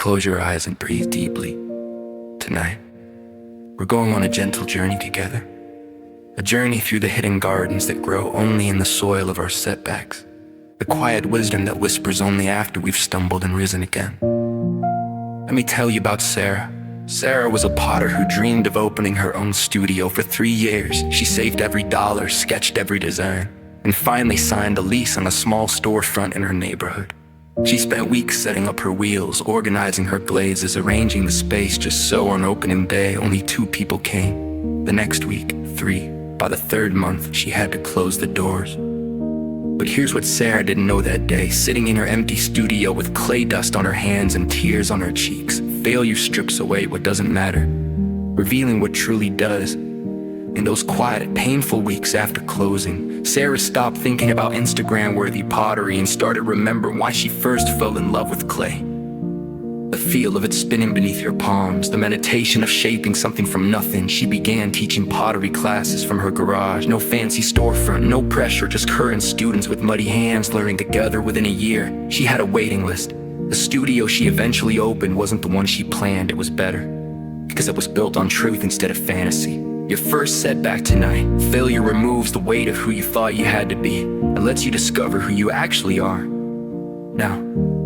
Close your eyes and breathe deeply. Tonight, we're going on a gentle journey together. A journey through the hidden gardens that grow only in the soil of our setbacks. The quiet wisdom that whispers only after we've stumbled and risen again. Let me tell you about Sarah. Sarah was a potter who dreamed of opening her own studio for 3 years. She saved every dollar, sketched every design, and finally signed a lease on a small storefront in her neighborhood. She spent weeks setting up her wheels, organizing her glazes, arranging the space just so on opening day only 2 people came. The next week, 3. By the 3rd month, she had to close the doors. But here's what Sarah didn't know that day. Sitting in her empty studio with clay dust on her hands and tears on her cheeks, failure strips away what doesn't matter, revealing what truly does. In those quiet, painful weeks after closing, Sarah stopped thinking about Instagram-worthy pottery and started remembering why she first fell in love with clay. The feel of it spinning beneath her palms, the meditation of shaping something from nothing. She began teaching pottery classes from her garage. No fancy storefront, no pressure, just her and students with muddy hands learning together. Within a year, she had a waiting list. The studio she eventually opened wasn't the one she planned, it was better, because it was built on truth instead of fantasy. Your first setback tonight, failure removes the weight of who you thought you had to be and lets you discover who you actually are. Now,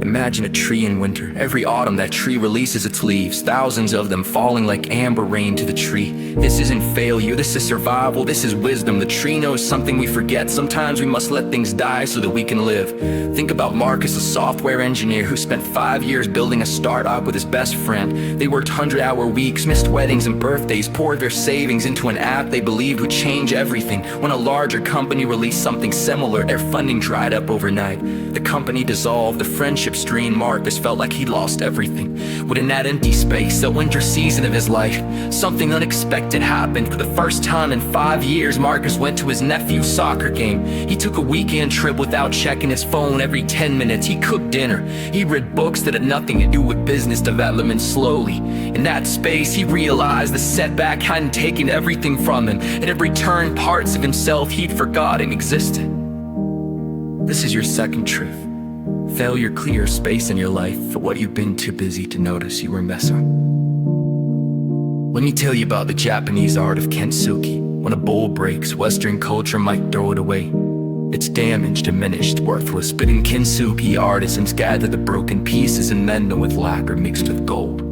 imagine a tree in winter. Every autumn that tree releases its leaves, thousands of them falling like amber rain to the tree. This isn't failure, this is survival, this is wisdom. The tree knows something we forget. Sometimes we must let things die so that we can live. Think about Marcus, a software engineer who spent 5 years building a startup with his best friend. They worked 100-hour weeks, missed weddings and birthdays, poured their savings into an app they believed would change everything. When a larger company released something similar, their funding dried up overnight. The company dissolved, the friendship strained. Marcus felt like he'd lost everything. Within that empty space, the winter season of his life, something unexpected happened. For the first time in 5 years, Marcus went to his nephew's soccer game. He took a weekend trip without checking his phone every 10 minutes. He cooked dinner. He read books that had nothing to do with business development. Slowly, in that space, he realized the setback hadn't taken everything from him. It had returned parts of himself he'd forgotten existed. This is your second truth. Failure clears space in your life for what you've been too busy to notice you were missing. Let me tell you about the Japanese art of kintsugi. When a bowl breaks, Western culture might throw it away. It's damaged, diminished, worthless. But in kintsugi, artisans gather the broken pieces and mend them with lacquer mixed with gold.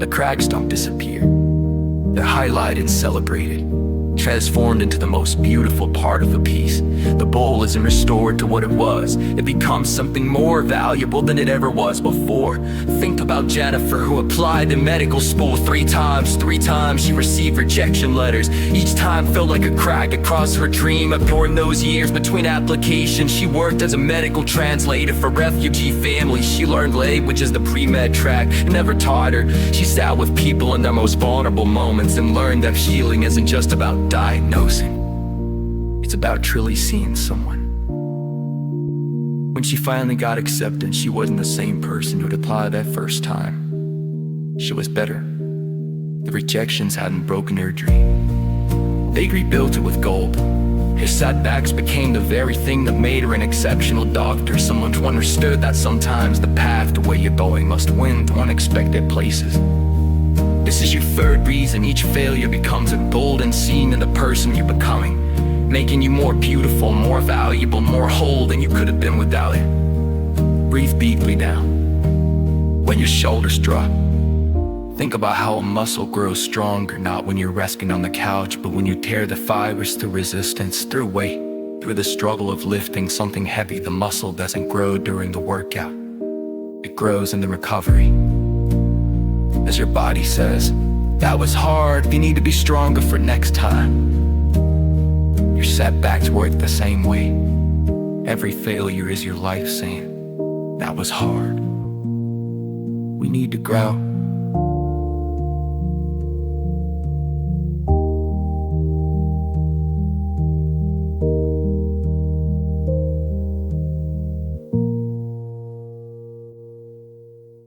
The cracks don't disappear. They're highlighted and celebrated, transformed into the most beautiful part of the piece. The bowl isn't restored to what it was. It becomes something more valuable than it ever was before. Think about Jennifer, who applied to medical school 3 times. 3 times she received rejection letters. Each time felt like a crack across her dream. During those years between applications, she worked as a medical translator for refugee families. She learned languages, the pre-med track never taught her. She sat with people in their most vulnerable moments and learned that healing isn't just about diagnosing. It's about truly seeing someone. When she finally got acceptance, she wasn't the same person who'd applied that first time. She was better. The rejections hadn't broken her dream. They rebuilt it with gold. Her setbacks became the very thing that made her an exceptional doctor. Someone who understood that sometimes the path to where you're going must win to unexpected places. This is your third reason. Each failure becomes a golden scene in the person you're becoming, making you more beautiful, more valuable, more whole than you could have been without it. Breathe deeply now. When your shoulders drop, think about how a muscle grows stronger, not when you're resting on the couch, but when you tear the fibers through resistance, through weight, through the struggle of lifting something heavy. The muscle doesn't grow during the workout. It grows in the recovery. As your body says, that was hard, you need to be stronger for next time. Your setbacks work the same way. Every failure is your life saying, that was hard. We need to grow.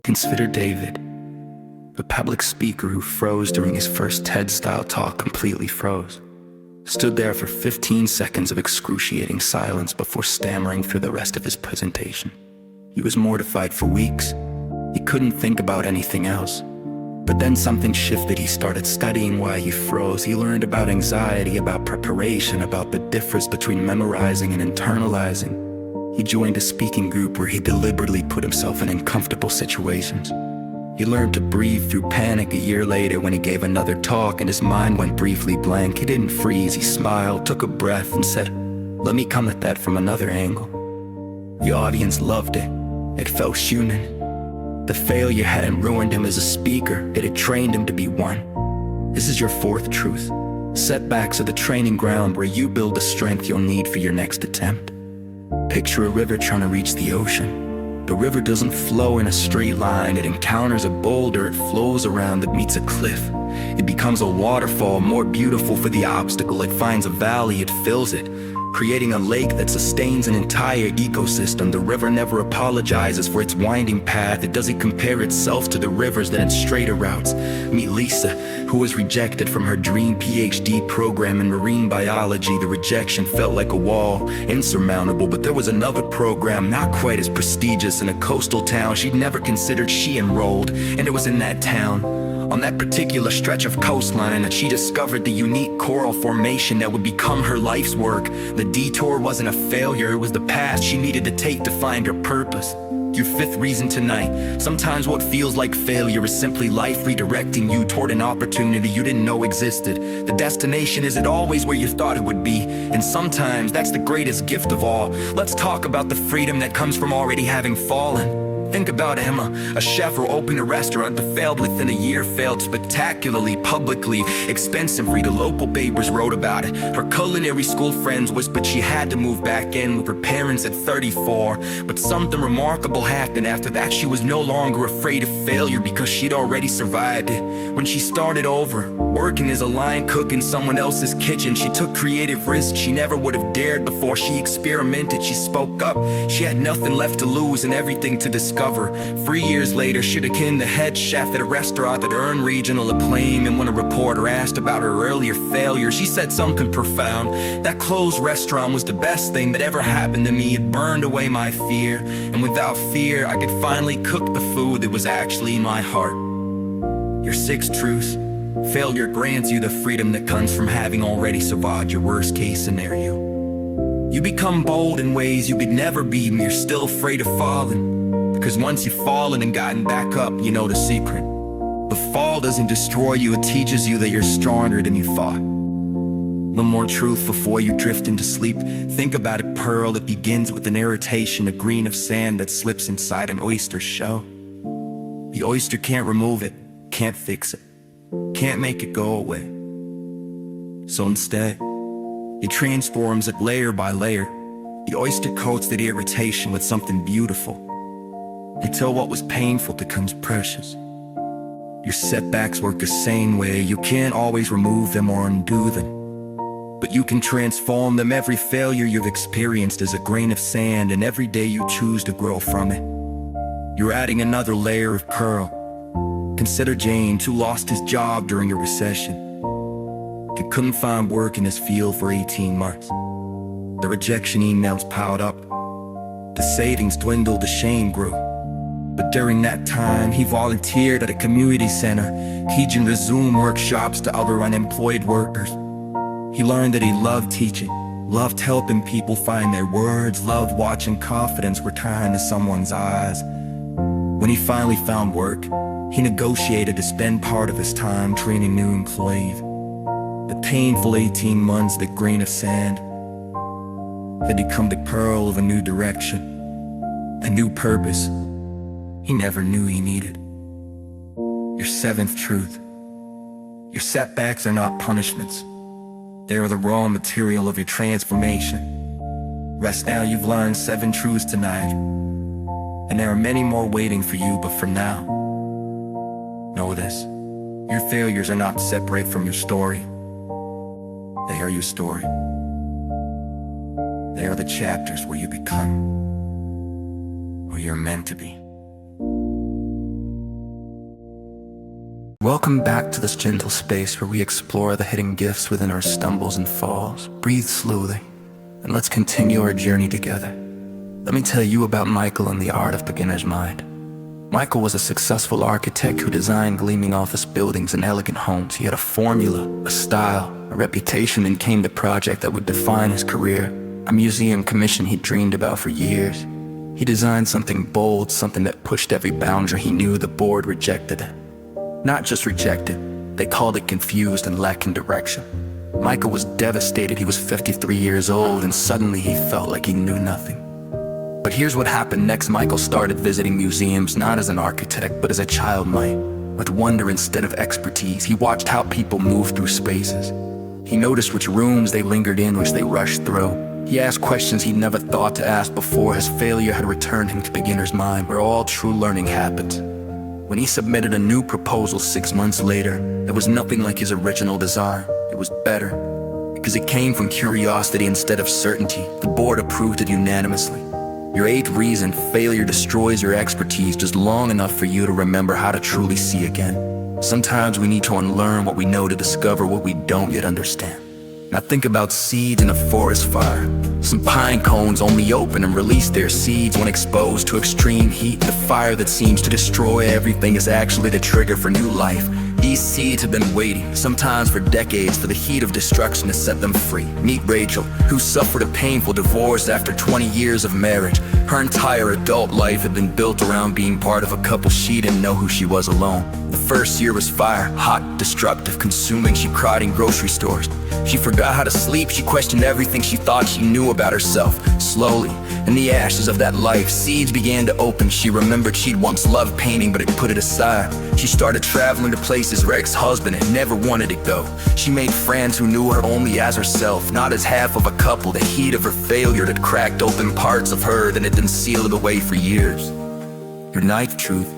Consider David, the public speaker who froze during his first TED-style talk. Completely froze. Stood there for 15 seconds of excruciating silence before stammering through the rest of his presentation. He was mortified for weeks. He couldn't think about anything else. But then something shifted. He started studying why he froze. He learned about anxiety, about preparation, about the difference between memorizing and internalizing. He joined a speaking group where he deliberately put himself in uncomfortable situations. He learned to breathe through panic. A year later, when he gave another talk and his mind went briefly blank, he didn't freeze. He smiled, took a breath, and said, "Let me come at that from another angle." The audience loved it. It felt human. The failure hadn't ruined him as a speaker, it had trained him to be one. This is your fourth truth. Setbacks are the training ground where you build the strength you'll need for your next attempt. Picture a river trying to reach the ocean. The river doesn't flow in a straight line. It encounters a boulder, it flows around, it meets a cliff. It becomes a waterfall, more beautiful for the obstacle. It finds a valley, it fills it, creating a lake that sustains an entire ecosystem. The river never apologizes for its winding path. It doesn't compare itself to the rivers that in straighter routes. Meet Lisa, who was rejected from her dream PhD program in marine biology. The rejection felt like a wall, insurmountable, but there was another program not quite as prestigious in a coastal town she'd never considered. She enrolled, and it was in that town, on that particular stretch of coastline, that she discovered the unique coral formation that would become her life's work. The detour wasn't a failure, it was the path she needed to take to find her purpose. Your fifth reason tonight: sometimes what feels like failure is simply life redirecting you toward an opportunity you didn't know existed. The destination isn't always where you thought it would be, and sometimes that's the greatest gift of all. Let's talk about the freedom that comes from already having fallen. Think about Emma, a chef who opened a restaurant that failed within a year, failed spectacularly, publicly, expensive-free. The local papers wrote about it. Her culinary school friends whispered she had to move back in with her parents at 34. But something remarkable happened after that. She was no longer afraid of failure because she'd already survived it. When she started over, working as a line cook in someone else's kitchen, she took creative risks she never would have dared before. She experimented, she spoke up. She had nothing left to lose and everything to discover. 3 years later, she became the head chef at a restaurant that earned regional acclaim. And when a reporter asked about her earlier failure, she said something profound: "That closed restaurant was the best thing that ever happened to me. It burned away my fear, and without fear, I could finally cook the food that was actually my heart." Your sixth truth: failure grants you the freedom that comes from having already survived your worst case scenario. You become bold in ways you could never be when you're still afraid of falling. Because once you've fallen and gotten back up, you know the secret. The fall doesn't destroy you, it teaches you that you're stronger than you thought. One more truth before you drift into sleep. Think about a pearl that begins with an irritation, a grain of sand that slips inside an oyster's shell. The oyster can't remove it, can't fix it, can't make it go away. So instead, it transforms it layer by layer. The oyster coats that irritation with something beautiful, until what was painful becomes precious. Your setbacks work the same way. You can't always remove them or undo them, but you can transform them. Every failure you've experienced is a grain of sand, and every day you choose to grow from it, you're adding another layer of pearl. Consider James, who lost his job during a recession. He couldn't find work in his field for 18 months. The rejection emails piled up. The savings dwindled, the shame grew. But during that time, he volunteered at a community center, teaching the Zoom workshops to other unemployed workers. He learned that he loved teaching, loved helping people find their words, loved watching confidence return to someone's eyes. When he finally found work, he negotiated to spend part of his time training new employees. The painful 18 months, that grain of sand, had become the pearl of a new direction, a new purpose he never knew he needed. Your seventh truth: your setbacks are not punishments. They are the raw material of your transformation. Rest now, you've learned 7 truths tonight, and there are many more waiting for you. But for now, know this: your failures are not separate from your story. They are your story. They are the chapters where you become who you're meant to be. Welcome back to this gentle space where we explore the hidden gifts within our stumbles and falls. Breathe slowly, and let's continue our journey together. Let me tell you about Michael and the art of beginner's mind. Michael was a successful architect who designed gleaming office buildings and elegant homes. He had a formula, a style, a reputation, and came the project that would define his career, a museum commission he dreamed about for years. He designed something bold, something that pushed every boundary. He knew the board rejected it. Not just rejected, they called it confused and lacking direction. Michael was devastated. He was 53 years old, and suddenly he felt like he knew nothing. But here's what happened next. Michael started visiting museums, not as an architect, but as a child might, with wonder instead of expertise. He watched how people moved through spaces. He noticed which rooms they lingered in, which they rushed through. He asked questions he'd never thought to ask before. His failure had returned him to beginner's mind, where all true learning happens. When he submitted a new proposal 6 months later, it was nothing like his original desire. It was better, because it came from curiosity instead of certainty. The board approved it unanimously. Your eighth reason: failure destroys your expertise just long enough for you to remember how to truly see again. Sometimes we need to unlearn what we know to discover what we don't yet understand. Now think about seeds in a forest fire. Some pine cones only open and release their seeds when exposed to extreme heat. The fire that seems to destroy everything is actually the trigger for new life. These seeds have been waiting, sometimes for decades, for the heat of destruction to set them free. Meet Rachel, who suffered a painful divorce after 20 years of marriage. Her entire adult life had been built around being part of a couple she didn't know who she was alone. The first year was fire, hot, destructive, consuming. She cried in grocery stores. She forgot how to sleep. She questioned everything she thought she knew about herself. Slowly, in the ashes of that life, seeds began to open. She remembered she'd once loved painting, but had put it aside. She started traveling to places her ex-husband had never wanted to go. She made friends who knew her only as herself, not as half of a couple. The heat of her failure had cracked open parts of her that had been sealed away for years. Your ninth truth: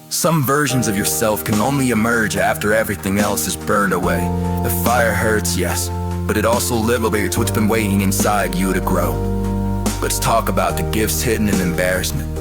some versions of yourself can only emerge after everything else is burned away. The fire hurts, yes, but it also liberates what's been waiting inside you to grow. Let's talk about the gifts hidden in embarrassment.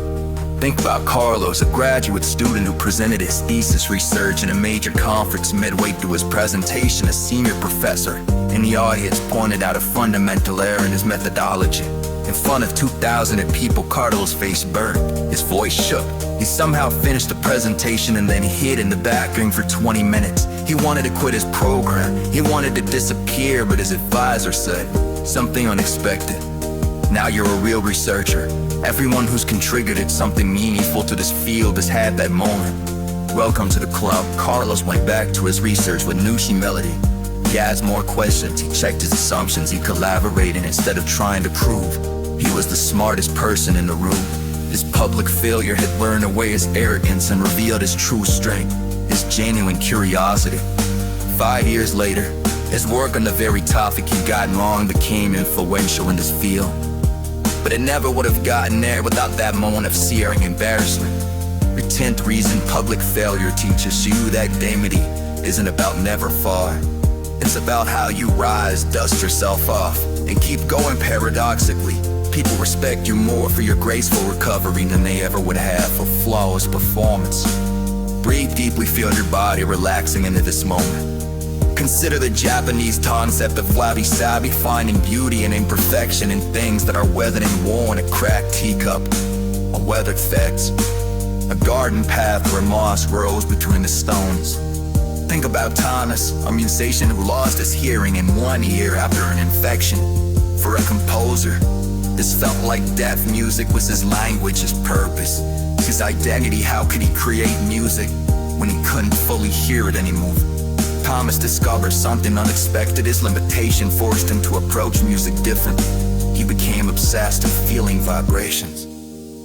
Think about Carlos, a graduate student who presented his thesis research in a major conference. Midway through his presentation, a senior professor in the audience pointed out a fundamental error in his methodology. In front of 2,000 people, Carlos' face burned. His voice shook. He somehow finished the presentation and then hid in the bathroom for 20 minutes. He wanted to quit his program. He wanted to disappear, but his advisor said something unexpected. Now you're a real researcher. Everyone who's contributed something meaningful to this field has had that moment. Welcome to the club. Carlos went back to his research with new humility. He asked more questions. He checked his assumptions. He collaborated instead of trying to prove he was the smartest person in the room. His public failure had burned away his arrogance and revealed his true strength, his genuine curiosity. 5 years later, his work on the very topic he'd gotten wrong became influential in this field. But it never would have gotten there without that moment of searing embarrassment. Your 10th reason: public failure teaches you that dignity isn't about never falling. It's about how you rise, dust yourself off, and keep going. Paradoxically, people respect you more for your graceful recovery than they ever would have for flawless performance. Breathe deeply, feel your body relaxing into this moment. Consider the Japanese concept of wabi-sabi, finding beauty and imperfection in things that are weathered and worn. A cracked teacup, a weathered fence, a garden path where moss grows between the stones. Think about Thomas, a musician who lost his hearing in one ear after an infection. For a composer, this felt like deaf. Music was his language, his purpose, his identity. How could he create music when he couldn't fully hear it anymore? Thomas discovered something unexpected. His limitation forced him to approach music differently. He became obsessed with feeling vibrations,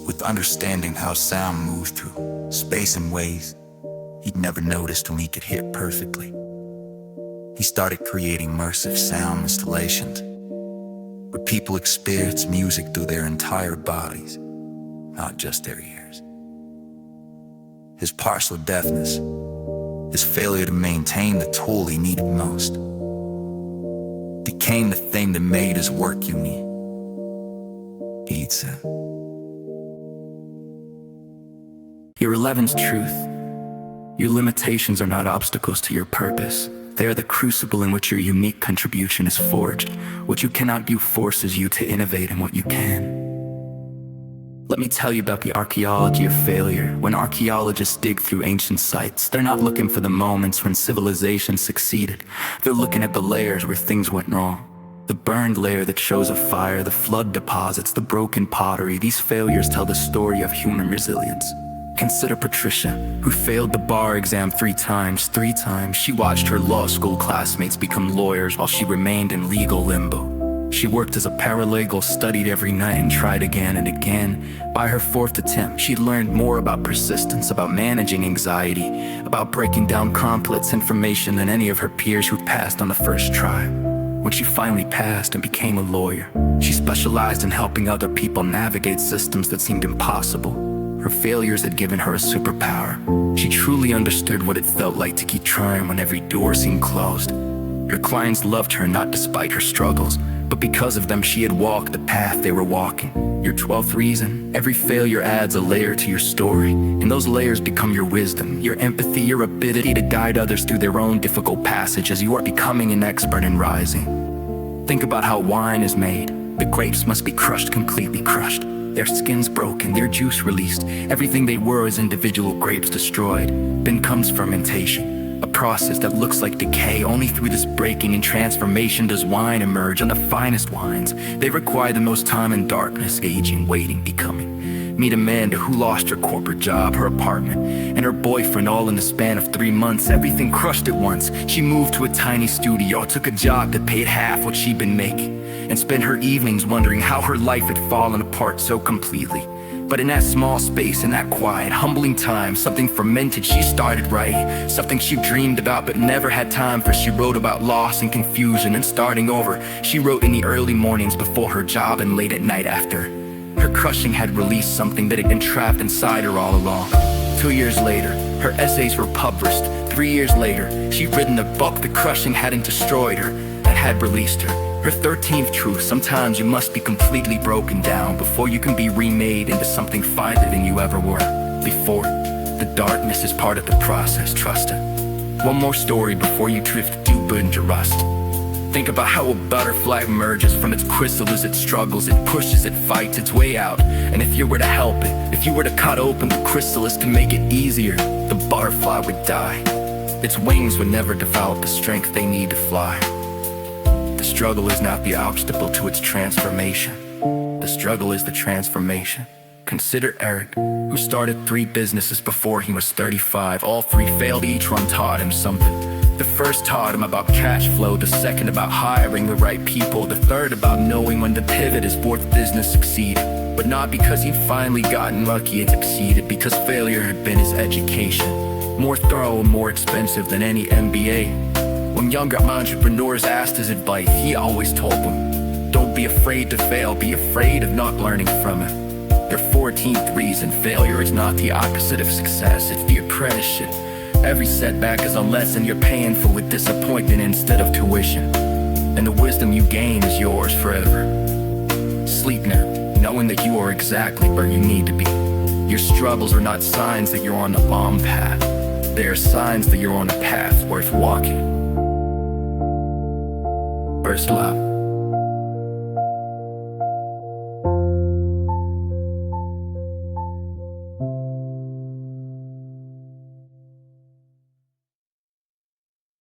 with understanding how sound moved through space in ways he'd never noticed when he could hear perfectly. He started creating immersive sound installations where people experience music through their entire bodies, not just their ears. His partial deafness, his failure to maintain the tool he needed most, became the thing that made his work unique. He'd said. Your 11th truth: your limitations are not obstacles to your purpose. They are the crucible in which your unique contribution is forged. What you cannot do forces you to innovate in what you can. Let me tell you about the archaeology of failure. When archaeologists dig through ancient sites, they're not looking for the moments when civilization succeeded. They're looking at the layers where things went wrong. The burned layer that shows a fire, the flood deposits, the broken pottery. These failures tell the story of human resilience. Consider Patricia, who failed the bar exam three times. She watched her law school classmates become lawyers while she remained in legal limbo. She worked as a paralegal, studied every night, and tried again and again. By her fourth attempt, she'd learned more about persistence, about managing anxiety, about breaking down complex information than any of her peers who'd passed on the first try. When she finally passed and became a lawyer, she specialized in helping other people navigate systems that seemed impossible. Her failures had given her a superpower. She truly understood what it felt like to keep trying when every door seemed closed. Her clients loved her not despite her struggles, but because of them she had walked the path they were walking. Your 12th reason: every failure adds a layer to your story, and those layers become your wisdom, your empathy, your ability to guide others through their own difficult passage as you are becoming an expert in rising. Think about how wine is made. The grapes must be crushed, completely crushed. Their skins broken, their juice released. Everything they were as individual grapes destroyed. Then comes fermentation, a process that looks like decay. Only through this breaking and transformation does wine emerge. And the finest wines, they require the most time in darkness, aging, waiting, becoming. Meet Amanda, who lost her corporate job, her apartment, and her boyfriend all in the span of 3 months. Everything crushed at once. She moved to a tiny studio, took a job that paid half what she'd been making, and spent her evenings wondering how her life had fallen apart so completely. But in that small space, in that quiet, humbling time, something fermented. She started writing, something she dreamed about but never had time for. She wrote about loss and confusion and starting over. She wrote in the early mornings before her job and late at night after. Her crushing had released something that had been trapped inside her all along. 2 years later, her essays were published. 3 years later, she'd written a book. The crushing hadn't destroyed her, it had released her. Her 13th truth: sometimes you must be completely broken down before you can be remade into something finer than you ever were before. The darkness is part of the process, trust it. One more story before you drift deeper into rust. Think about how a butterfly emerges from its chrysalis. It struggles, it pushes, it fights its way out. And if you were to help it, if you were to cut open the chrysalis to make it easier, the butterfly would die. Its wings would never develop the strength they need to fly. The struggle is not the obstacle to its transformation. The struggle is the transformation. Consider Eric, who started 3 businesses before he was 35. All 3 failed, each one taught him something. The first taught him about cash flow, the second about hiring the right people, the third about knowing when to pivot. His 4th business succeeded, but not because he'd finally gotten lucky, it succeeded because failure had been his education. More thorough and more expensive than any MBA. When younger entrepreneurs asked his advice, he always told them, don't be afraid to fail, be afraid of not learning from it. Their 14th reason: failure is not the opposite of success, it's the apprenticeship. Every setback is a lesson you're paying for with disappointment instead of tuition. And the wisdom you gain is yours forever. Sleep now, knowing that you are exactly where you need to be. Your struggles are not signs that you're on the wrong path. They are signs that you're on a path worth walking. First love.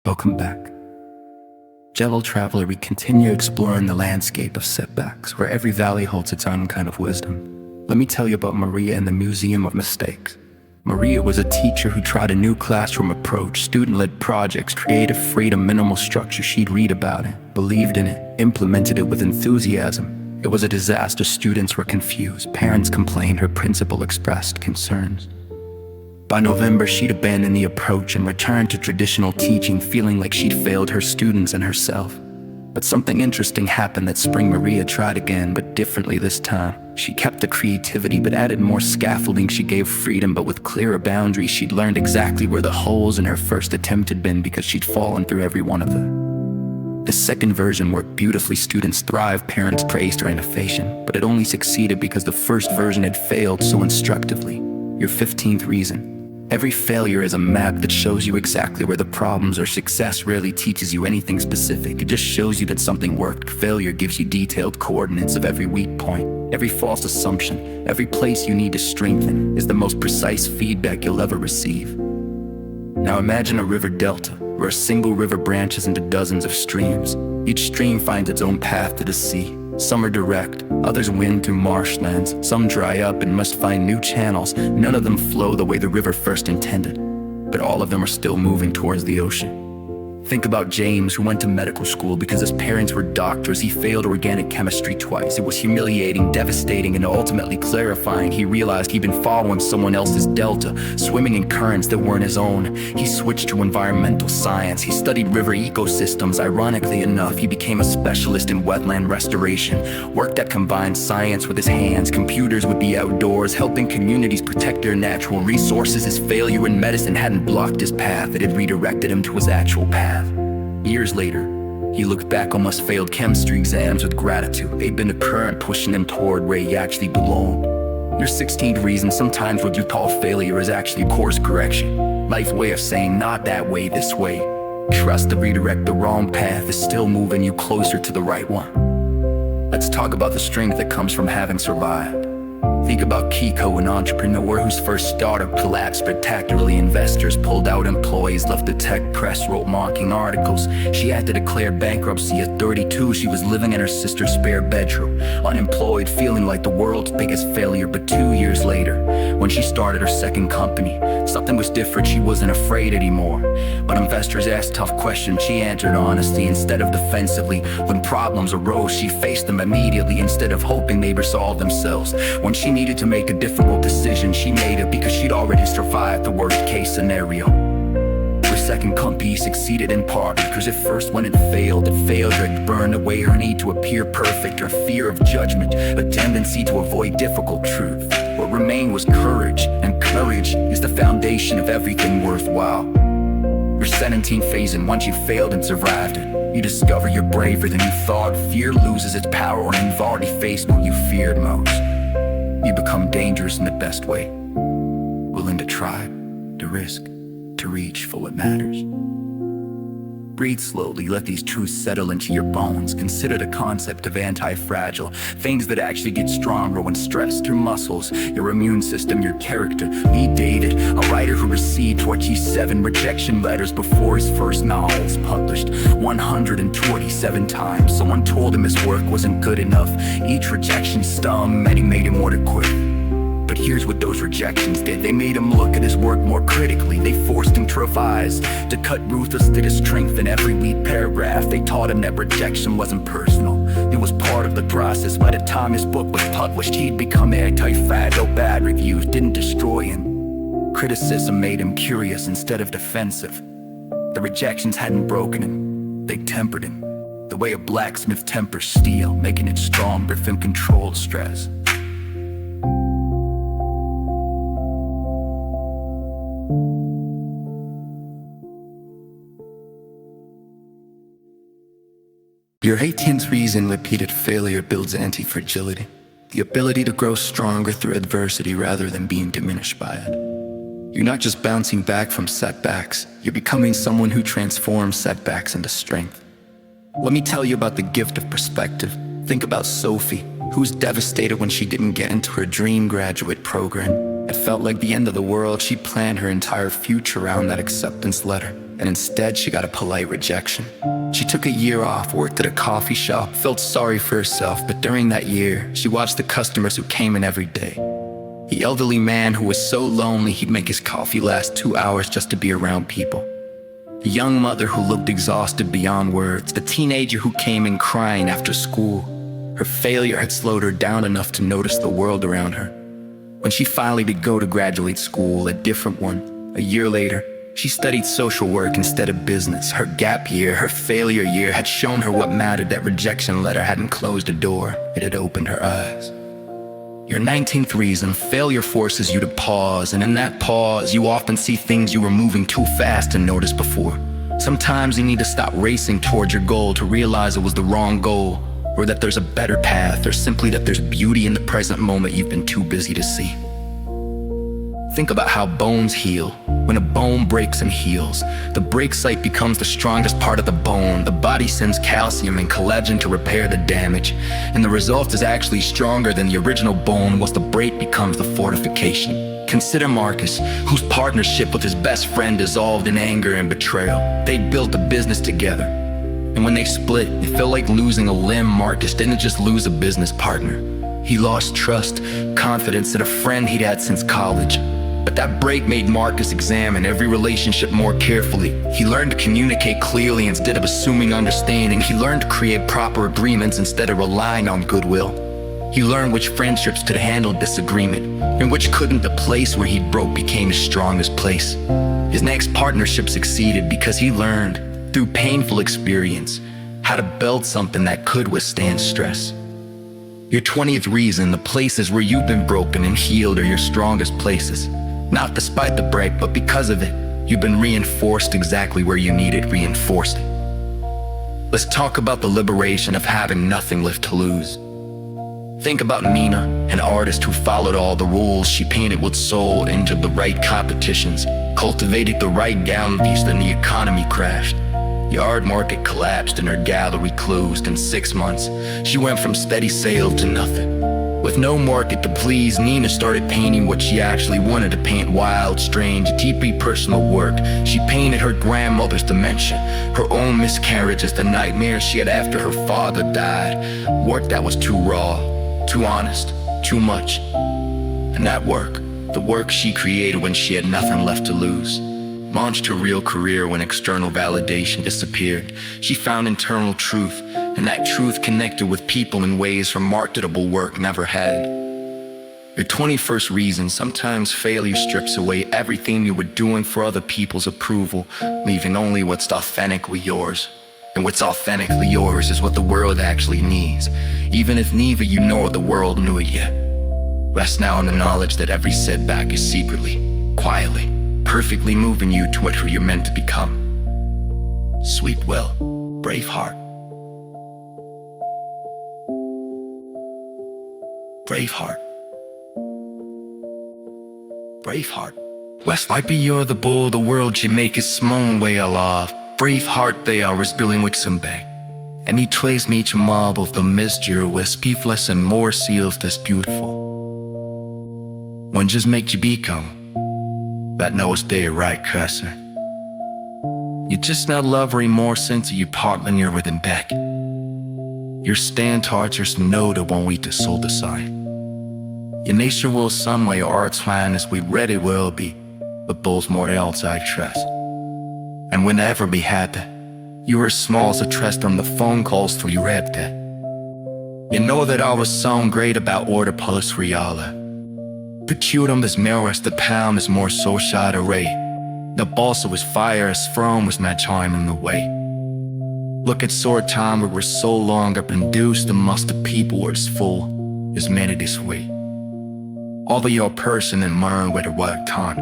Welcome back. Gentle traveler, we continue exploring the landscape of setbacks, where every valley holds its own kind of wisdom. Let me tell you about Maria and the Museum of Mistakes. Maria was a teacher who tried a new classroom approach, student-led projects, creative freedom, minimal structure. She'd read about it, believed in it, implemented it with enthusiasm. It was a disaster. Students were confused, parents complained, her principal expressed concerns. By November, she'd abandoned the approach and returned to traditional teaching, feeling like she'd failed her students and herself. But something interesting happened that spring. Maria tried again, but differently this time. She kept the creativity, but added more scaffolding. She gave freedom, but with clearer boundaries. She'd learned exactly where the holes in her first attempt had been because she'd fallen through every one of them. The second version worked beautifully. Students thrived, parents praised her innovation, but it only succeeded because the first version had failed so instructively. Your 15th reason: Every failure is a map that shows you exactly where the problems are. Success rarely teaches you anything specific. It just shows you that something worked. Failure gives you detailed coordinates of every weak point, every false assumption, every place you need to strengthen is the most precise feedback you'll ever receive. Now imagine a river delta, where a single river branches into dozens of streams. Each stream finds its own path to the sea. Some are direct, others wind through marshlands. Some dry up and must find new channels. None of them flow the way the river first intended, but all of them are still moving towards the ocean. Think about James, who went to medical school because his parents were doctors. He failed organic chemistry twice. It was humiliating, devastating, and ultimately clarifying. He realized he'd been following someone else's delta, swimming in currents that weren't his own. He switched to environmental science. He studied river ecosystems. Ironically enough, he became a specialist in wetland restoration, work that combined science with his hands, computers with the outdoors, helping communities protect their natural resources. His failure in medicine hadn't blocked his path, it had redirected him to his actual path. Years later, he looked back on his failed chemistry exams with gratitude. They'd been a current pushing him toward where he actually belonged. Your 16th reason, sometimes what you call failure is actually course correction. Life's way of saying, not that way, this way. Trust to redirect the wrong path is still moving you closer to the right one. Let's talk about the strength that comes from having survived. Think about Kiko, an entrepreneur whose first startup collapsed spectacularly. Investors pulled out, employees left, the tech press wrote mocking articles. She had to declare bankruptcy at 32. She was living in her sister's spare bedroom, unemployed, feeling like the world's biggest failure. But 2 years later, when she started her second company, something was different. She wasn't afraid anymore. When investors asked tough questions, she answered honestly instead of defensively. When problems arose, she faced them immediately instead of hoping they resolve themselves. When she needed to make a difficult decision, she made it because she'd already survived the worst case scenario. Her second company succeeded in part because at first when it failed had burned away her need to appear perfect, her fear of judgment, a tendency to avoid difficult truth. What remained was courage, and courage is the foundation of everything worthwhile. Your 17th phase, and once you failed and survived it, you discover you're braver than you thought. Fear loses its power when you've already faced what you feared most. You become dangerous in the best way, willing to try, to risk, to reach for what matters. Breathe slowly, let these truths settle into your bones. Consider the concept of anti-fragile, things that actually get stronger when stressed. Your muscles, your immune system, your character. Be David, a writer who received 27 rejection letters before his first novel was published. 127 times someone told him his work wasn't good enough. Each rejection stung, and he made him want to quit. But here's what those rejections did. They made him look at his work more critically. They forced him to revise, to cut ruthlessly, to strengthen every weak paragraph. They taught him that rejection wasn't personal, it was part of the process. By the time his book was published, he'd become anti-fragile. Bad reviews didn't destroy him. Criticism made him curious instead of defensive. The rejections hadn't broken him, they tempered him. The way a blacksmith tempers steel, making it stronger from controlled stress. Your 18th reason, repeated failure builds anti-fragility, the ability to grow stronger through adversity rather than being diminished by it. You're not just bouncing back from setbacks, you're becoming someone who transforms setbacks into strength. Let me tell you about the gift of perspective. Think about Sophie, who was devastated when she didn't get into her dream graduate program. It felt like the end of the world. She planned her entire future around that acceptance letter, and instead she got a polite rejection. She took a year off, worked at a coffee shop, felt sorry for herself, but during that year, she watched the customers who came in every day. The elderly man who was so lonely he'd make his coffee last 2 hours just to be around people. The young mother who looked exhausted beyond words. The teenager who came in crying after school. Her failure had slowed her down enough to notice the world around her. When she finally did go to graduate school, a different one, a year later, she studied social work instead of business. Her gap year, her failure year, had shown her what mattered. That rejection letter hadn't closed a door, it had opened her eyes. Your 19th reason, failure forces you to pause, and in that pause, you often see things you were moving too fast to notice before. Sometimes you need to stop racing towards your goal to realize it was the wrong goal, or that there's a better path, or simply that there's beauty in the present moment you've been too busy to see. Think about how bones heal. When a bone breaks and heals, the break site becomes the strongest part of the bone. The body sends calcium and collagen to repair the damage, and the result is actually stronger than the original bone once the break becomes the fortification. Consider Marcus, whose partnership with his best friend dissolved in anger and betrayal. They built a business together, and when they split, it felt like losing a limb. Marcus didn't just lose a business partner. He lost trust, confidence, and a friend he'd had since college. But that break made Marcus examine every relationship more carefully. He learned to communicate clearly instead of assuming understanding. He learned to create proper agreements instead of relying on goodwill. He learned which friendships could handle disagreement and which couldn't. The place where he broke became his strongest place. His next partnership succeeded because he learned, through painful experience, how to build something that could withstand stress. Your 20th reason: the places where you've been broken and healed are your strongest places. Not despite the break, but because of it. You've been reinforced exactly where you needed reinforcing. Let's talk about the liberation of having nothing left to lose. Think about Nina, an artist who followed all the rules. She painted with soul, entered the right competitions, cultivated the right gown piece. Then the economy crashed. The art market collapsed and her gallery closed. In 6 months, she went from steady sale to nothing. With no market to please, Nina started painting what she actually wanted to paint: wild, strange, deeply personal work. She painted her grandmother's dementia, her own miscarriages, the nightmares she had after her father died. Work that was too raw, too honest, too much. And that work, the work she created when she had nothing left to lose, launched her real career when external validation disappeared. She found internal truth, and that truth connected with people in ways her marketable work never had. Your 21st reason: sometimes failure strips away everything you were doing for other people's approval, leaving only what's authentically yours. And what's authentically yours is what the world actually needs, even if neither you nor the world knew it yet. Rest now in the knowledge that every setback is secretly, quietly, perfectly moving you toward who you're meant to become. Sleep well, brave heart. Brave heart. Brave heart. West might be you're the bull, the world should make its small way alive. Brave heart they are spilling with some bang. And he trays me to mob of the mystery with speedless and more seals that's beautiful. One just make you become that knows they right cursor. You just not love more sense of you part linear within back. Your stand tortures know the one we to soul decide. Your nature will some way or its fine as we read it will be, but both more else I trust. And whenever we had that, you were small as a trust on the phone calls through your read that. You know that I was so great about order pulse reala. The cutum is mirrors, the palm is more so shot array. The balsa was fire as firm was my charm in the way. Look at sword time where we're so long up induced the must of people where it's full is many this way. All of your person and learn where to work on.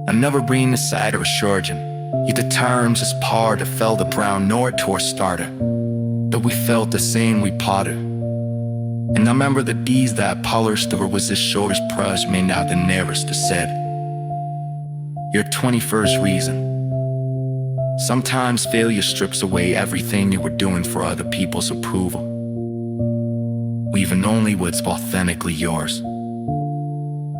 I never bring the side of a surgeon, yet the terms is part of fell the brown north to starter. But we felt the same we potted. And I remember the D's that Polarster was the shortest prize made now the nearest to said. Your 21st reason. Sometimes failure strips away everything you were doing for other people's approval, leaving only what's authentically yours.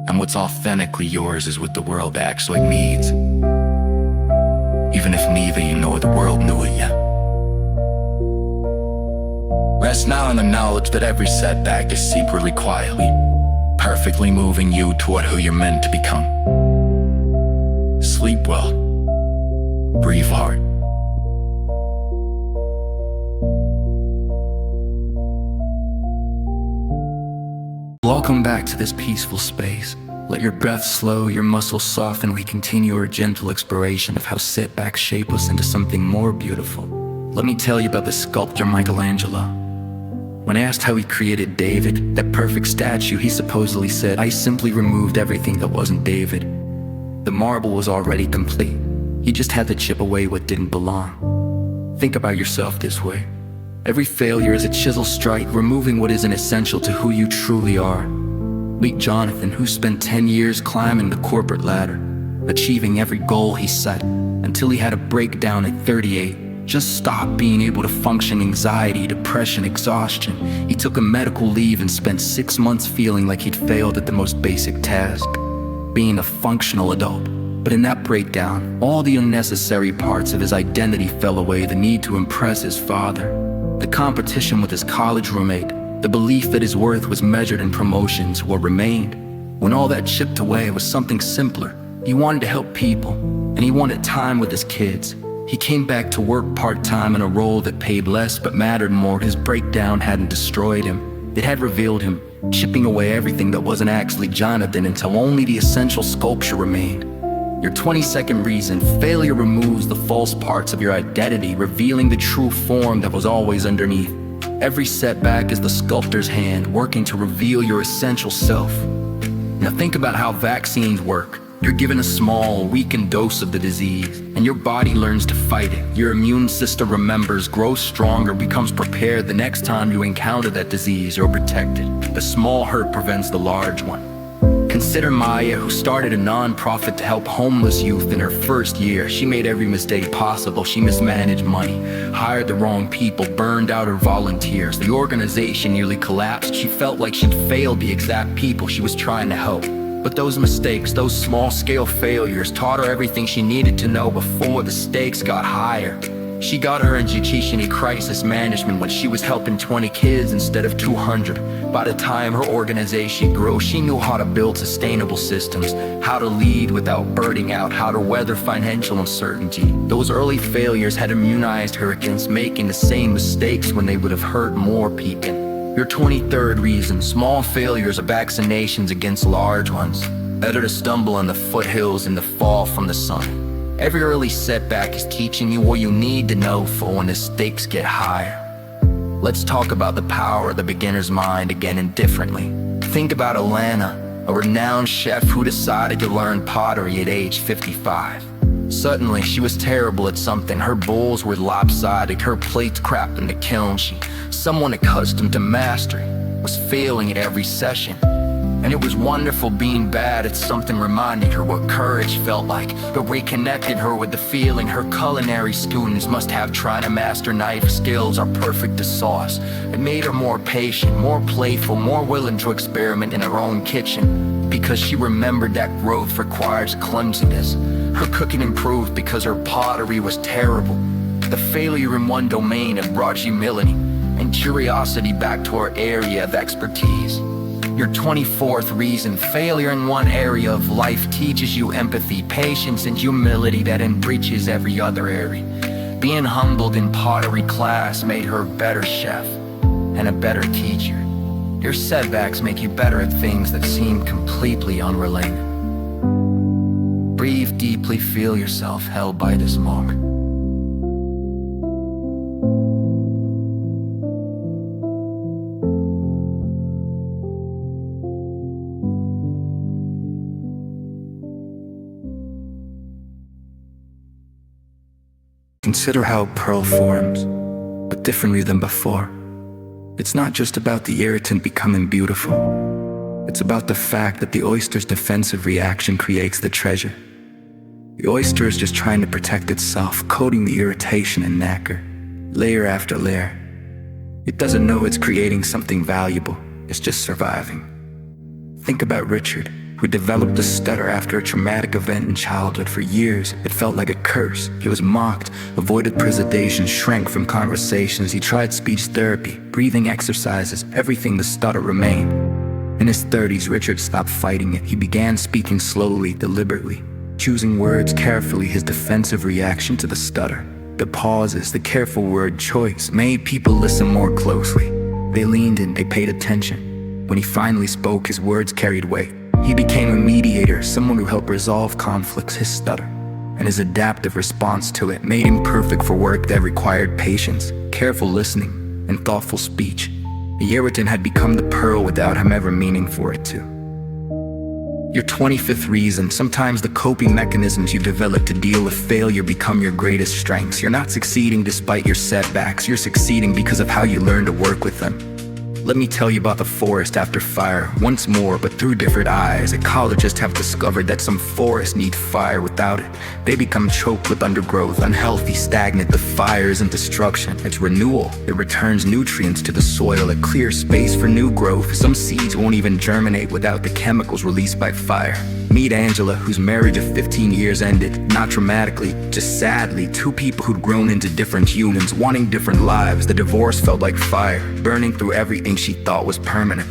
And what's authentically yours is what the world actually needs, even if neither you nor the world knew it yet. Rest now in the knowledge that every setback is secretly, quietly, perfectly moving you toward who you're meant to become. Sleep well, breathe hard. Welcome back to this peaceful space. Let your breath slow, your muscles soften. We continue our gentle exploration of how setbacks shape us into something more beautiful. Let me tell you about the sculptor Michelangelo. When asked how he created David, that perfect statue, he supposedly said, "I simply removed everything that wasn't David." The marble was already complete. He just had to chip away what didn't belong. Think about yourself this way. Every failure is a chisel strike, removing what isn't essential to who you truly are. Meet Jonathan, who spent 10 years climbing the corporate ladder, achieving every goal he set, until he had a breakdown at 38. Just stopped being able to function, anxiety, depression, exhaustion. He took a medical leave and spent 6 months feeling like he'd failed at the most basic task, being a functional adult. But in that breakdown, all the unnecessary parts of his identity fell away: the need to impress his father, the competition with his college roommate, the belief that his worth was measured in promotions. What remained, when all that chipped away, was something simpler. He wanted to help people, and he wanted time with his kids. He came back to work part-time in a role that paid less but mattered more. His breakdown hadn't destroyed him. It had revealed him, chipping away everything that wasn't actually Jonathan until only the essential sculpture remained. Your 22nd reason: failure removes the false parts of your identity, revealing the true form that was always underneath. Every setback is the sculptor's hand working to reveal your essential self. Now think about how vaccines work. You're given a small, weakened dose of the disease, and your body learns to fight it. Your immune system remembers, grows stronger, becomes prepared the next time you encounter that disease, or protected. The small hurt prevents the large one. Consider Maya, who started a non-profit to help homeless youth in her first year. She made every mistake possible. She mismanaged money, hired the wrong people, burned out her volunteers. The organization nearly collapsed. She felt like she'd failed the exact people she was trying to help. But those mistakes, those small-scale failures, taught her everything she needed to know before the stakes got higher. She got her education in crisis management when she was helping 20 kids instead of 200. By the time her organization grew, she knew how to build sustainable systems, how to lead without burning out, how to weather financial uncertainty. Those early failures had immunized her against making the same mistakes when they would have hurt more people. Your 23rd reason: small failures are vaccinations against large ones. Better to stumble on the foothills than to fall from the sun. Every early setback is teaching you what you need to know for when the stakes get higher. Let's talk about the power of the beginner's mind again, and differently. Think about Alana, a renowned chef who decided to learn pottery at age 55. Suddenly, she was terrible at something. Her bowls were lopsided, her plates cracked in the kiln. Someone accustomed to mastery, was failing at every session. And it was wonderful being bad at something reminded her what courage felt like. It reconnected her with the feeling her culinary students must have trying to master knife skills are perfect as sauce. It made her more patient, more playful, more willing to experiment in her own kitchen, because she remembered that growth requires clumsiness. Her cooking improved because her pottery was terrible. The failure in one domain had brought humility and curiosity back to her area of expertise. Your 24th reason: failure in one area of life teaches you empathy, patience, and humility that enriches every other area. Being humbled in pottery class made her a better chef and a better teacher. Your setbacks make you better at things that seem completely unrelated. Breathe deeply, feel yourself held by this moment. Consider how pearl forms, but differently than before. It's not just about the irritant becoming beautiful. It's about the fact that the oyster's defensive reaction creates the treasure. The oyster is just trying to protect itself, coating the irritation in nacre, layer after layer. It doesn't know it's creating something valuable, it's just surviving. Think about Richard, who developed a stutter after a traumatic event in childhood. For years, it felt like a curse. He was mocked, avoided presentation, shrank from conversations. He tried speech therapy, breathing exercises, everything. The stutter remained. In his 30s, Richard stopped fighting it. He began speaking slowly, deliberately, choosing words carefully. His defensive reaction to the stutter, the pauses, the careful word choice, made people listen more closely. They leaned in, they paid attention. When he finally spoke, his words carried weight. He became a mediator, someone who helped resolve conflicts. His stutter and his adaptive response to it made him perfect for work that required patience, careful listening, and thoughtful speech. The irritant had become the pearl without him ever meaning for it to. Your 25th reason: sometimes the coping mechanisms you develop to deal with failure become your greatest strengths. You're not succeeding despite your setbacks, you're succeeding because of how you learn to work with them. Let me tell you about the forest after fire. Once more, but through different eyes, ecologists have discovered that some forests need fire. Without it, they become choked with undergrowth, unhealthy, stagnant. The fire isn't destruction, it's renewal. It returns nutrients to the soil, it clears space for new growth. Some seeds won't even germinate without the chemicals released by fire. Meet Angela, whose marriage of 15 years ended, not dramatically, just sadly. Two people who'd grown into different humans, wanting different lives. The divorce felt like fire, burning through everything she thought was permanent.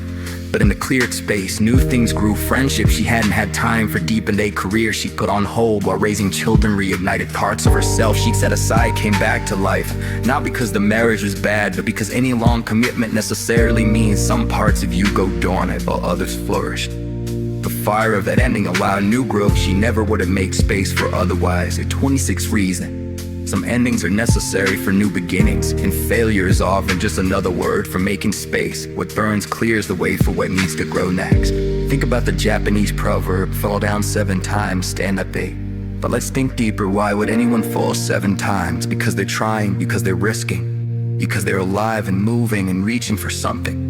But in the cleared space, new things grew. Friendships she hadn't had time for deepened. A career she put on hold while raising children reignited parts of herself she'd set aside came back to life. Not because the marriage was bad, but because any long commitment necessarily means some parts of you go dormant while others flourish. The fire of that ending allowed new growth she never would have made space for otherwise. At 26 reasons, some endings are necessary for new beginnings, and failure is often just another word for making space. What burns clears the way for what needs to grow next. Think about the Japanese proverb, fall down 7 times, stand up 8. But let's think deeper. Why would anyone fall 7 times? Because they're trying, because they're risking, because they're alive and moving and reaching for something.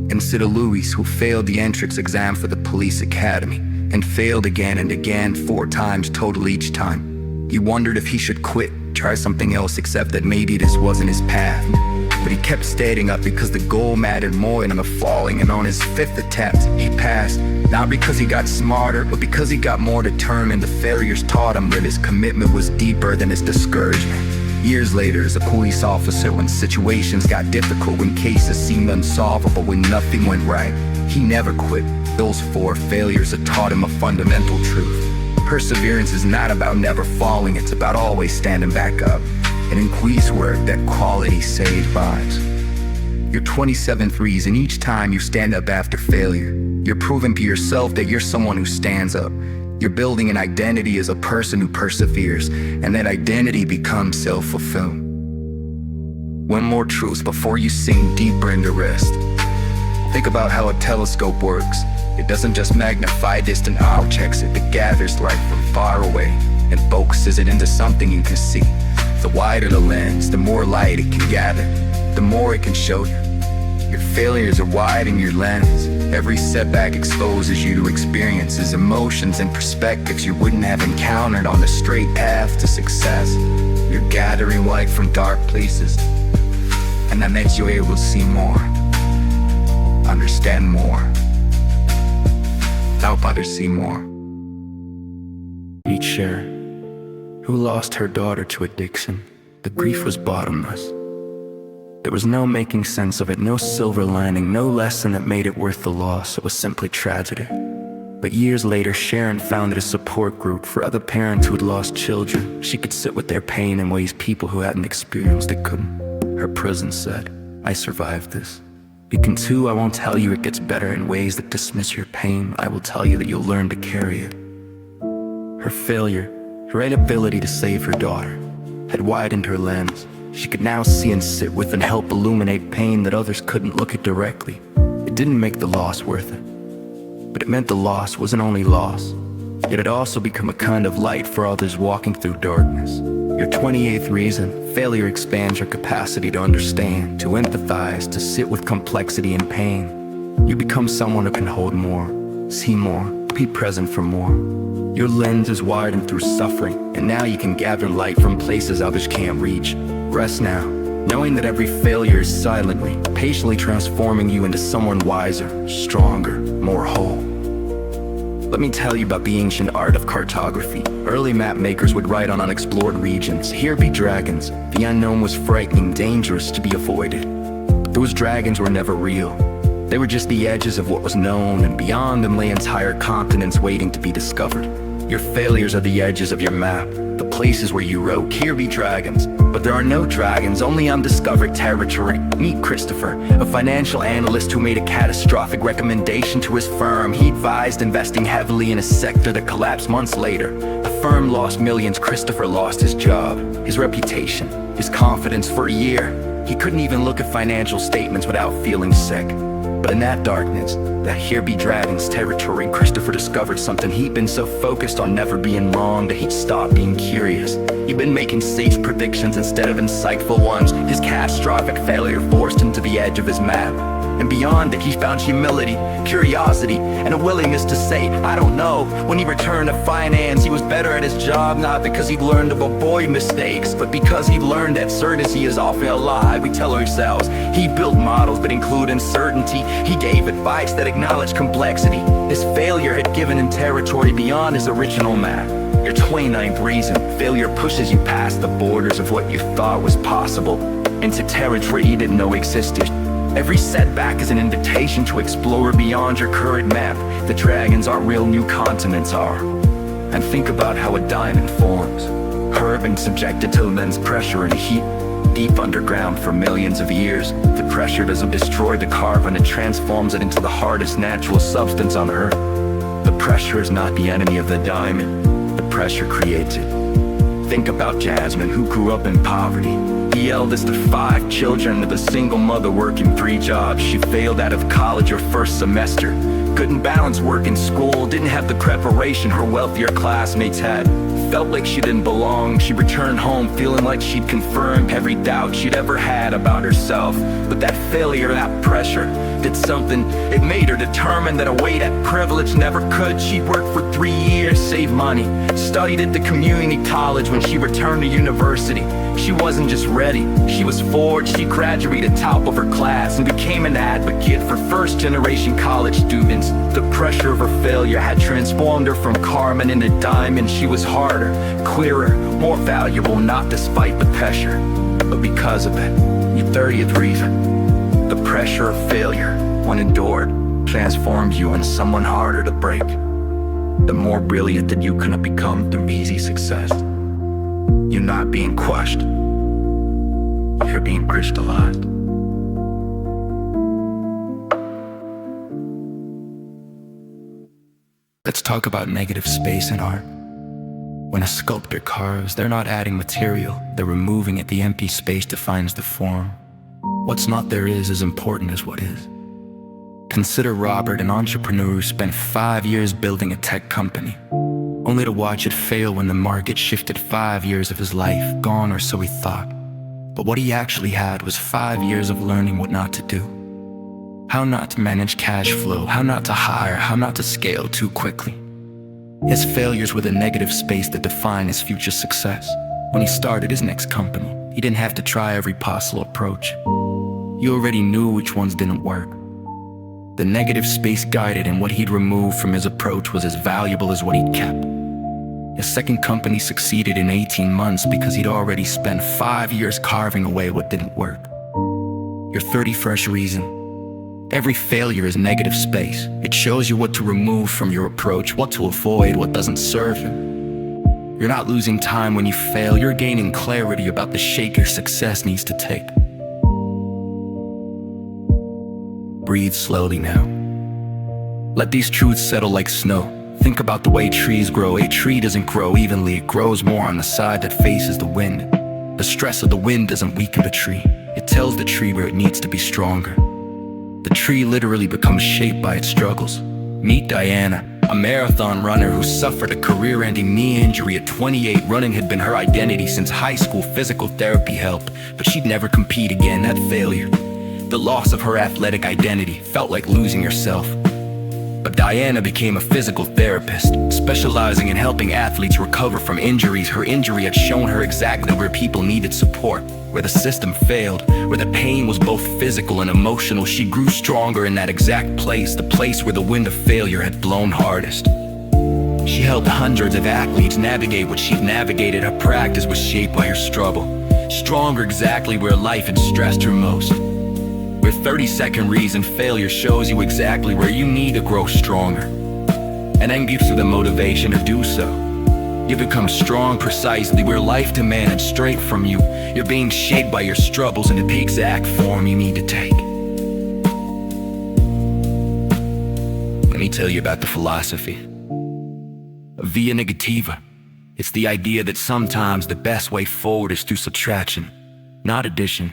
Consider Louis, who failed the entrance exam for the police academy, and failed again and again, 4 times total each time. He wondered if he should quit, try something else, accept that maybe this wasn't his path. But he kept staying up because the goal mattered more than the falling, and on his 5th attempt, he passed. Not because he got smarter, but because he got more determined. The failures taught him that his commitment was deeper than his discouragement. Years later, as a police officer, when situations got difficult, when cases seemed unsolvable, when nothing went right, he never quit. Those 4 failures had taught him a fundamental truth. Perseverance is not about never falling, it's about always standing back up. And in police work, that quality saved lives. Your 27th reason, each time you stand up after failure, you're proving to yourself that you're someone who stands up. You're building an identity as a person who perseveres, and that identity becomes self-fulfilling. One more truth before you sink deeper into rest. Think about how a telescope works. It doesn't just magnify distant objects, it gathers light from far away and focuses it into something you can see. The wider the lens, the more light it can gather, the more it can show you. Your failures are widening your lens. Every setback exposes you to experiences, emotions, and perspectives you wouldn't have encountered on the straight path to success. You're gathering light from dark places, and that makes you able to see more, understand more, help others see more. Each share, who lost her daughter to addiction, the grief was bottomless. There was no making sense of it, no silver lining, no lesson that made it worth the loss. It was simply tragedy. But years later, Sharon founded a support group for other parents who had lost children. She could sit with their pain in ways people who hadn't experienced it couldn't. Her prison said, "I survived this. You can too. I won't tell you it gets better in ways that dismiss your pain. I will tell you that you'll learn to carry it." Her failure, her inability to save her daughter, had widened her lens. She could now see and sit with and help illuminate pain that others couldn't look at directly. It didn't make the loss worth it, but it meant the loss wasn't only loss. It had also become a kind of light for others walking through darkness. Your 28th reason, failure expands your capacity to understand, to empathize, to sit with complexity and pain. You become someone who can hold more, see more, be present for more. Your lens is widened through suffering, and now you can gather light from places others can't reach. Rest now, knowing that every failure is silently, patiently transforming you into someone wiser, stronger, more whole. Let me tell you about the ancient art of cartography. Early map makers would write on unexplored regions. Here be dragons. The unknown was frightening, dangerous to be avoided. But those dragons were never real. They were just the edges of what was known, and beyond them lay entire continents waiting to be discovered. Your failures are the edges of your map, the places where you wrote, "Here be dragons." But there are no dragons, only undiscovered territory. Meet Christopher, a financial analyst who made a catastrophic recommendation to his firm. He advised investing heavily in a sector that collapsed months later. The firm lost millions. Christopher lost his job, his reputation, his confidence. For a year, he couldn't even look at financial statements without feeling sick. But in that darkness, that "here be dragons" territory, Christopher discovered something. He'd been so focused on never being wrong that he'd stopped being curious. He'd been making safe predictions instead of insightful ones. His catastrophic failure forced him to the edge of his map. And beyond it, he found humility, curiosity, and a willingness to say, I don't know. When he returned to finance, he was better at his job, not because he'd learned to avoid mistakes, but because he'd learned that certainty is often a lie. We tell ourselves. He built models that include uncertainty. He gave advice that acknowledged complexity. His failure had given him territory beyond his original map. Your 29th reason: failure pushes you past the borders of what you thought was possible, into territory you didn't know existed. Every setback is an invitation to explore beyond your current map. The dragons are real, new continents are. And think about how a diamond forms. Curved and subjected to immense pressure and heat, deep underground for millions of years. The pressure doesn't destroy the carbon, it transforms it into the hardest natural substance on Earth. The pressure is not the enemy of the diamond. The pressure creates it. Think about Jasmine, who grew up in poverty. The eldest of 5 children with a single mother working 3 jobs. She failed out of college her first semester. Couldn't balance work and school, didn't have the preparation her wealthier classmates had. Felt like she didn't belong. She returned home feeling like she'd confirmed every doubt she'd ever had about herself. But that failure, that pressure, did something. It made her determined that a way that privilege never could. She worked for 3 years, saved money, studied at the community college. When she returned to university, she wasn't just ready, she was forged. She graduated top of her class and became an advocate for first-generation college students. The pressure of her failure had transformed her from Carmen into Diamond. She was harder, clearer, more valuable, not despite the pressure, but because of it. Your 30th reason: the pressure of failure, when endured, transformed you into someone harder to break. The more brilliant that you cannot become through easy success. You're not being crushed, you're being crystallized. Let's talk about negative space in art. When a sculptor carves, they're not adding material, they're removing it. The empty space defines the form. What's not there is as important as what is. Consider Robert, an entrepreneur who spent 5 years building a tech company, only to watch it fail when the market shifted. 5 years of his life gone, or so he thought. But what he actually had was 5 years of learning what not to do. How not to manage cash flow, how not to hire, how not to scale too quickly. His failures were the negative space that defined his future success. When he started his next company, he didn't have to try every possible approach. He already knew which ones didn't work. The negative space guided him. What he'd removed from his approach was as valuable as what he'd kept. His second company succeeded in 18 months because he'd already spent 5 years carving away what didn't work. Your 31st reason: every failure is negative space. It shows you what to remove from your approach, what to avoid, what doesn't serve you. You're not losing time when you fail, you're gaining clarity about the shape your success needs to take. Breathe slowly now. Let these truths settle like snow. Think about the way trees grow. A tree doesn't grow evenly, it grows more on the side that faces the wind. The stress of the wind doesn't weaken the tree, it tells the tree where it needs to be stronger. The tree literally becomes shaped by its struggles. Meet Diana, a marathon runner who suffered a career-ending knee injury at 28. Running had been her identity since high school. Physical therapy helped, but she'd never compete again. That failure, the loss of her athletic identity, felt like losing herself. But Diana became a physical therapist, specializing in helping athletes recover from injuries. Her injury had shown her exactly where people needed support, where the system failed, where the pain was both physical and emotional. She grew stronger in that exact place, the place where the wind of failure had blown hardest. She helped hundreds of athletes navigate what she'd navigated. Her practice was shaped by her struggle, stronger exactly where life had stressed her most. Your 32nd reason: failure shows you exactly where you need to grow stronger, and then gives you the motivation to do so. You become strong precisely where life demanded straight from you. You're being shaped by your struggles into the exact form you need to take. Let me tell you about the philosophy of via negativa. It's the idea that sometimes the best way forward is through subtraction, not addition.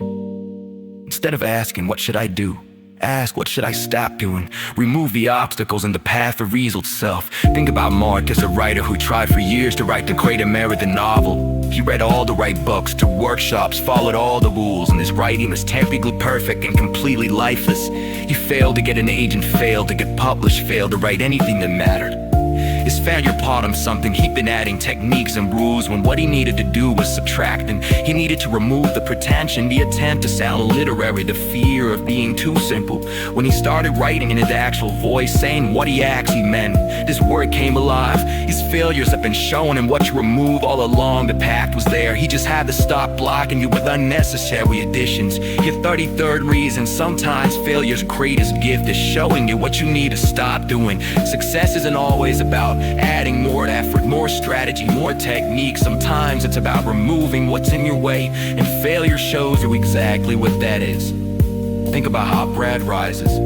Instead of asking, what should I do, Ask, what should I stop doing? Remove the obstacles in the path of revealed self. Think about Marcus, a writer who tried for years to write the great American novel. He read all the right books, took workshops, followed all the rules, and his writing was technically perfect and completely lifeless. He failed to get an agent, failed to get published, failed to write anything that mattered. His failure taught him something. He'd been adding techniques and rules when what he needed to do was subtract, and he needed to remove the pretension, the attempt to sound literary, the fear of being too simple. When he started writing in his actual voice, saying what he actually meant, this word came alive. His failures have been shown and what to remove all along. The path was there. He just had to stop blocking you with unnecessary additions. Your 33rd reason, sometimes failure's greatest gift is showing you what you need to stop doing. Success isn't always about adding more effort, more strategy, more technique. Sometimes it's about removing what's in your way, and failure shows you exactly what that is. Think about how bread rises.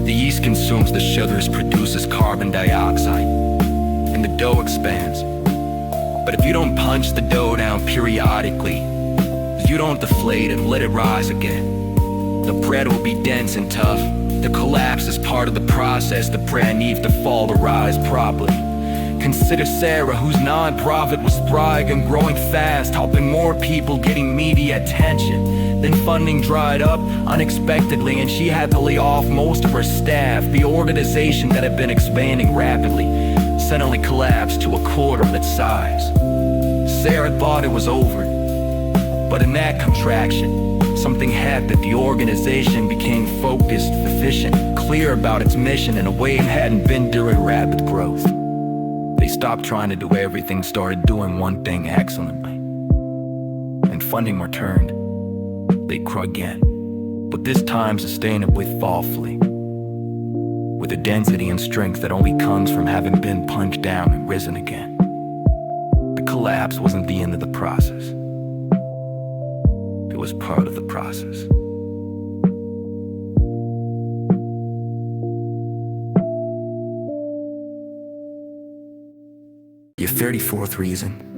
The yeast consumes the sugars, produces carbon dioxide, and the dough expands. But if you don't punch the dough down periodically, if you don't deflate and let it rise again, the bread will be dense and tough. The collapse is part of the process. The bread needs to fall to rise properly. Consider Sarah, whose non-profit was thriving and growing fast, helping more people, getting media attention. Then funding dried up unexpectedly, and she had to lay off most of her staff. The organization that had been expanding rapidly suddenly collapsed to a quarter of its size. Sarah thought it was over, but in that contraction, something happened. The organization became focused, efficient, clear about its mission in a way it hadn't been during rapid growth. They stopped trying to do everything, started doing one thing excellently. And funding returned. They grew again, but this time sustainably, thoughtfully, with a density and strength that only comes from having been punched down and risen again. The collapse wasn't the end of the process. It was part of the process. Your 34th reason.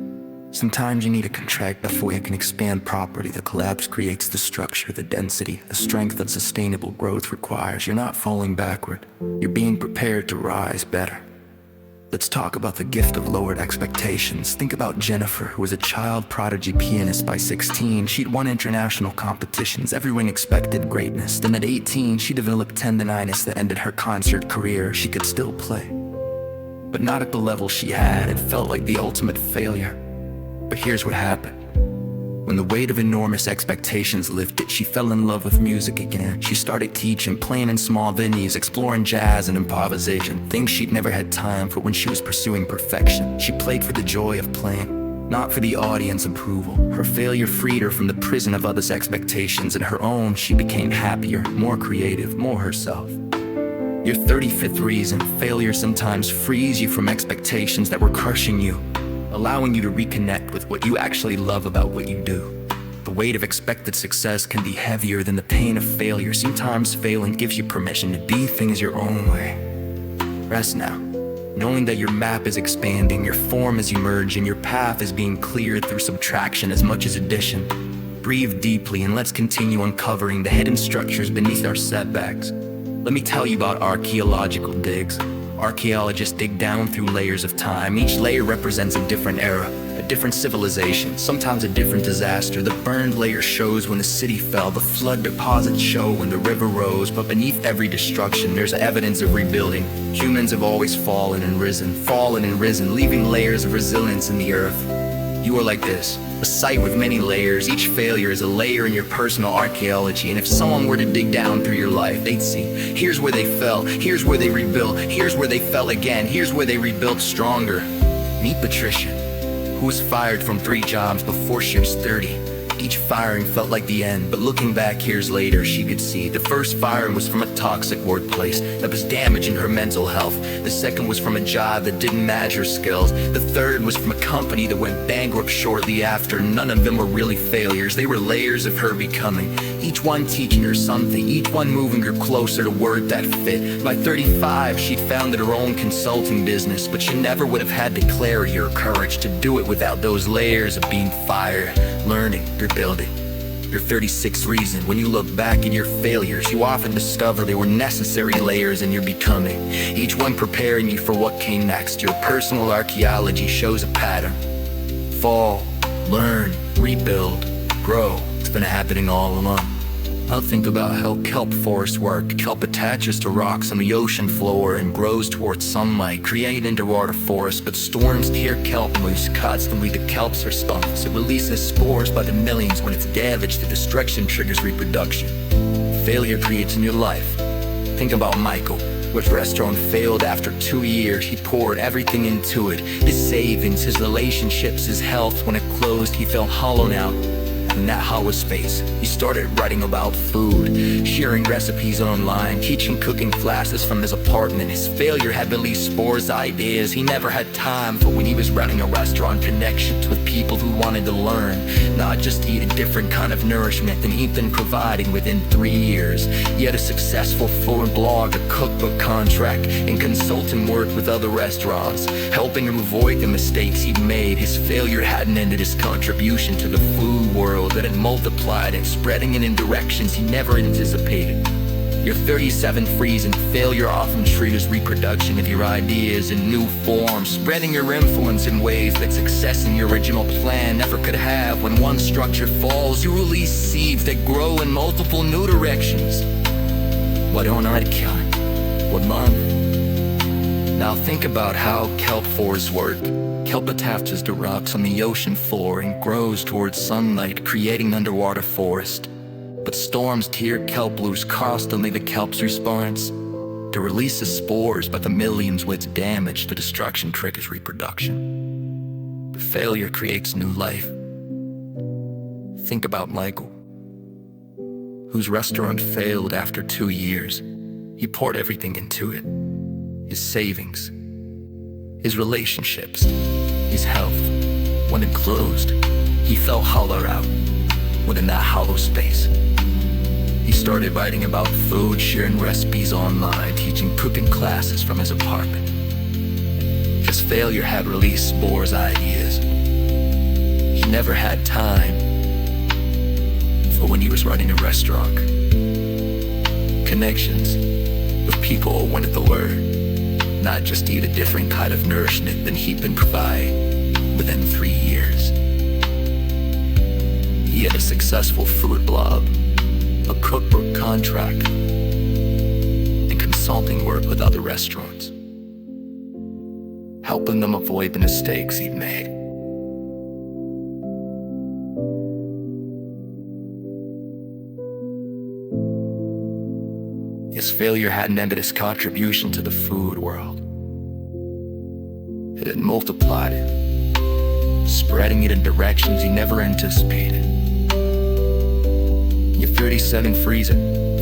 Sometimes you need to contract before you can expand properly. The collapse creates the structure, the density, the strength that sustainable growth requires. You're not falling backward. You're being prepared to rise better. Let's talk about the gift of lowered expectations. Think about Jennifer, who was a child prodigy pianist by 16. She'd won international competitions. Everyone expected greatness. Then at 18, she developed tendonitis that ended her concert career. She could still play, but not at the level she had. It felt like the ultimate failure. But here's what happened. When the weight of enormous expectations lifted, she fell in love with music again. She started teaching, playing in small venues, exploring jazz and improvisation, things she'd never had time for when she was pursuing perfection. She played for the joy of playing, not for the audience approval. Her failure freed her from the prison of others' expectations, and her own. She became happier, more creative, more herself. Your 35th reason. Failure sometimes frees you from expectations that were crushing you, allowing you to reconnect with what you actually love about what you do. The weight of expected success can be heavier than the pain of failure. Sometimes failing gives you permission to do things your own way. Rest now, knowing that your map is expanding, your form is emerging, your path is being cleared through subtraction as much as addition. Breathe deeply and let's continue uncovering the hidden structures beneath our setbacks. Let me tell you about archaeological digs. Archaeologists dig down through layers of time. Each layer represents a different era, a different civilization, sometimes a different disaster. The burned layer shows when the city fell, the flood deposits show when the river rose. But beneath every destruction, there's evidence of rebuilding. Humans have always fallen and risen, leaving layers of resilience in the earth. You are like this, a site with many layers. Each failure is a layer in your personal archaeology. And if someone were to dig down through your life, they'd see, here's where they fell, here's where they rebuilt, here's where they fell again, here's where they rebuilt stronger. Meet Patricia, who was fired from 3 jobs before she was 30. Each firing felt like the end, but looking back years later, she could see the first firing was from a toxic workplace that was damaging her mental health. The second was from a job that didn't match her skills. The third was from a company that went bankrupt shortly after. None of them were really failures. They were layers of her becoming. Each one teaching her something, each one moving her closer to work that fit. By 35, she'd founded her own consulting business, but she never would have had the clarity or courage to do it without those layers of being fired, learning, rebuilding. Your 36th reason, when you look back at your failures, you often discover they were necessary layers in your becoming, each one preparing you for what came next. Your personal archaeology shows a pattern. Fall, learn, rebuild, grow. It's been happening all along. I'll think about how kelp forests work. Kelp attaches to rocks on the ocean floor and grows towards sunlight, creating underwater forests. But storms tear kelp loose constantly. The kelp's response, it releases spores by the millions. When it's damaged, the destruction triggers reproduction. Failure creates a new life. Think about Michael. His restaurant failed after 2 years. He poured everything into it. His savings, his relationships, his health. When it closed, he felt hollow now. In that hollow space, he started writing about food, sharing recipes online, teaching cooking classes from his apartment. His failure had released spores, ideas he never had time for. When he was running a restaurant, connections with people who wanted to learn, not just eat a different kind of nourishment than he'd been providing. Within 3 years, he had a successful food blog, a cookbook contract, and consulting work with other restaurants, helping him avoid the mistakes he'd made. His failure hadn't ended his contribution to the food world that had multiplied and spreading it in directions he never anticipated. Your 37th reason, failure often triggers reproduction of your ideas in new forms, spreading your influence in ways that success in your original plan never could have. When one structure falls, you release seeds that grow in multiple new directions. What on earth can? What month? Now think about how kelp forests work. Kelp attaches to rocks on the ocean floor and grows towards sunlight, creating underwater forest. But storms tear kelp loose constantly. The kelp's response, to release the spores by the millions. When it's damaged, the destruction triggers reproduction. The failure creates new life. Think about Michael, whose restaurant failed after 2 years. He poured everything into it. His savings, his relationships, his health. When it closed, he felt hollowed out. Within that hollow space, he started writing about food, sharing recipes online, teaching cooking classes from his apartment. His failure had released spores, ideas he never had time for when he was running a restaurant. Connections with people who wanted to learn, not just eat a different kind of nourishment than he'd been providing. Within 3 years, he had a successful food blog, a cookbook contract, and consulting work with other restaurants, helping them avoid the mistakes he'd made. His failure hadn't ended his contribution to the food world. It had multiplied it, spreading it in directions he never anticipated. Your 37th reason,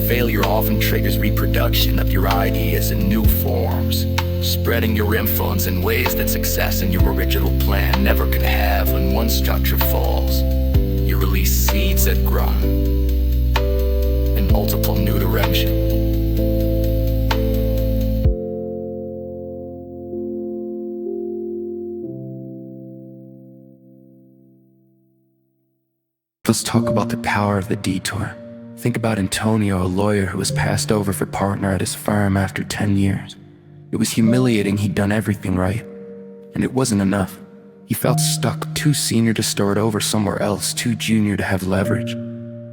failure often triggers reproduction of your ideas in new forms, spreading your influence in ways that success in your original plan never could have. When one structure falls, you release seeds that grow in multiple new directions. Let's talk about the power of the detour. Think about Antonio, a lawyer who was passed over for partner at his firm after 10 years. It was humiliating. He'd done everything right, and it wasn't enough. He felt stuck, too senior to start over somewhere else, too junior to have leverage.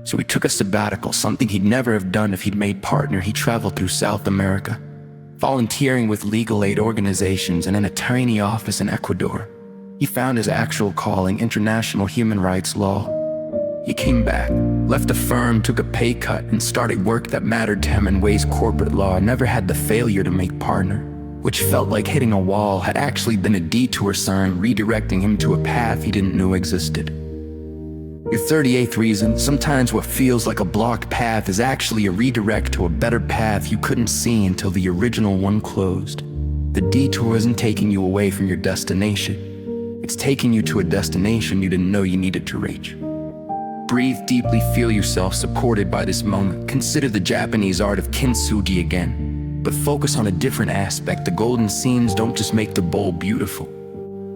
So he took a sabbatical, something he'd never have done if he'd made partner. He traveled through South America, volunteering with legal aid organizations and in a tiny office in Ecuador. He found his actual calling, international human rights law. He came back, left the firm, took a pay cut, and started work that mattered to him in ways corporate law never had. The failure to make partner, which felt like hitting a wall, had actually been a detour sign redirecting him to a path he didn't know existed. Your 38th reason, sometimes what feels like a blocked path is actually a redirect to a better path you couldn't see until the original one closed. The detour isn't taking you away from your destination. It's taking you to a destination you didn't know you needed to reach. Breathe deeply, feel yourself supported by this moment. Consider the Japanese art of kintsugi again, but focus on a different aspect. The golden seams don't just make the bowl beautiful,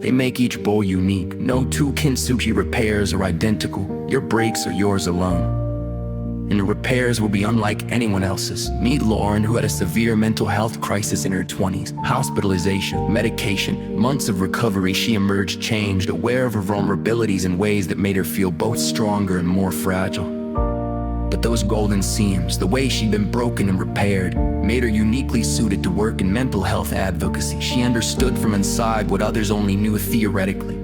They make each bowl unique. No two kintsugi repairs are identical. Your breaks are yours alone. And the repairs will be unlike anyone else's. Meet Lauren, who had a severe mental health crisis in her 20s. Hospitalization, medication, months of recovery. She emerged changed, aware of her vulnerabilities in ways that made her feel both stronger and more fragile. But those golden seams, the way she'd been broken and repaired, made her uniquely suited to work in mental health advocacy. She understood from inside what others only knew theoretically.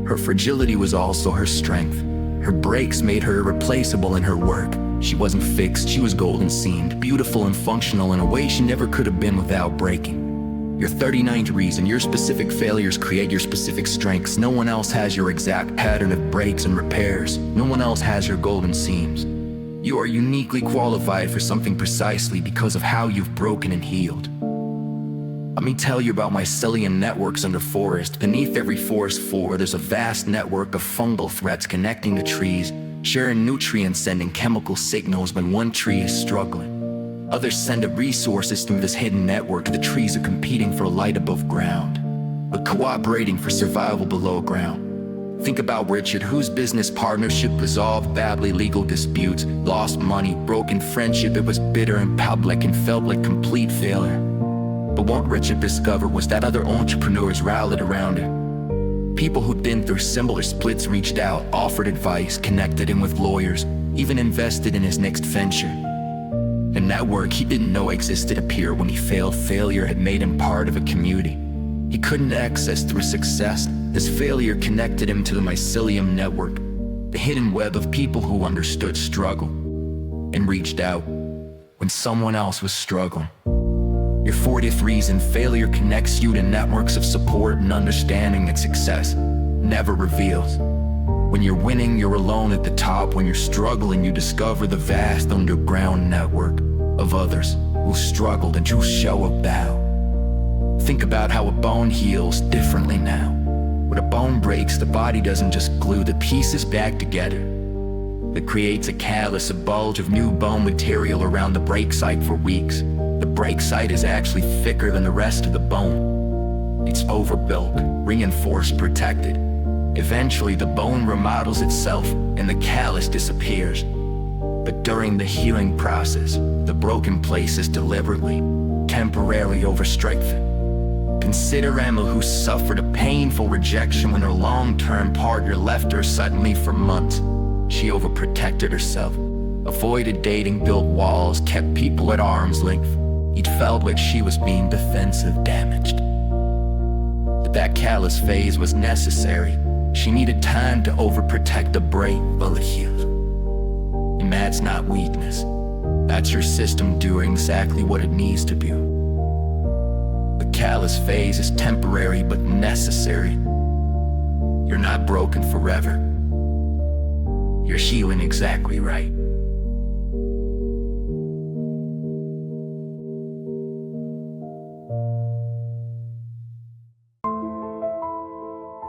Her fragility was also her strength. Her breaks made her irreplaceable in her work. She wasn't fixed, she was golden seamed, beautiful and functional in a way she never could have been without breaking. Your 39th reason, your specific failures create your specific strengths. No one else has your exact pattern of breaks and repairs. No one else has your golden seams. You are uniquely qualified for something precisely because of how you've broken and healed. Let me tell you about mycelium networks under forest. Beneath every forest floor, there's a vast network of fungal threads connecting the trees, sharing nutrients, sending chemical signals when one tree is struggling. Others send up resources through this hidden network. The trees are competing for light above ground, but cooperating for survival below ground. Think about Richard, whose business partnership resolved badly legal disputes, lost money, broken friendship. It was bitter in public and felt like complete failure. But what Richard discovered was that other entrepreneurs rallied around him. People who'd been through similar splits reached out, offered advice, connected him with lawyers, even invested in his next venture. A network he didn't know existed appeared when he failed. Failure had made him part of a community he couldn't access through success. His failure connected him to the mycelium network, the hidden web of people who understood struggle and reached out when someone else was struggling. Your 40th reason, failure connects you to networks of support and understanding that success never reveals. When you're winning, you're alone at the top. When you're struggling, you discover the vast underground network of others who struggled and who show up now. Think about how a bone heals differently now. When a bone breaks, the body doesn't just glue the pieces back together. It creates a callus, a bulge of new bone material around the break site for weeks. The break site is actually thicker than the rest of the bone. It's overbuilt, reinforced, protected. Eventually, the bone remodels itself and the callus disappears. But during the healing process, the broken place is deliberately, temporarily overstrengthened. Consider Emma, who suffered a painful rejection when her long-term partner left her suddenly for months. She overprotected herself, avoided dating, built walls, kept people at arm's length. It felt like she was being defensive, damaged. But that callous phase was necessary. She needed time to overprotect the break while it healed. And that's not weakness. That's your system doing exactly what it needs to do. The callous phase is temporary but necessary. You're not broken forever. You're healing exactly right.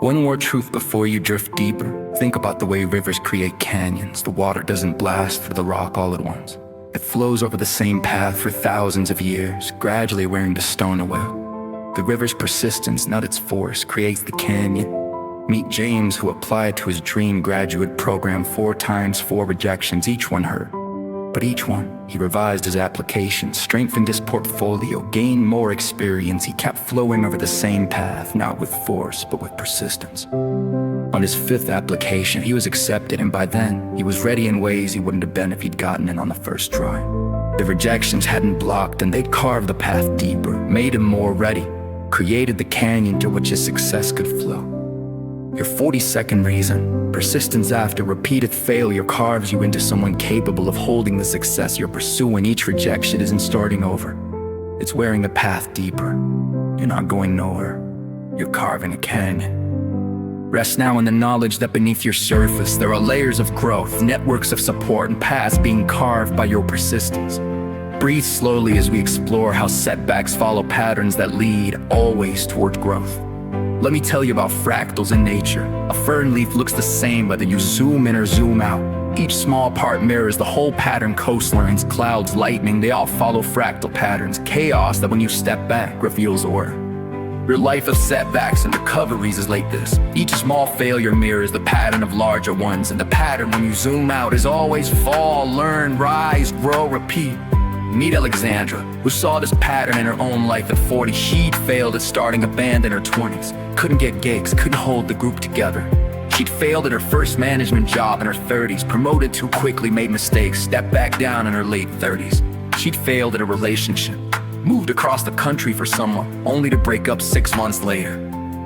One more truth before you drift deeper. Think about the way rivers create canyons. The water doesn't blast through the rock all at once. It flows over the same path for thousands of years, gradually wearing the stone away. The river's persistence, not its force, creates the canyon. Meet James, who applied to his dream graduate program 4 times, 4 rejections, each one hurt. But each one, he revised his application, strengthened his portfolio, gained more experience. He kept flowing over the same path, not with force, but with persistence. On his 5th application, he was accepted, and by then, he was ready in ways he wouldn't have been if he'd gotten in on the first try. The rejections hadn't blocked, and they'd carved the path deeper, made him more ready, created the canyon to which his success could flow. Your 42nd reason, persistence after repeated failure carves you into someone capable of holding the success you're pursuing. Each rejection isn't starting over. It's wearing the path deeper. You're not going nowhere. You're carving a canyon. Rest now in the knowledge that beneath your surface, there are layers of growth, networks of support, and paths being carved by your persistence. Breathe slowly as we explore how setbacks follow patterns that lead always toward growth. Let me tell you about fractals in nature. A fern leaf looks the same whether you zoom in or zoom out. Each small part mirrors the whole pattern. Coastlines, clouds, lightning, they all follow fractal patterns. Chaos that when you step back reveals order. Your life of setbacks and recoveries is like this. Each small failure mirrors the pattern of larger ones, and the pattern, when you zoom out, is always fall, learn, rise, grow, repeat. Meet Alexandra, who saw this pattern in her own life at 40. She'd failed at starting a band in her 20s, couldn't get gigs, couldn't hold the group together. She'd failed at her first management job in her 30s, promoted too quickly, made mistakes, stepped back down in her late 30s. She'd failed at a relationship, moved across the country for someone, only to break up 6 months later.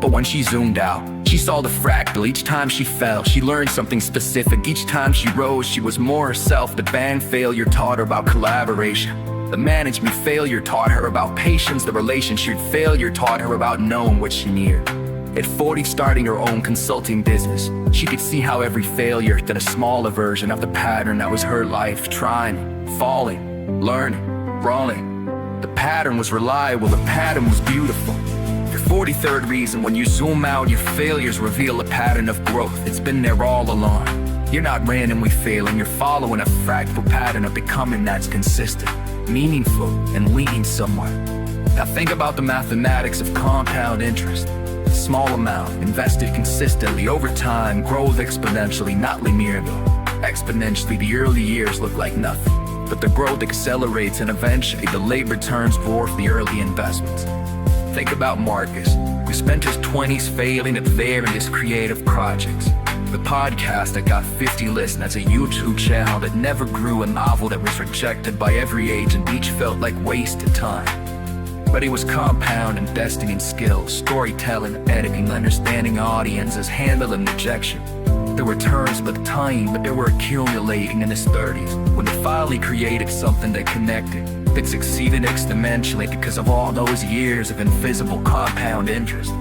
But when she zoomed out, she saw the fractal. Each time she fell, she learned something specific. Each time she rose, she was more herself. The band failure taught her about collaboration. The management failure taught her about patience. The relationship failure taught her about knowing what she needed. At 40, starting her own consulting business, she could see how every failure did a smaller version of the pattern that was her life, trying, falling, learning, growing. The pattern was reliable, the pattern was beautiful. Your 43rd reason, when you zoom out, your failures reveal a pattern of growth. It's been there all along. You're not randomly failing, you're following a fractal pattern of becoming that's consistent, meaningful, and leading somewhere. Now think about the mathematics of compound interest. A small amount, invested consistently over time, grows exponentially, not linear though. Exponentially, the early years look like nothing, but the growth accelerates and eventually the late returns dwarf the early investments. Think about Marcus, who spent his 20s failing at various creative projects. The podcast that got 50 listens, a YouTube channel that never grew, a novel that was rejected by every agent, each felt like wasted time. But it was compound investing in skills, storytelling, editing, understanding audiences, handling rejection. The returns looked tiny, but they were accumulating in his 30s, when he finally created something that connected, that succeeded exponentially because of all those years of invisible compound interest.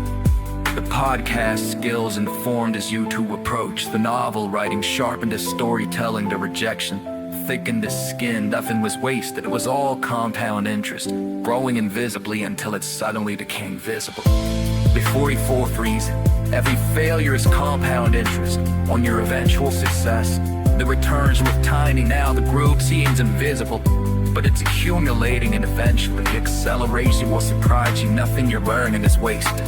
The podcast skills informed his YouTube approach. The novel writing sharpened his storytelling. The rejection thickened his skin. Nothing was wasted. It was all compound interest, growing invisibly until it suddenly became visible. The 44th reason, every failure is compound interest on your eventual success. The returns look tiny now, the growth seems invisible, but it's accumulating, and eventually the acceleration will surprise you. Nothing you're learning is wasted.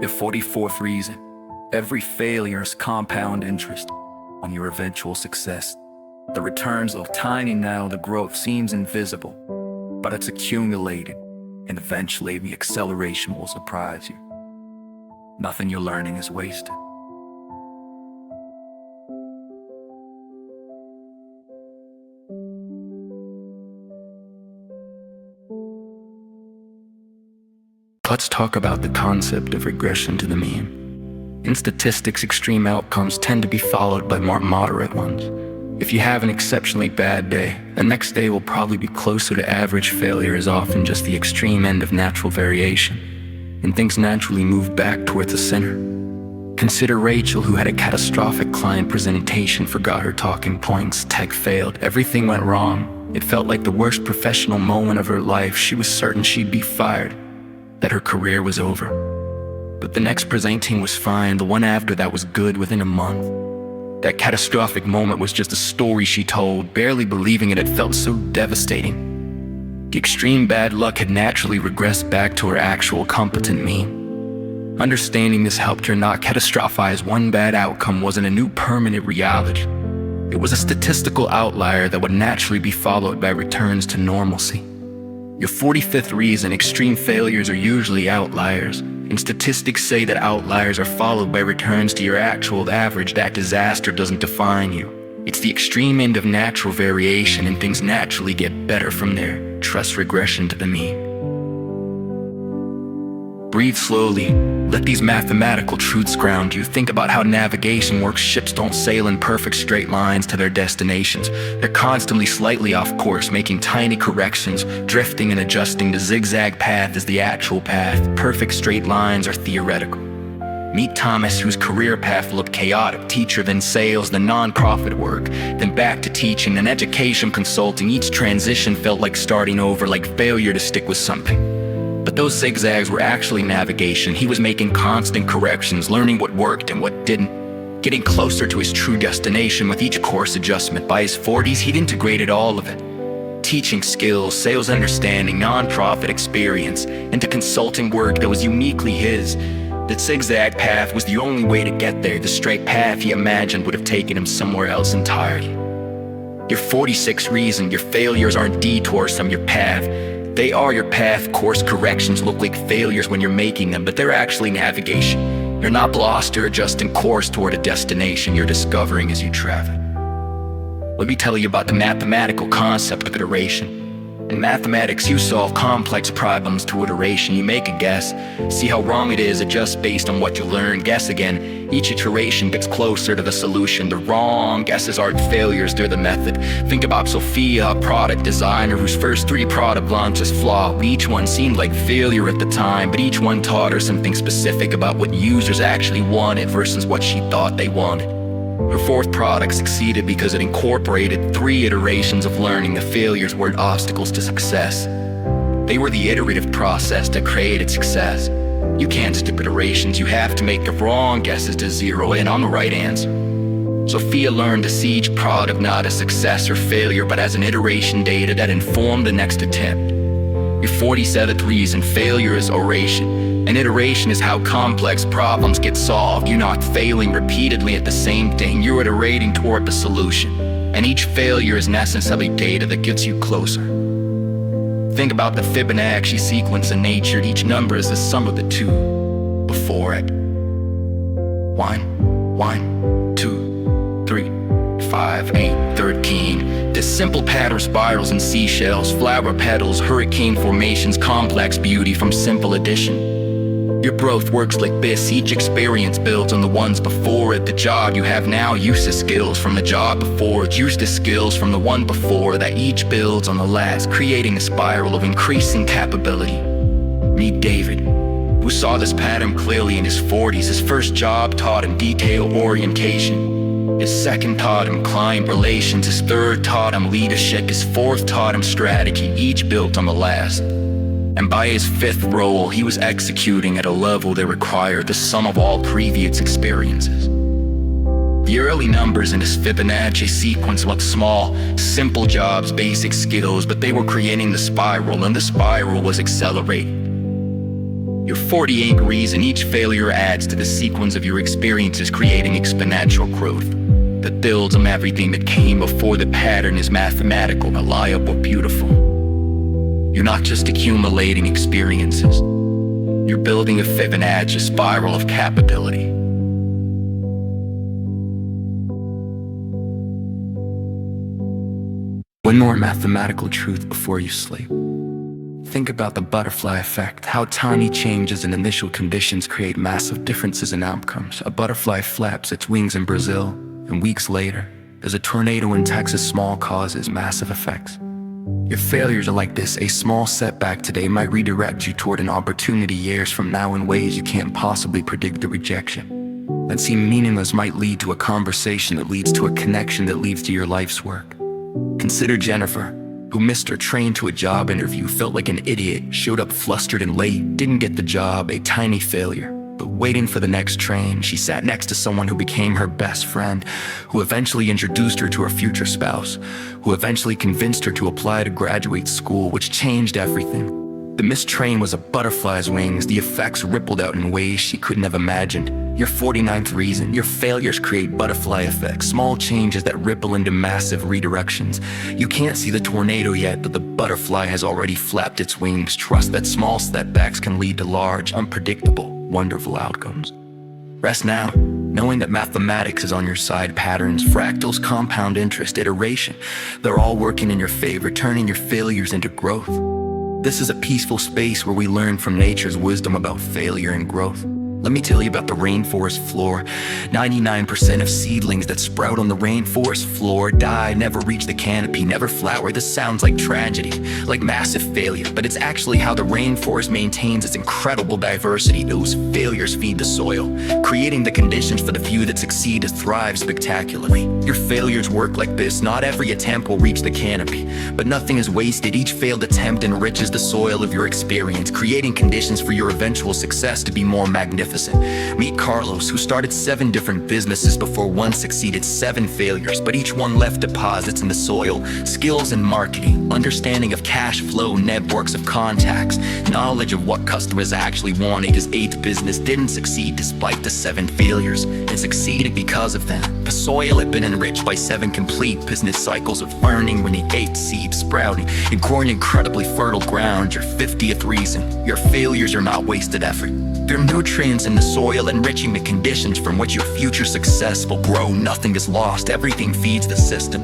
The 44th reason, every failure is compound interest on your eventual success. The returns look tiny now, the growth seems invisible, but it's accumulated, and eventually the acceleration will surprise you. Nothing you're learning is wasted. Let's talk about the concept of regression to the mean. In statistics, extreme outcomes tend to be followed by more moderate ones. If you have an exceptionally bad day, the next day will probably be closer to average. Failure is often just the extreme end of natural variation, and things naturally move back towards the center. Consider Rachel, who had a catastrophic client presentation, forgot her talking points, tech failed, everything went wrong. It felt like the worst professional moment of her life. She was certain she'd be fired, that her career was over. But the next presenting was fine, the one after that was good within a month. That catastrophic moment was just a story she told, barely believing it. It felt so devastating. The extreme bad luck had naturally regressed back to her actual competent mean. Understanding this helped her not catastrophize. One bad outcome wasn't a new permanent reality. It was a statistical outlier that would naturally be followed by returns to normalcy. Your 45th reason, extreme failures are usually outliers, and statistics say that outliers are followed by returns to your actual average. That disaster doesn't define you. It's the extreme end of natural variation, and things naturally get better from there. Trust regression to the mean. Breathe slowly. Let these mathematical truths ground you. Think about how navigation works. Ships don't sail in perfect straight lines to their destinations. They're constantly slightly off course, making tiny corrections, drifting and adjusting. The zigzag path is the actual path. Perfect straight lines are theoretical. Meet Thomas, whose career path looked chaotic. Teacher, then sales, then non-profit work, then back to teaching, then education consulting. Each transition felt like starting over, like failure to stick with something. But those zigzags were actually navigation. He was making constant corrections, learning what worked and what didn't. getting closer to his true destination with each course adjustment. By his 40s, he'd integrated all of it. Teaching skills, sales understanding, nonprofit experience, into consulting work that was uniquely his. That zigzag path was the only way to get there. The straight path he imagined would have taken him somewhere else entirely. Your 46 reason your failures aren't detours from your path. They are your path. Course corrections look like failures when you're making them, but they're actually navigation. You're not lost or adjusting course toward a destination you're discovering as you travel. Let me tell you about the mathematical concept of iteration. In mathematics, you solve complex problems to iteration. You make a guess, see how wrong it is, adjust based on what you learn, guess again. Each iteration gets closer to the solution. The wrong guesses aren't failures, they're the method. Think about Sophia, a product designer whose first 3 product launches flopped. Each one seemed like failure at the time, but each one taught her something specific about what users actually wanted versus what she thought they wanted. Her 4th product succeeded because it incorporated 3 iterations of learning. The failures weren't obstacles to success. They were the iterative process that created success. You can't skip iterations, you have to make the wrong guesses to zero in on the right answer. Sophia learned to see each product not as success or failure, but as an iteration data that informed the next attempt. Your 47th reason failure is oration. An iteration is how complex problems get solved. You're not failing repeatedly at the same thing, you're iterating toward the solution. And each failure is necessarily data that gets you closer. Think about the Fibonacci sequence in nature. Each number is the sum of the 2 before it. 1, 2, 3, 5, 8, 13. This simple pattern spirals and seashells, flower petals, hurricane formations, complex beauty from simple addition. Your growth works like this. Each experience builds on the ones before it. The job you have now uses skills from the job before it. Use the skills from the one before that. Each builds on the last, creating a spiral of increasing capability. Meet David, who saw this pattern clearly in his 40s. His first job taught him detail orientation. His 2nd taught him client relations. His 3rd taught him leadership. His 4th taught him strategy. Each built on the last. And by his 5th role, he was executing at a level that required the sum of all previous experiences. The early numbers in his Fibonacci sequence looked small, simple jobs, basic skills, but they were creating the spiral, and the spiral was accelerating. Your 48th reason each failure adds to the sequence of your experiences, creating exponential growth that builds on everything that came before. The pattern is mathematical, reliable, beautiful. You're not just accumulating experiences. You're building a Fibonacci spiral of capability. One more mathematical truth before you sleep. Think about the butterfly effect, how tiny changes in initial conditions create massive differences in outcomes. A butterfly flaps its wings in Brazil, and weeks later, there's a tornado in Texas. Small causes massive effects. Your failures are like this. A small setback today might redirect you toward an opportunity years from now in ways you can't possibly predict. The rejection that seemed meaningless might lead to a conversation that leads to a connection that leads to your life's work. Consider Jennifer, who missed her train to a job interview, felt like an idiot, showed up flustered and late, didn't get the job. A tiny failure. But waiting for the next train, she sat next to someone who became her best friend, who eventually introduced her to her future spouse, who eventually convinced her to apply to graduate school, which changed everything. The missed train was a butterfly's wings. The effects rippled out in ways she couldn't have imagined. Your 49th reason, your failures create butterfly effects, small changes that ripple into massive redirections. You can't see the tornado yet, but the butterfly has already flapped its wings. Trust that small setbacks can lead to large, unpredictable, wonderful outcomes. Rest now, knowing that mathematics is on your side. Patterns, fractals, compound interest, iteration, they're all working in your favor, turning your failures into growth. This is a peaceful space where we learn from nature's wisdom about failure and growth. Let me tell you about the rainforest floor. 99% of seedlings that sprout on the rainforest floor die, never reach the canopy, never flower. This sounds like tragedy, like massive failure, but it's actually how the rainforest maintains its incredible diversity. Those failures feed the soil, creating the conditions for the few that succeed to thrive spectacularly. Your failures work like this. Not every attempt will reach the canopy, but nothing is wasted. Each failed attempt enriches the soil of your experience, creating conditions for your eventual success to be more magnificent. magnificent. Meet Carlos, who started 7 different businesses before one succeeded 7 failures, but each one left deposits in the soil. Skills in marketing, understanding of cash flow, networks of contacts, knowledge of what customers actually wanted. His 8th business didn't succeed despite the 7 failures. It succeeded because of them. The soil had been enriched by 7 complete business cycles of earning, winning, 8 seeds sprouting and growing incredibly fertile ground. Your 50th reason: your failures are not wasted effort. They're nutrients in the soil, enriching the conditions from which your future success will grow. Nothing is lost, everything feeds the system.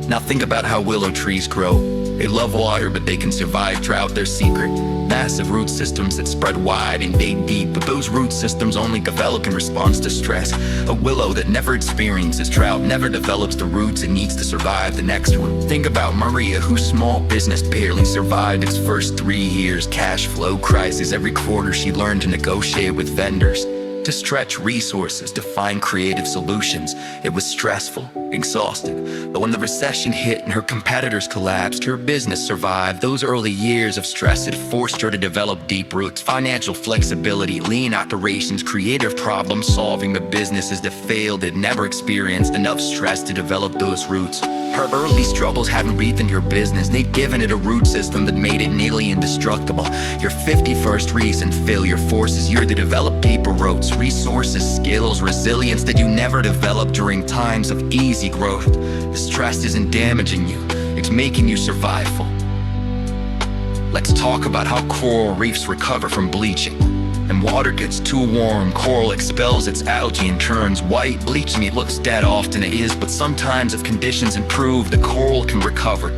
Now think about how willow trees grow. They love water, but they can survive drought. Their secret: massive root systems that spread wide and dig deep, but those root systems only develop in response to stress. A willow that never experiences drought never develops the roots it needs to survive the next one. Think about Maria, whose small business barely survived its first 3 years. Cash flow crisis. Every quarter she learned to negotiate with vendors, to stretch resources, to find creative solutions. It was stressful, exhausting, but when the recession hit and her competitors collapsed, her business survived. Those early years of stress had forced her to develop deep roots, financial flexibility, lean operations, creative problem solving. The businesses that failed had never experienced enough stress to develop those roots. Her early struggles hadn't weakened her business, they'd given it a root system that made it nearly indestructible. Your 51st reason: failure forces you to develop deeper roots, resources, skills, resilience that you never developed during times of easy growth. The stress isn't damaging you, it's making you survivable. Let's talk about how coral reefs recover from bleaching. And water gets too warm, coral expels its algae and turns white. Bleaching, it looks dead, often it is, but sometimes if conditions improve, the coral can recover.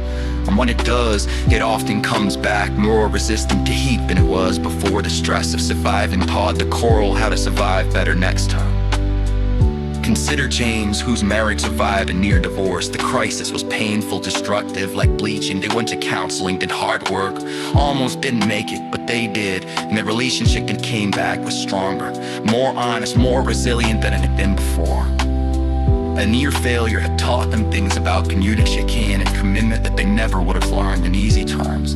And when it does, it often comes back more resistant to heat than it was before. The stress of surviving taught the coral how to survive better next time. Consider James, whose marriage survived a near divorce. The crisis was painful, destructive, like bleaching. They went to counseling, did hard work, almost didn't make it, but they did. And their relationship came back was stronger, more honest, more resilient than it had been before. A near failure had taught them things about communication and commitment that they never would have learned in easy times.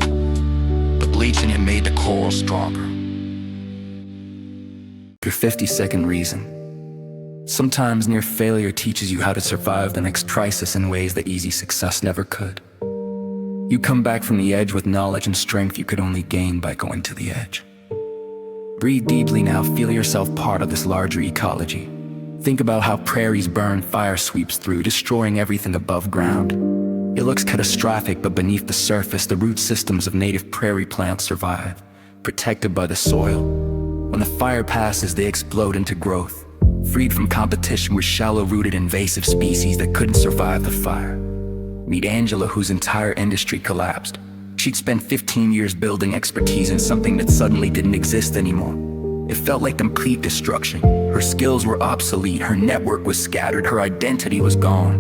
But bleaching had made the coral stronger. Your 52nd reason: sometimes near failure teaches you how to survive the next crisis in ways that easy success never could. You come back from the edge with knowledge and strength you could only gain by going to the edge. Breathe deeply now, feel yourself part of this larger ecology. Think about how prairies burn, fire sweeps through, destroying everything above ground. It looks catastrophic, but beneath the surface, the root systems of native prairie plants survive, protected by the soil. When the fire passes, they explode into growth, freed from competition with shallow-rooted invasive species that couldn't survive the fire. Meet Angela, whose entire industry collapsed. She'd spent 15 years building expertise in something that suddenly didn't exist anymore. It felt like complete destruction. Her skills were obsolete, her network was scattered, her identity was gone.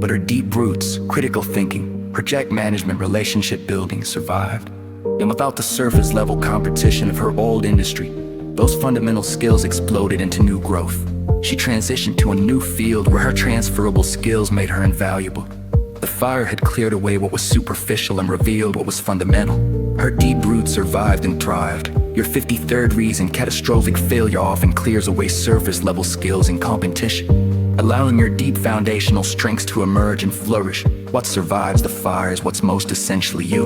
But her deep roots, critical thinking, project management, relationship building survived. And without the surface-level competition of her old industry, those fundamental skills exploded into new growth. She transitioned to a new field where her transferable skills made her invaluable. The fire had cleared away what was superficial and revealed what was fundamental. Her deep roots survived and thrived. Your 53rd reason: catastrophic failure often clears away surface-level skills in competition, allowing your deep foundational strengths to emerge and flourish. What survives the fire is what's most essentially you.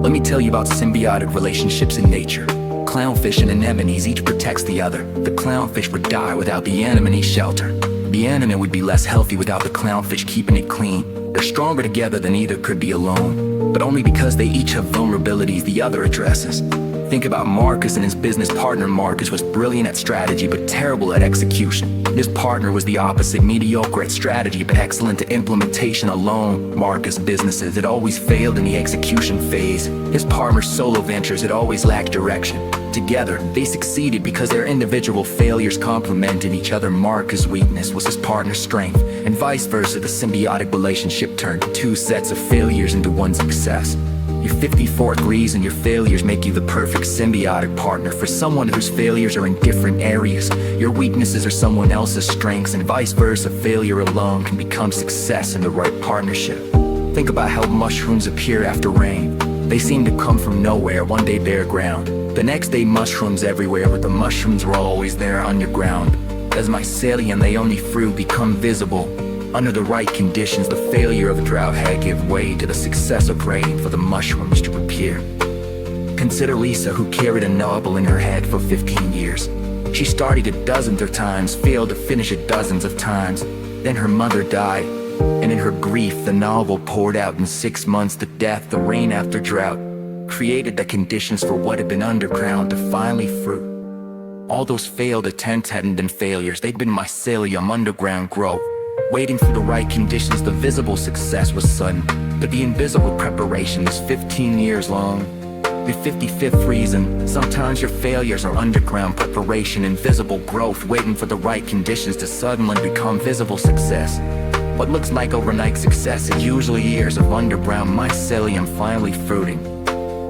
Let me tell you about symbiotic relationships in nature. Clownfish and anemones, each protects the other. The clownfish would die without the anemone's shelter. The anemone would be less healthy without the clownfish keeping it clean. They're stronger together than either could be alone, but only because they each have vulnerabilities the other addresses. Think about Marcus and his business partner. Marcus was brilliant at strategy but terrible at execution. His partner was the opposite, mediocre at strategy but excellent at implementation. Alone, Marcus' businesses had always failed in the execution phase. His partner's solo ventures had always lacked direction. Together, they succeeded because their individual failures complemented each other. Marcus' weakness was his partner's strength, and vice versa. The symbiotic relationship turned two sets of failures into one success. Your 54th reason: your failures make you the perfect symbiotic partner for someone whose failures are in different areas. Your weaknesses are someone else's strengths, and vice versa. Failure alone can become success in the right partnership. Think about how mushrooms appear after rain. They seemed to come from nowhere, one day bare ground, the next day mushrooms everywhere, but the mushrooms were always there underground. As mycelium they only fruit become visible. Under the right conditions, the failure of a drought had give way to the success of praying for the mushrooms to appear. Consider Lisa, who carried a novel in her head for 15 years. She started it dozens of times, failed to finish it dozens of times. Then her mother died, and in her grief the novel poured out in 6 months. The death, the rain after drought, created the conditions for what had been underground to finally fruit. All those failed attempts hadn't been failures, they'd been mycelium underground growth. Waiting for the right conditions, the visible success was sudden, but the invisible preparation was 15 years long. The 55th reason, sometimes your failures are underground preparation, invisible growth, waiting for the right conditions to suddenly become visible success. What looks like overnight success is usually years of underground mycelium finally fruiting.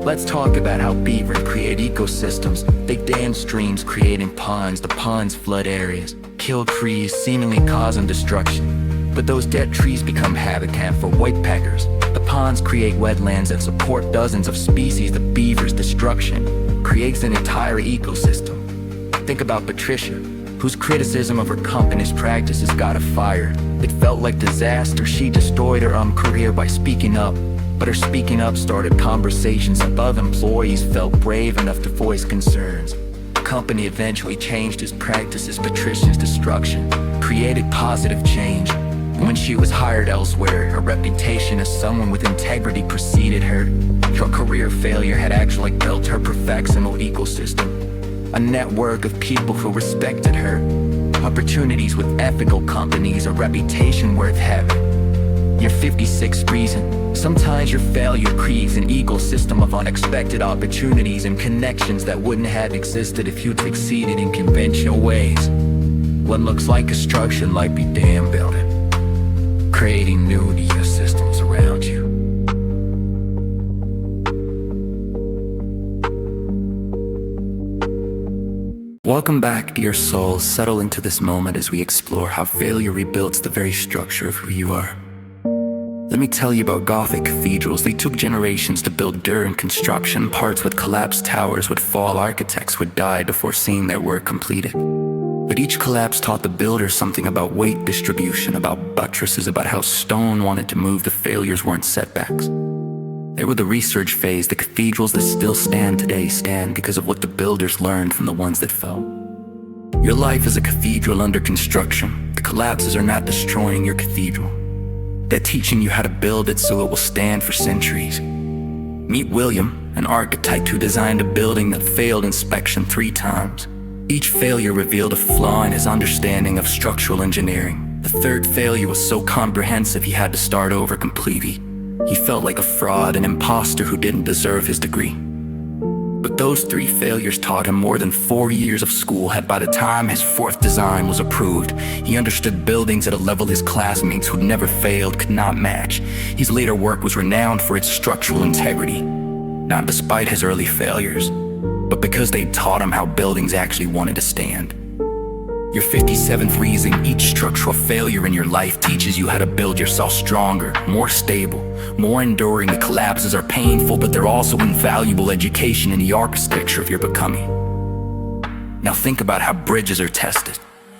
Let's talk about how beavers create ecosystems. They dam streams, creating ponds. The ponds flood areas, kill trees, seemingly causing destruction. But those dead trees become habitat for woodpeckers. The ponds create wetlands that support dozens of species. The beaver's destruction creates an entire ecosystem. Think about Patricia, whose criticism of her company's practices got her fired. It felt like disaster. She destroyed her career by speaking up. But her speaking up started conversations. Above employees felt brave enough to voice concerns. The company eventually changed its practices. Patricia's destruction created positive change. When she was hired elsewhere, her reputation as someone with integrity preceded her. Her career failure had actually built her professional ecosystem, a network of people who respected her, opportunities with ethical companies, a reputation worth having. Your 56th reason, sometimes your failure creates an ecosystem of unexpected opportunities and connections that wouldn't have existed if you'd succeeded in conventional ways. What looks like a structure might be dam building, creating new ecosystems around you. Welcome back, dear souls. Settle into this moment as we explore how failure rebuilds the very structure of who you are. Let me tell you about Gothic cathedrals. They took generations to build during construction. Parts would collapse, towers would fall, architects would die before seeing their work completed. But each collapse taught the builders something about weight distribution, about buttresses, about how stone wanted to move. The failures weren't setbacks. They were the research phase. The cathedrals that still stand today stand because of what the builders learned from the ones that fell. Your life is a cathedral under construction. The collapses are not destroying your cathedral. They're teaching you how to build it so it will stand for centuries. Meet William, an architect who designed a building that failed inspection 3 times. Each failure revealed a flaw in his understanding of structural engineering. The 3rd failure was so comprehensive he had to start over completely. He felt like a fraud, an imposter who didn't deserve his degree. But those 3 failures taught him more than 4 years of school had. By the time his 4th design was approved, he understood buildings at a level his classmates who'd never failed could not match. His later work was renowned for its structural integrity, not despite his early failures, but because they taught him how buildings actually wanted to stand. Your 57th reason, each structural failure in your life teaches you how to build yourself stronger, more stable, more enduring. The collapses are painful, but they're also invaluable education in the architecture of your becoming. Now think about how bridges are tested.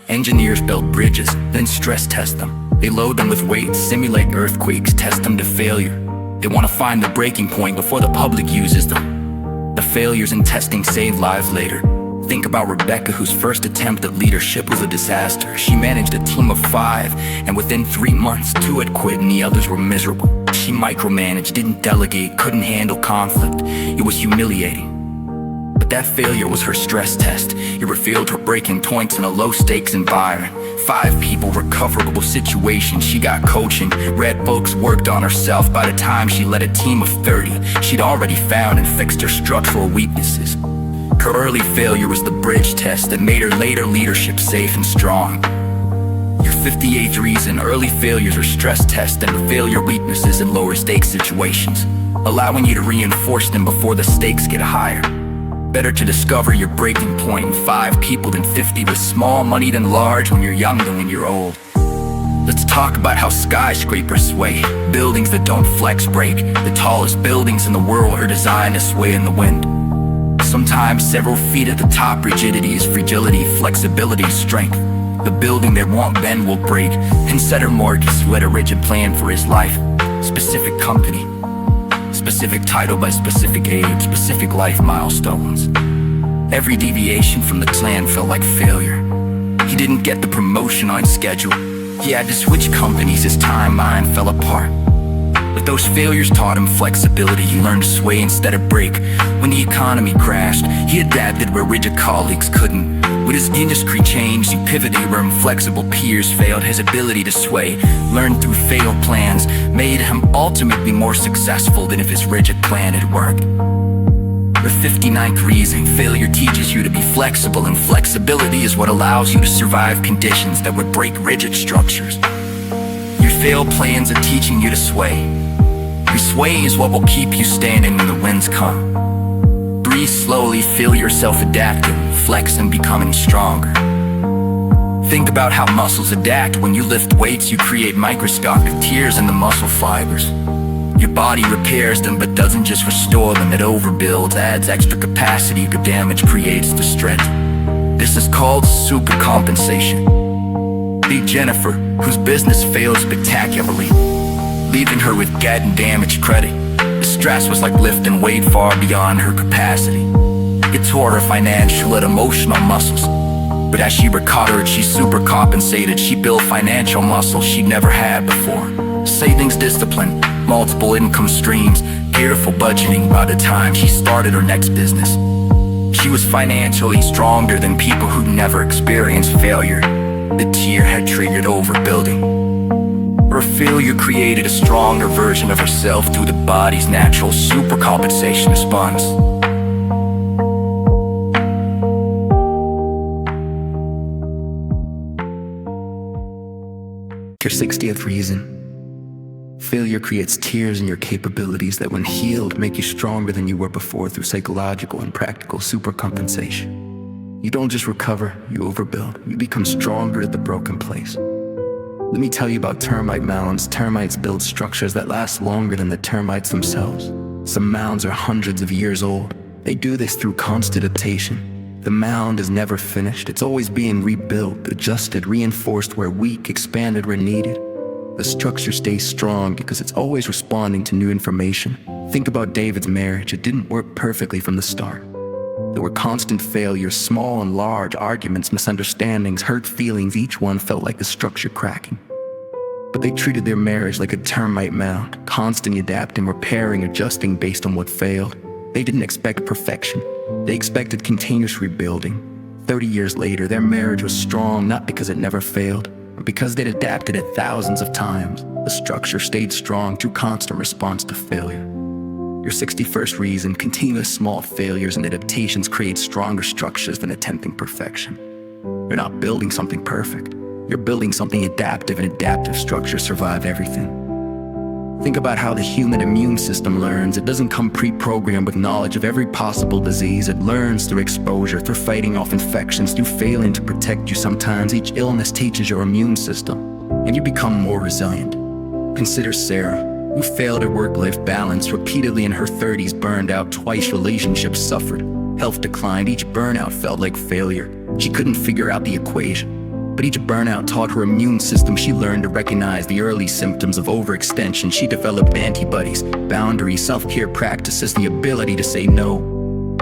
Engineers build bridges, then stress test them. They load them with weights, simulate earthquakes, test them to failure. They want to find the breaking point before the public uses them. The failures in testing save lives later. Think about Rebecca, whose first attempt at leadership was a disaster. She managed a team of 5, and within 3 months, 2 had quit and the others were miserable. She micromanaged, didn't delegate, couldn't handle conflict. It was humiliating. But that failure was her stress test. It revealed her breaking points in a low-stakes environment. 5 people, recoverable situations. She got coaching, read books, worked on herself. By the time she led a team of 30, she'd already found and fixed her structural weaknesses. Her early failure was the bridge test that made her later leadership safe and strong. Your 58th reason, early failures are stress tests and reveal your weaknesses in lower stakes situations, allowing you to reinforce them before the stakes get higher. Better to discover your breaking point in 5 people than 50 with small money than large when you're young than when you're old. Let's talk about how skyscrapers sway, buildings that don't flex break. The tallest buildings in the world are designed to sway in the wind. Sometimes several feet at the top. Rigidity is fragility, flexibility is strength. The building that won't bend will break. Consider Morgus, who had a rigid plan for his life. Specific company, specific title by specific age, specific life milestones. Every deviation from the plan felt like failure. He didn't get the promotion on schedule. He had to switch companies, his timeline fell apart. But those failures taught him flexibility. He learned to sway instead of break. When the economy crashed, he adapted where rigid colleagues couldn't. With his industry changed, he pivoted where inflexible peers failed. His ability to sway, learned through failed plans, made him ultimately more successful than if his rigid plan had worked. The 59th reason: failure teaches you to be flexible, and flexibility is what allows you to survive conditions that would break rigid structures. Your failed plans are teaching you to sway. Your sway is what will keep you standing when the winds come. Breathe slowly, feel yourself adapting, flex and becoming stronger. Think about how muscles adapt. When you lift weights, you create microscopic tears in the muscle fibers. Your body repairs them, but doesn't just restore them. It overbuilds, adds extra capacity. Good damage creates the strength. This is called supercompensation. Meet Jennifer, whose business failed spectacularly, leaving her with getting damaged credit. The stress was like lifting weight far beyond her capacity. It tore her financial and emotional muscles. But as she recovered, she supercompensated. She built financial muscle she'd never had before. Savings discipline, multiple income streams, careful budgeting. By the time she started her next business, she was financially stronger than people who'd never experienced failure. The tear had triggered overbuilding. Her failure created a stronger version of herself through the body's natural supercompensation response. Your 60th reason: failure creates tears in your capabilities that, when healed, make you stronger than you were before through psychological and practical supercompensation. You don't just recover, you overbuild. You become stronger at the broken place. Let me tell you about termite mounds. Termites build structures that last longer than the termites themselves. Some mounds are hundreds of years old. They do this through constant adaptation. The mound is never finished. It's always being rebuilt, adjusted, reinforced where weak, expanded where needed. The structure stays strong because it's always responding to new information. Think about David's marriage. It didn't work perfectly from the start. There were constant failures, small and large, arguments, misunderstandings, hurt feelings. Each one felt like the structure cracking. But they treated their marriage like a termite mound, constantly adapting, repairing, adjusting based on what failed. They didn't expect perfection. They expected continuous rebuilding. 30 years later, their marriage was strong, not because it never failed, but because they'd adapted it thousands of times. The structure stayed strong through constant response to failure. Your 61st reason: continuous small failures and adaptations create stronger structures than attempting perfection. You're not building something perfect. You're building something adaptive, and adaptive structures survive everything. Think about how the human immune system learns. It doesn't come pre-programmed with knowledge of every possible disease. It learns through exposure, through fighting off infections, through failing to protect you. Sometimes each illness teaches your immune system, and you become more resilient. Consider Sarah, who failed at work-life balance repeatedly in her 30s, burned out twice, relationships suffered, health declined. Each burnout felt like failure. She couldn't figure out the equation. But each burnout taught her immune system. She learned to recognize the early symptoms of overextension. She developed antibodies, boundaries, self-care practices, the ability to say no.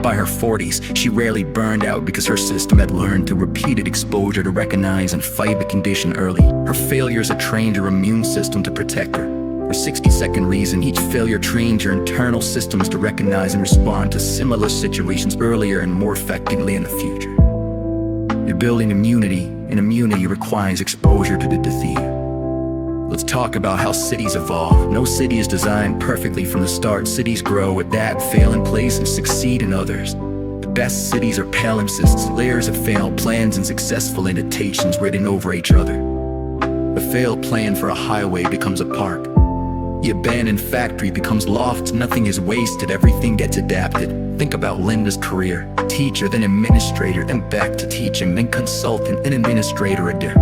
By her 40s, she rarely burned out because her system had learned through repeated exposure to recognize and fight the condition early. Her failures had trained her immune system to protect her. Her 62nd reason: each failure trained your internal systems to recognize and respond to similar situations earlier and more effectively in the future. You're building immunity, and immunity requires exposure to the defeat. Let's talk about how cities evolve. No city is designed perfectly from the start. Cities grow, adapt, fail in places, succeed in others. The best cities are palimpsests, layers of failed plans and successful adaptations written over each other. The failed plan for a highway becomes a park. The abandoned factory becomes lofts. Nothing is wasted, everything gets adapted. Think about Linda's career: teacher, then administrator, then back to teaching, then consultant, then administrator again.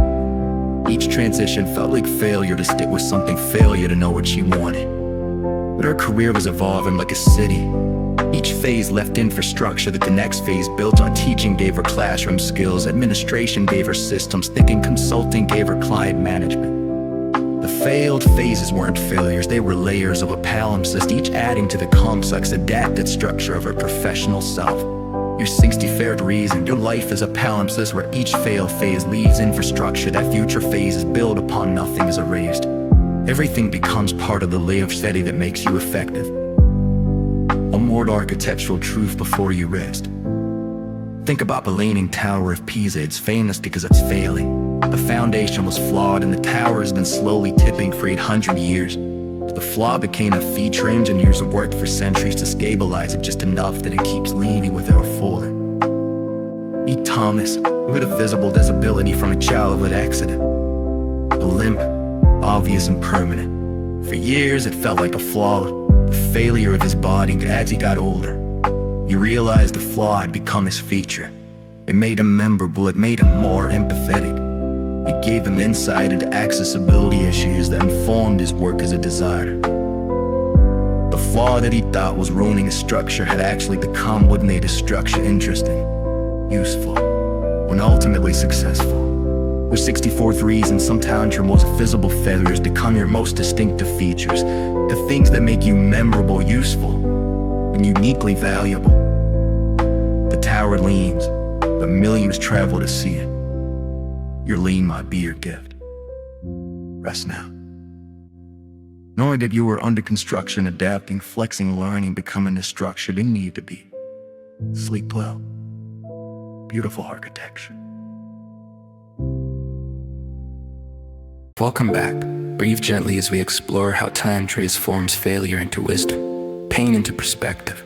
Each transition felt like failure to stick with something, failure to know what she wanted. But her career was evolving like a city. Each phase left infrastructure that the next phase built on. Teaching gave her classroom skills, administration gave her systems, thinking consulting gave her client management. The failed phases weren't failures, they were layers of a palimpsest, each adding to the complex, adapted structure of her professional self. Your 63rd reason, your life is a palimpsest where each failed phase leaves infrastructure that future phases build upon. Nothing is erased. Everything becomes part of the layer steady that makes you effective. A more architectural truth before you rest. Think about the Leaning Tower of Pisa. It's famous because it's failing. The foundation was flawed and the tower has been slowly tipping for 800 years. The flaw became a feature. Engineers have worked for centuries to stabilize it just enough that it keeps leaning without falling. Meet Thomas, with a visible disability from a childhood accident. A limp, obvious and permanent. For years it felt like a flaw, the failure of his body. As he got older, he realized the flaw had become his feature. It made him memorable, it made him more empathetic. It gave him insight into accessibility issues that informed his work as a designer. The flaw that he thought was ruining his structure had actually become what made his structure interesting, useful, and ultimately successful. Your 64th reason, sometimes your most visible failures become your most distinctive features. The things that make you memorable, useful, and uniquely valuable. The tower leans, but millions travel to see it. Your lean might be your gift. Rest now. Knowing that you were under construction, adapting, flexing, learning, becoming the structure you need to be. Sleep well. Beautiful architecture. Welcome back. Breathe gently as we explore how time transforms failure into wisdom, pain into perspective.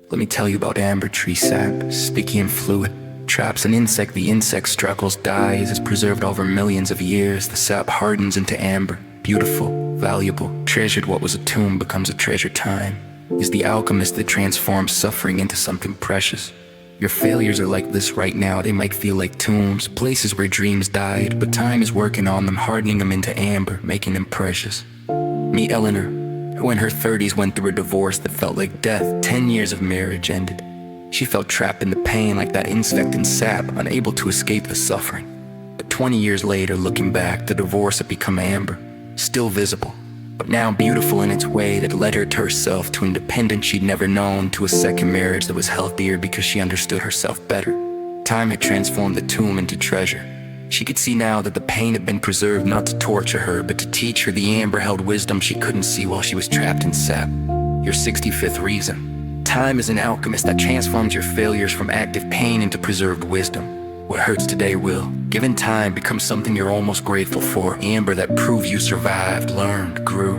Let me tell you about amber tree sap, sticky and fluid. Traps an insect, the insect struggles, dies, is preserved over millions of years. The sap hardens into amber, beautiful, valuable, treasured. What was a tomb becomes a treasure. Time is the alchemist that transforms suffering into something precious. Your failures are like this right now. They might feel like tombs, places where dreams died, but time is working on them, hardening them into amber, making them precious. Meet Eleanor, who in her 30s went through a divorce that felt like death. 10 years of marriage ended. She felt trapped in the pain like that insect in sap, unable to escape the suffering. But 20 years later, looking back, the divorce had become amber, still visible, but now beautiful in its way that led her to herself, to independence she'd never known, to a second marriage that was healthier because she understood herself better. Time had transformed the tomb into treasure. She could see now that the pain had been preserved not to torture her, but to teach her. The amber held wisdom she couldn't see while she was trapped in sap. Your 65th reason. Time is an alchemist that transforms your failures from active pain into preserved wisdom. What hurts today will, given time, become something you're almost grateful for. Amber that proved you survived, learned, grew.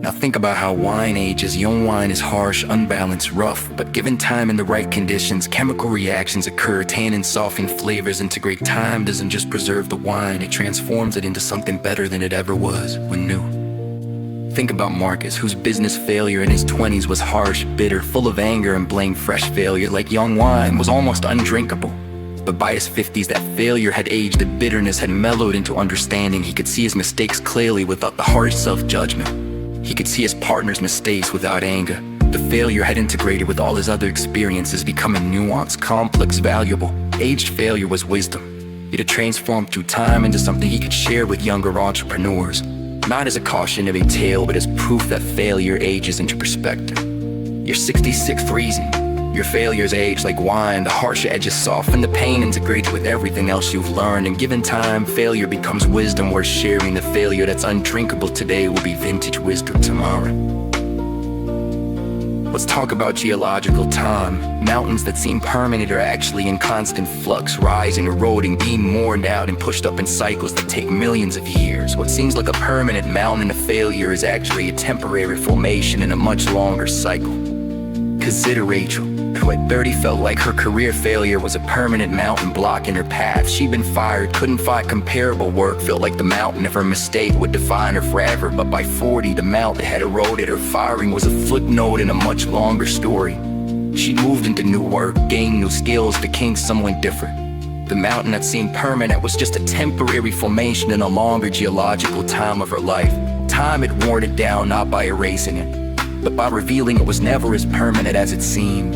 Now think about how wine ages. Young wine is harsh, unbalanced, rough, but given time and the right conditions, chemical reactions occur. Tannins soften, flavors integrate. Time doesn't just preserve the wine, it transforms it into something better than it ever was when new. Think about Marcus, whose business failure in his 20s was harsh, bitter, full of anger and blame. Fresh failure, like young wine, was almost undrinkable. But by his 50s, that failure had aged, the bitterness had mellowed into understanding. He could see his mistakes clearly without the harsh self-judgment. He could see his partner's mistakes without anger. The failure had integrated with all his other experiences, becoming nuanced, complex, valuable. Aged failure was wisdom. It had transformed through time into something he could share with younger entrepreneurs. Not as a cautionary tale, but as proof that failure ages into perspective. Your 66th reason. Your failures age like wine, the harsher edges soften, the pain integrates with everything else you've learned. And given time, failure becomes wisdom worth sharing. The failure that's undrinkable today will be vintage wisdom tomorrow. Let's talk about geological time. Mountains that seem permanent are actually in constant flux, rising, eroding, being mourned out and pushed up in cycles that take millions of years. What seems like a permanent mountain and a failure is actually a temporary formation in a much longer cycle. Consider Rachel, who at 30 felt like her career failure was a permanent mountain blocking her path. She'd been fired, couldn't find comparable work, felt like the mountain of her mistake would define her forever. But by 40, the mountain had eroded. Her firing was a footnote in a much longer story. She moved into new work, gained new skills, became someone different. The mountain that seemed permanent was just a temporary formation in a longer geological time of her life. Time had worn it down not by erasing it, but by revealing it was never as permanent as it seemed.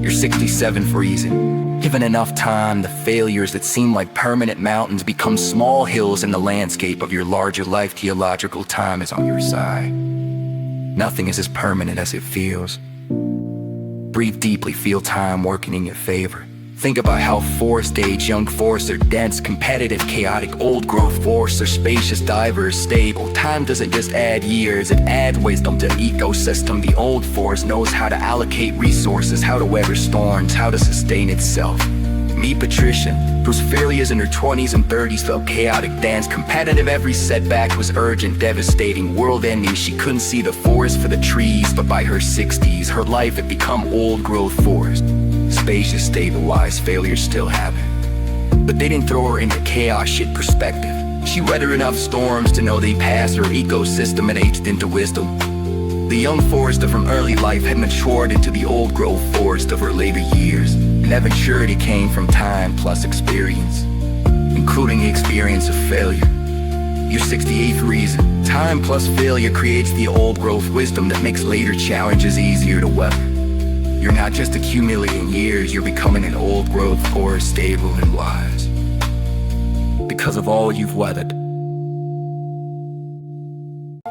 You're 67 freezing. Given enough time, the failures that seem like permanent mountains become small hills in the landscape of your larger life. Geological time is on your side. Nothing is as permanent as it feels. Breathe deeply, feel time working in your favor. Think about how forest age young forests are dense, competitive, chaotic, old growth forests are spacious, diverse, stable. Time doesn't just add years, it adds wisdom to the ecosystem. The old forest knows how to allocate resources, how to weather storms, how to sustain itself. Meet Patricia, whose failures in her 20s and 30s felt chaotic, dense, competitive. Every setback was urgent, devastating, world-ending. She couldn't see the forest for the trees, but by her 60s, her life had become old-growth forest. Spacious, stabilized, failures still happen, but they didn't throw her into chaos. Shit, perspective. She weathered enough storms to know they passed her ecosystem and aged into wisdom. The young forest of her early life had matured into the old-growth forest of her later years. And that maturity came from time plus experience, including the experience of failure. Your 68th reason. Time plus failure creates the old-growth wisdom that makes later challenges easier to weather. You're not just accumulating years, you're becoming an old-growth forest, stable and wise, because of all you've weathered.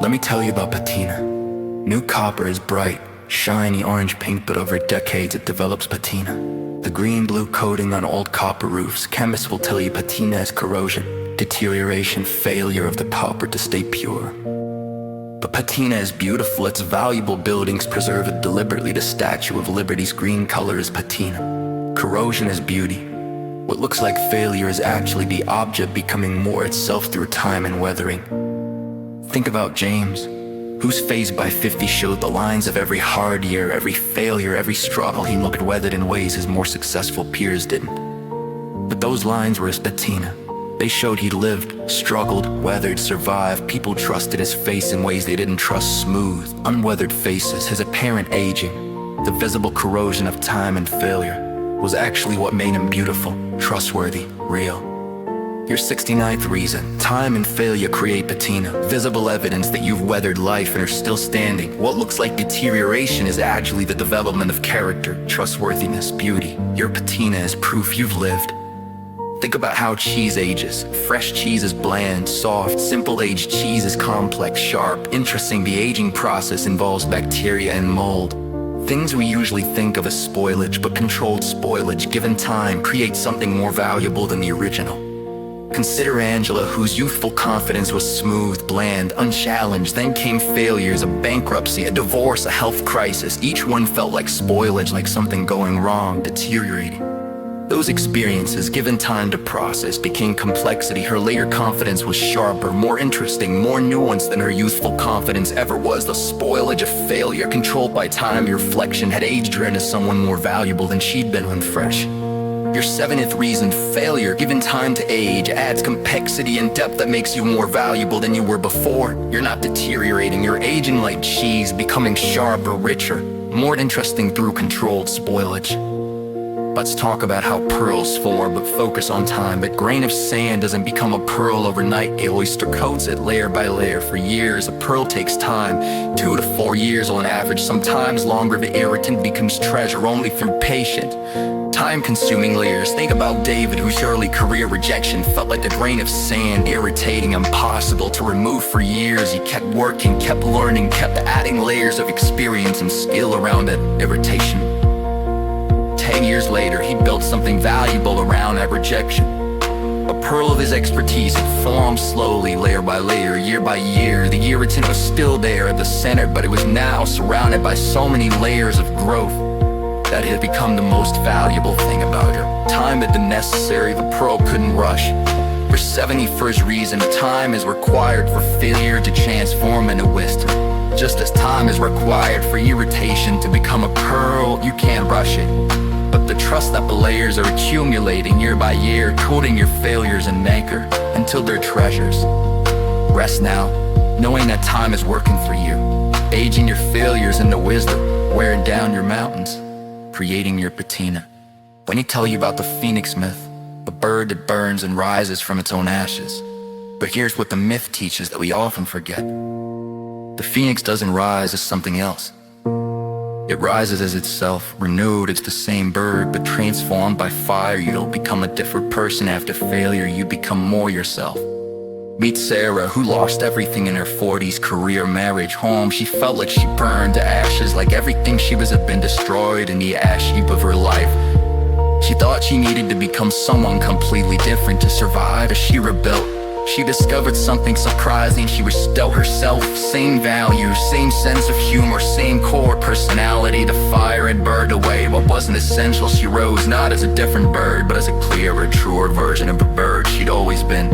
Let me tell you about patina. New copper is bright, shiny orange-pink, but over decades it develops patina. The green-blue coating on old copper roofs. Chemists will tell you patina is corrosion, deterioration, failure of the copper to stay pure. But patina is beautiful, it's valuable. Buildings preserve it deliberately. The Statue of Liberty's green color is patina. Corrosion is beauty. What looks like failure is actually the object becoming more itself through time and weathering. Think about James, whose face by 50 showed the lines of every hard year, every failure, every struggle. He looked weathered in ways his more successful peers didn't. But those lines were his patina. They showed he lived, struggled, weathered, survived. People trusted his face in ways they didn't trust smooth, unweathered faces. His apparent aging, the visible corrosion of time and failure, was actually what made him beautiful, trustworthy, real. Your 69th reason. Time and failure create patina, visible evidence that you've weathered life and are still standing. What looks like deterioration is actually the development of character, trustworthiness, beauty. Your patina is proof you've lived. Think about how cheese ages. Fresh cheese is bland, soft. Simple aged cheese is complex, sharp, interesting. The aging process involves bacteria and mold. Things we usually think of as spoilage, but controlled spoilage, given time, creates something more valuable than the original. Consider Angela, whose youthful confidence was smooth, bland, unchallenged. Then came failures, a bankruptcy, a divorce, a health crisis. Each one felt like spoilage, like something going wrong, deteriorating. Those experiences, given time to process, became complexity. Her later confidence was sharper, more interesting, more nuanced than her youthful confidence ever was. The spoilage of failure, controlled by time, your reflection, had aged her into someone more valuable than she'd been when fresh. Your 7th reason. Failure, given time to age, adds complexity and depth that makes you more valuable than you were before. You're not deteriorating, you're aging like cheese, becoming sharper, richer, more interesting through controlled spoilage. Let's talk about how pearls form, but focus on time. A grain of sand doesn't become a pearl overnight. The oyster coats it layer by layer for years. A pearl takes time, 2 to 4 years on average, sometimes longer. The irritant becomes treasure only through patient, time-consuming layers. Think about David, whose early career rejection felt like a grain of sand, irritating, impossible to remove for years. He kept working, kept learning, kept adding layers of experience and skill around that irritation. 10 years later, he built something valuable around that rejection. A pearl of his expertise had formed slowly, layer by layer, year by year. The irritant was still there at the center, but it was now surrounded by so many layers of growth that it had become the most valuable thing about her. Time had been necessary, the pearl couldn't rush. For 71st reason, time is required for failure to transform into wisdom. Just as time is required for irritation to become a pearl, you can't rush it. But the trust that the layers are accumulating year by year, coating your failures in nacre until they're treasures. Rest now, knowing that time is working for you, aging your failures into wisdom, wearing down your mountains, creating your patina. Let me tell you about the phoenix myth. a bird that burns and rises from its own ashes. But here's what the myth teaches that we often forget. The phoenix doesn't rise as something else. It rises as itself, renewed. It's the same bird, but transformed by fire. You don't become a different person after failure, you become more yourself. Meet Sarah, who lost everything in her 40s, career, marriage, home. She felt like she burned to ashes, like everything she was had been destroyed in the ash heap of her life. She thought she needed to become someone completely different to survive as she rebelled. She discovered something surprising. She was still herself, same values, same sense of humor, same core personality. The fire had burned away what wasn't essential. She rose not as a different bird, but as a clearer, truer version of the bird she'd always been.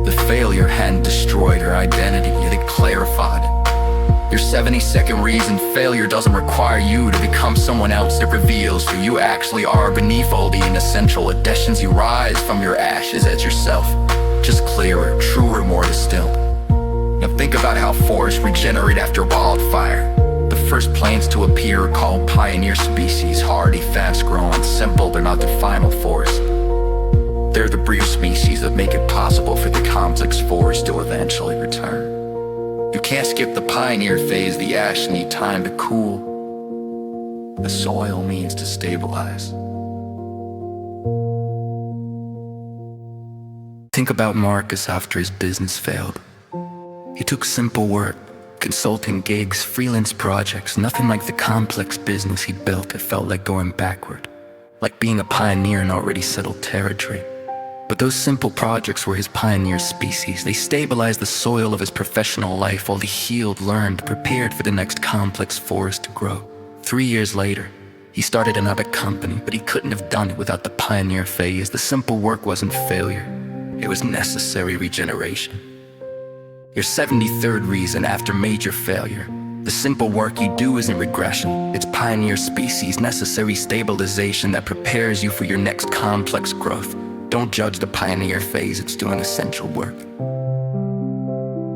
The failure hadn't destroyed her identity, yet it clarified it. Your 72nd reason: failure doesn't require you to become someone else. It reveals who you actually are beneath all the inessential additions. You rise from your ashes as yourself, just clearer, truer, more distilled. Now think about how forests regenerate after wildfire. The first plants to appear are called pioneer species, hardy, fast-growing, simple. They're not the final forest. They're the brief species that make it possible for the complex forest to eventually return. You can't skip the pioneer phase. The ash need time to cool. The soil means to stabilize. Think about Marcus after his business failed. He took simple work, consulting gigs, freelance projects, nothing like the complex business he built. It felt like going backward, like being a pioneer in already settled territory. But those simple projects were his pioneer species. They stabilized the soil of his professional life while he healed, learned, prepared for the next complex forest to grow. 3 years later, he started another company, but he couldn't have done it without the pioneer phase. The simple work wasn't failure. It was necessary regeneration. Your 73rd reason: after major failure, the simple work you do isn't regression. It's pioneer species, necessary stabilization that prepares you for your next complex growth. Don't judge the pioneer phase, it's doing essential work.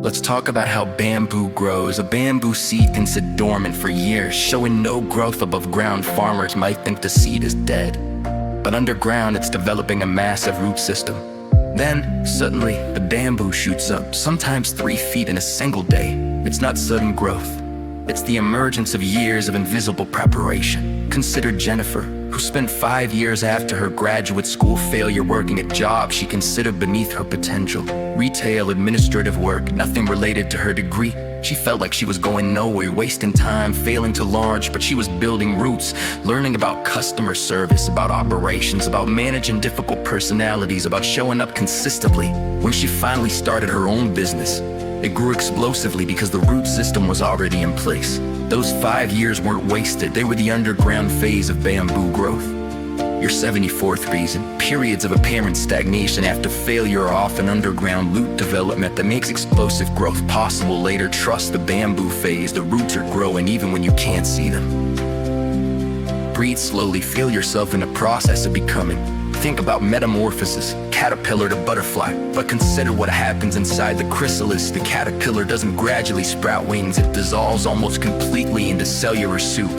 Let's talk about how bamboo grows. A bamboo seed can sit dormant for years, showing no growth above ground. Farmers might think the seed is dead, but underground it's developing a massive root system. Then, suddenly, the bamboo shoots up, sometimes 3 feet in a single day. It's not sudden growth. It's the emergence of years of invisible preparation. Consider Jennifer, who spent 5 years after her graduate school failure working at jobs she considered beneath her potential. Retail, administrative work, nothing related to her degree. She felt like she was going nowhere, wasting time, failing to launch, but she was building roots, learning about customer service, about operations, about managing difficult personalities, about showing up consistently. When she finally started her own business, it grew explosively because the root system was already in place. Those 5 years weren't wasted, they were the underground phase of bamboo growth. Your 74th reason: periods of apparent stagnation after failure are often underground root development that makes explosive growth possible later. Trust the bamboo phase, the roots are growing even when you can't see them. Breathe slowly, feel yourself in the process of becoming. Think about metamorphosis, caterpillar to butterfly, but consider what happens inside the chrysalis. The caterpillar doesn't gradually sprout wings, it dissolves almost completely into cellular soup,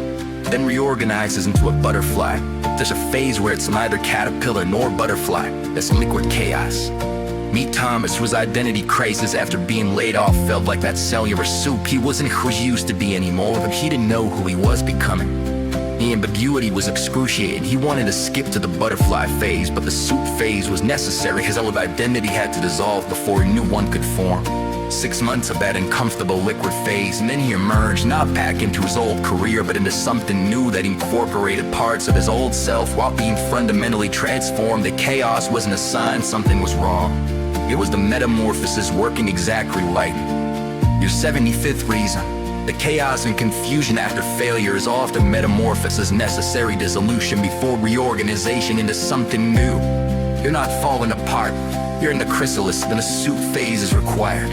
then reorganizes into a butterfly. There's a phase where it's neither caterpillar nor butterfly. That's liquid chaos. Meet Thomas, whose identity crisis after being laid off felt like that cellular soup. He wasn't who he used to be anymore, but he didn't know who he was becoming. The ambiguity was excruciating. He wanted to skip to the butterfly phase, but the soup phase was necessary. His old identity had to dissolve before a new one could form. 6 months of that uncomfortable liquid phase, and then he emerged, not back into his old career, but into something new that incorporated parts of his old self while being fundamentally transformed. The chaos wasn't a sign something was wrong. It was the metamorphosis working exactly right. Your 75th reason: the chaos and confusion after failure is often metamorphosis, necessary dissolution before reorganization into something new. You're not falling apart, you're in the chrysalis, then a soup phase is required.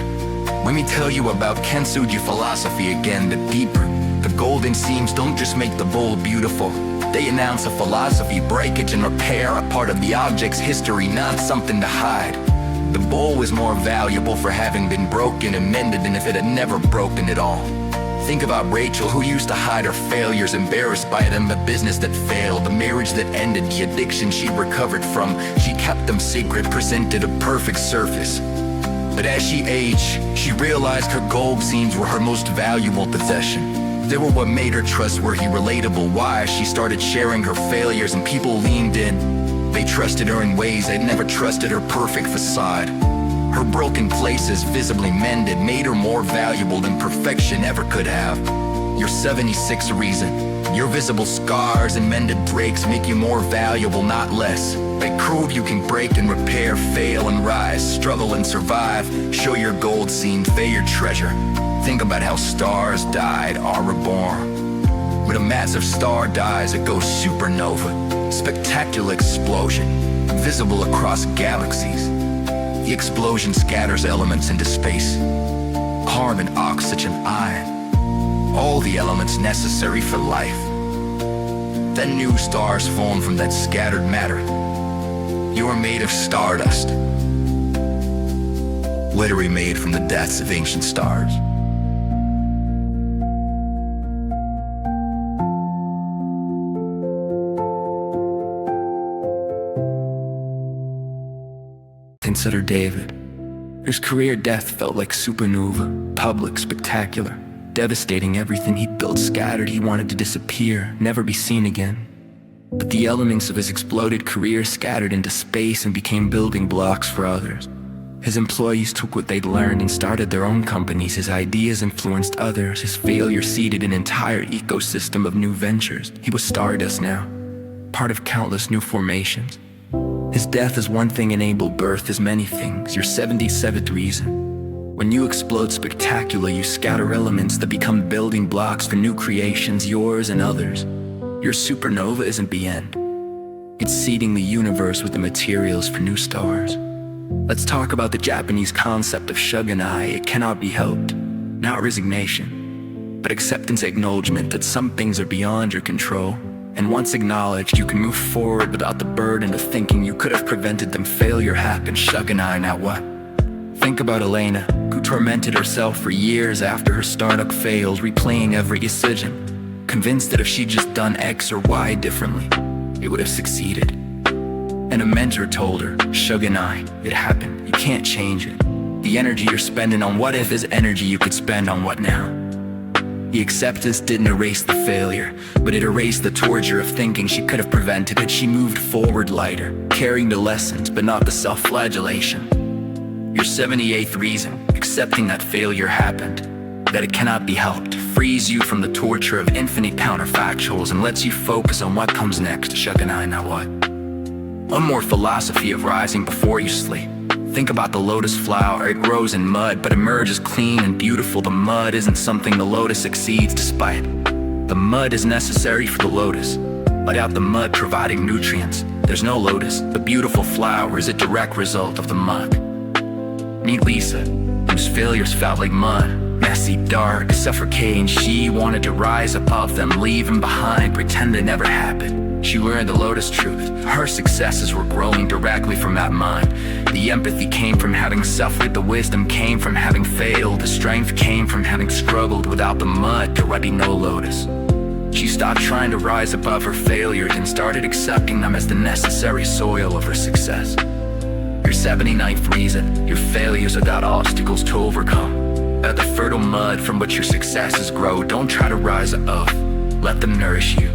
Let me tell you about Kintsugi philosophy again. The deeper, the golden seams don't just make the bowl beautiful. They announce a philosophy: breakage and repair, a part of the object's history, not something to hide. The bowl was more valuable for having been broken and mended than if it had never broken at all. Think about Rachel, who used to hide her failures, embarrassed by them, the business that failed, the marriage that ended, the addiction she recovered from. She kept them secret, presented a perfect surface. But as she aged, she realized her gold seams were her most valuable possession. They were what made her trustworthy, relatable. Why? She started sharing her failures and people leaned in. They trusted her in ways they'd never trusted her perfect facade. Her broken places, visibly mended, made her more valuable than perfection ever could have. Your 76 reason. Your visible scars and mended breaks make you more valuable, not less. They prove you can break and repair, fail and rise, struggle and survive. Show your gold seam, failure treasure. Think about how stars died are reborn. When a massive star dies, it goes supernova. Spectacular explosion, visible across galaxies. The explosion scatters elements into space. Carbon, oxygen, iron. All the elements necessary for life. Then new stars form from that scattered matter. You are made of stardust, literally made from the deaths of ancient stars. Consider David. His career death felt like supernova, public, spectacular, devastating. Everything he'd built scattered. He wanted to disappear, never be seen again. But the elements of his exploded career scattered into space and became building blocks for others. His employees took what they'd learned and started their own companies. His ideas influenced others. His failure seeded an entire ecosystem of new ventures. He was stardust now, part of countless new formations. His death is one thing, enabled birth is many things. Your 77th reason. When you explode spectacular, you scatter elements that become building blocks for new creations, yours and others. Your supernova isn't the end. It's seeding the universe with the materials for new stars. Let's talk about the Japanese concept of shogunai. It cannot be helped. Not resignation, but acceptance, acknowledgement that some things are beyond your control. And once acknowledged, you can move forward without the burden of thinking you could have prevented them. Failure happened, shogunai, now what? Think about Elena, who tormented herself for years after her startup failed, replaying every decision, convinced that if she'd just done X or Y differently, it would have succeeded. And a mentor told her, shogunai, it happened, you can't change it. The energy you're spending on what if is energy you could spend on what now. The acceptance didn't erase the failure, but it erased the torture of thinking she could have prevented it. She moved forward lighter, carrying the lessons, but not the self-flagellation. Your 78th reason, accepting that failure happened, that it cannot be helped, frees you from the torture of infinite counterfactuals and lets you focus on what comes next. Shogunai, now what? One more philosophy of rising before you sleep. Think about the lotus flower. It grows in mud, but emerges clean and beautiful. The mud isn't something the lotus exceeds despite. The mud is necessary for the lotus. Without the mud providing nutrients, there's no lotus. The beautiful flower is a direct result of the mud. Meet Lisa, whose failures felt like mud. Messy, dark, suffocating. She wanted to rise above them, leave them behind, pretend they never happened. She learned the lotus truth. Her successes were growing directly from that mind. The empathy came from having suffered. The wisdom came from having failed. The strength came from having struggled. Without the mud, there would be no lotus. She stopped trying to rise above her failures and started accepting them as the necessary soil of her success. Your 79th reason. Your failures are not obstacles to overcome. They're the fertile mud from which your successes grow. Don't try to rise above. Let them nourish you.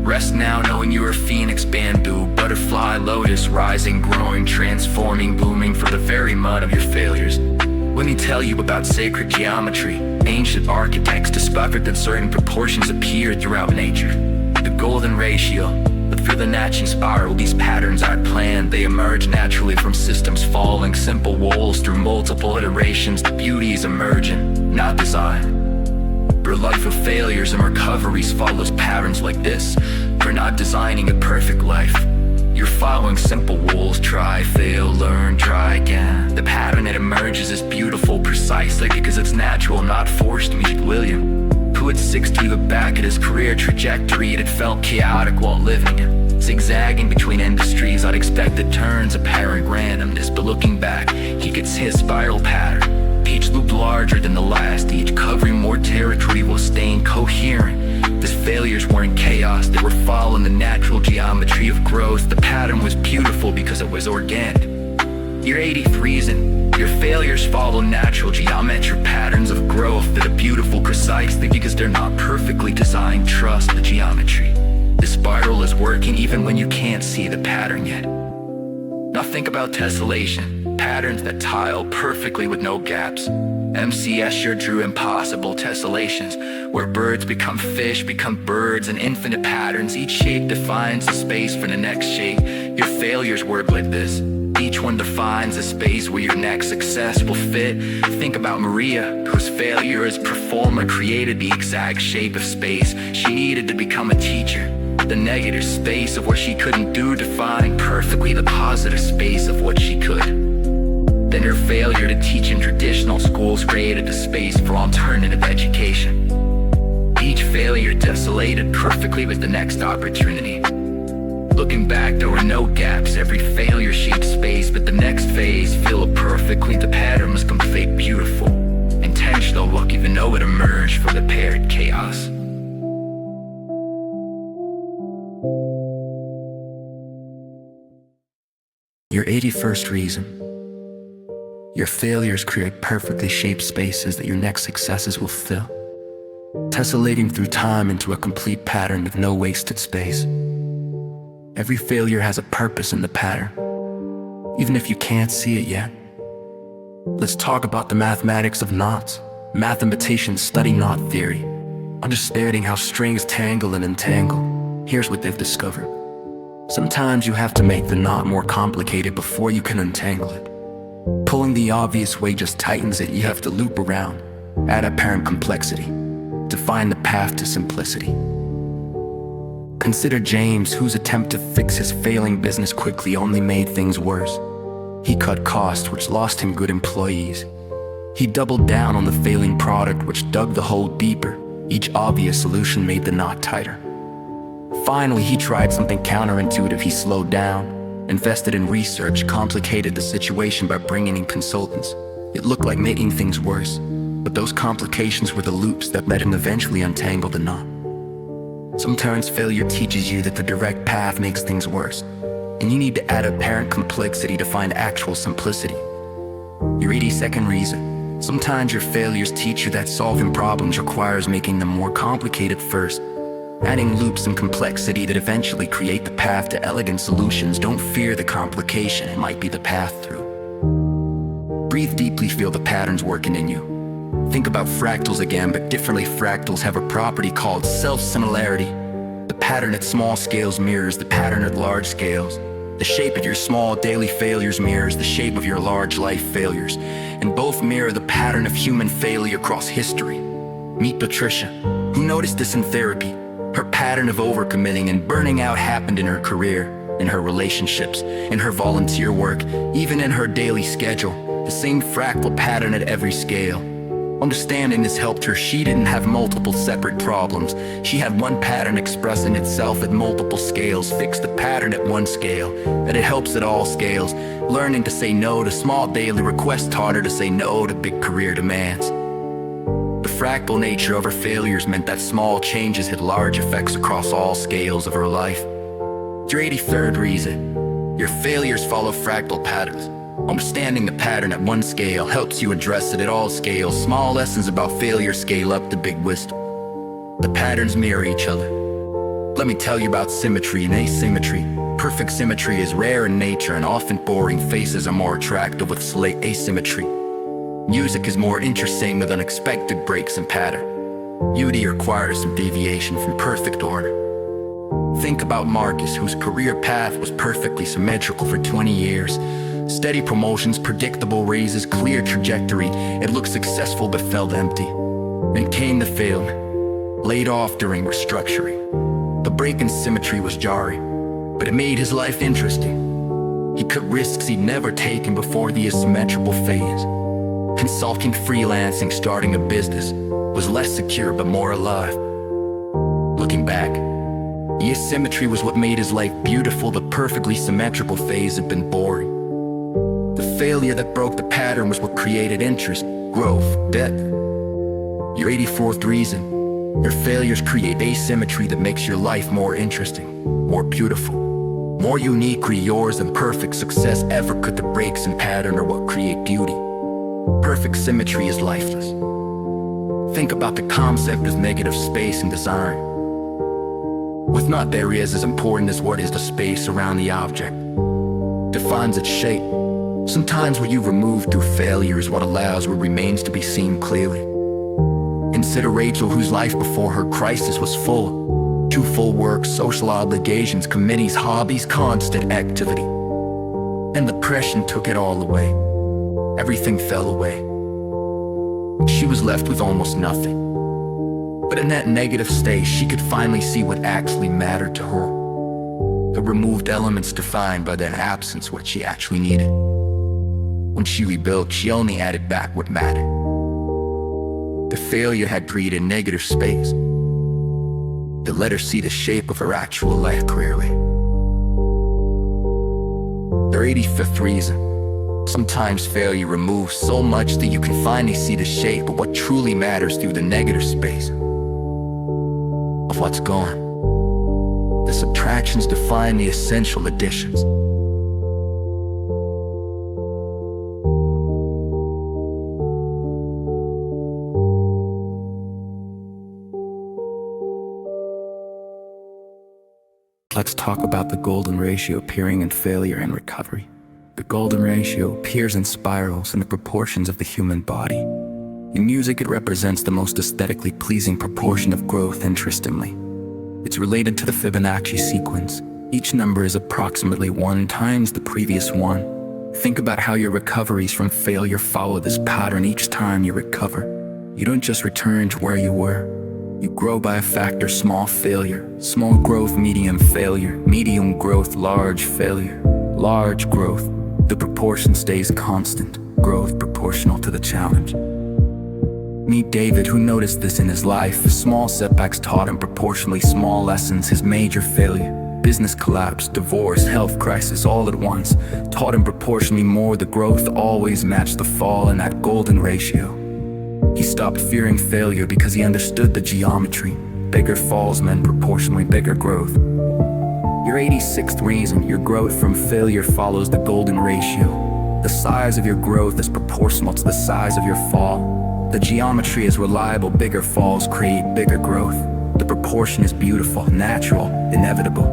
Rest now knowing you're a phoenix, bamboo, butterfly, lotus, rising, growing, transforming, blooming from the very mud of your failures. Let me tell you about sacred geometry. Ancient architects discovered that certain proportions appear throughout nature. The golden ratio. But through the Natchez spiral, these patterns aren't planned. They emerge naturally from systems falling, simple walls through multiple iterations. The beauty is emergent, not design. Your life of failures and recoveries follows patterns like this. You're not designing a perfect life. You're following simple rules. Try, fail, learn, try again. The pattern that emerges is beautiful precisely because it's natural, not forced. Meet William, who at 60 looked back at his career trajectory. It had felt chaotic while living it, zigzagging between industries, unexpected turns, apparent randomness. But looking back, he could see a spiral pattern. each loop larger than the last, each covering more territory while staying coherent. These failures weren't chaos, they were following the natural geometry of growth. The pattern was beautiful because it was organic. Your 80th reason: your failures follow natural geometric patterns of growth that are beautiful precisely because they're not perfectly designed. Trust the geometry. The spiral is working even when you can't see the pattern yet. Now think about tessellation, patterns that tile perfectly with no gaps. MCS sure drew impossible tessellations, where birds become fish, become birds, and infinite patterns. Each shape defines the space for the next shape. Your failures work like this. Each one defines a space where your next success will fit. Think about Maria, whose failure as performer created the exact shape of space she needed to become a teacher. The negative space of what she couldn't do defined perfectly the positive space of what she could. Then her failure to teach in traditional schools created the space for alternative education. Each failure tessellated perfectly with the next opportunity. Looking back, there were no gaps. Every failure shaped space, but the next phase filled perfectly. The pattern was complete, beautiful, intentional look, even though it emerged from the paired chaos. Your 81st reason: your failures create perfectly shaped spaces that your next successes will fill, tessellating through time into a complete pattern with no wasted space. Every failure has a purpose in the pattern, even if you can't see it yet. Let's talk about the mathematics of knots. Mathematicians study knot theory, understanding how strings tangle and entangle. Here's what they've discovered. Sometimes you have to make the knot more complicated before you can untangle it. Pulling the obvious way just tightens it. You have to loop around, add apparent complexity, to find the path to simplicity. Consider James, whose attempt to fix his failing business quickly only made things worse. He cut costs, which lost him good employees. He doubled down on the failing product, which dug the hole deeper. Each obvious solution made the knot tighter. Finally, he tried something counterintuitive. He slowed down, invested in research, complicated the situation by bringing in consultants. It looked like making things worse, but those complications were the loops that let him eventually untangle the knot. Sometimes failure teaches you that the direct path makes things worse, and you need to add apparent complexity to find actual simplicity. Your 82nd reason: sometimes your failures teach you that solving problems requires making them more complicated first, adding loops and complexity that eventually create the path to elegant solutions. Don't fear the complication, it might be the path through. Breathe deeply, feel the patterns working in you. Think about fractals again, but differently. Fractals have a property called self-similarity. The pattern at small scales mirrors the pattern at large scales. The shape of your small daily failures mirrors the shape of your large life failures, and both mirror the pattern of human failure across history. Meet Patricia, who noticed this in therapy. Her pattern of overcommitting and burning out happened in her career, in her relationships, in her volunteer work, even in her daily schedule. The same fractal pattern at every scale. Understanding this helped her. She didn't have multiple separate problems. She had one pattern expressing itself at multiple scales. Fix the pattern at one scale, and it helps at all scales. Learning to say no to small daily requests taught her to say no to big career demands. The fractal nature of her failures meant that small changes had large effects across all scales of her life. Your 83rd reason: your failures follow fractal patterns. Understanding the pattern at one scale helps you address it at all scales. Small lessons about failure scale up to big wisdom. The patterns mirror each other. Let me tell you about symmetry and asymmetry. Perfect symmetry is rare in nature, and often boring faces are more attractive with slight asymmetry. Music is more interesting with unexpected breaks in pattern. Beauty requires some deviation from perfect order. Think about Marcus, whose career path was perfectly symmetrical for 20 years. Steady promotions, predictable raises, clear trajectory. It looked successful but felt empty. Then came the failure. Laid off during restructuring. The break in symmetry was jarring, but it made his life interesting. He took risks he'd never taken before the asymmetrical phase. Consulting, freelancing, starting a business was less secure but more alive. Looking back, the asymmetry was what made his life beautiful. The perfectly symmetrical phase had been boring. The failure that broke the pattern was what created interest. growth, depth. Your 84th reason. Your failures create asymmetry that makes your life more interesting, more beautiful, more uniquely yours than perfect success ever could. The breaks in pattern are what create beauty. Perfect symmetry is lifeless. Think about the concept of negative space in design. What's not there is as important as what is the space around the object. Defines its shape. Sometimes what you remove through failure is what allows what remains to be seen clearly. Consider Rachel, whose life before her crisis was full. Full work, social obligations, committees, hobbies, constant activity. And depression took it all away. Everything fell away. She was left with almost nothing. But in that negative state, she could finally see what actually mattered to her. The removed elements defined by that absence what she actually needed. When she rebuilt, she only added back what mattered. The failure had created negative space that let her see the shape of her actual life clearly. Their 85th reason. Sometimes failure removes so much that you can finally see the shape of what truly matters through the negative space of what's gone. The subtractions define the essential additions. Let's talk about the golden ratio appearing in failure and recovery. The golden ratio appears in spirals in the proportions of the human body. In music, it represents the most aesthetically pleasing proportion of growth. Interestingly, it's related to the Fibonacci sequence. Each number is approximately 1 times the previous one. Think about how your recoveries from failure follow this pattern. Each time you recover, you don't just return to where you were. You grow by a factor: small failure, small growth, medium failure, medium growth, large failure, large growth. The proportion stays constant, growth proportional to the challenge. Meet David, who noticed this in his life. Small setbacks taught him proportionally small lessons. His major failure, business collapse, divorce, health crisis, all at once, taught him proportionally more. The growth always matched the fall in that golden ratio. He stopped fearing failure because he understood the geometry. Bigger falls meant proportionally bigger growth. Your 86th reason. Your growth from failure follows the golden ratio. The size of your growth is proportional to the size of your fall. The geometry is reliable. Bigger falls create bigger growth. The proportion is beautiful, natural, inevitable.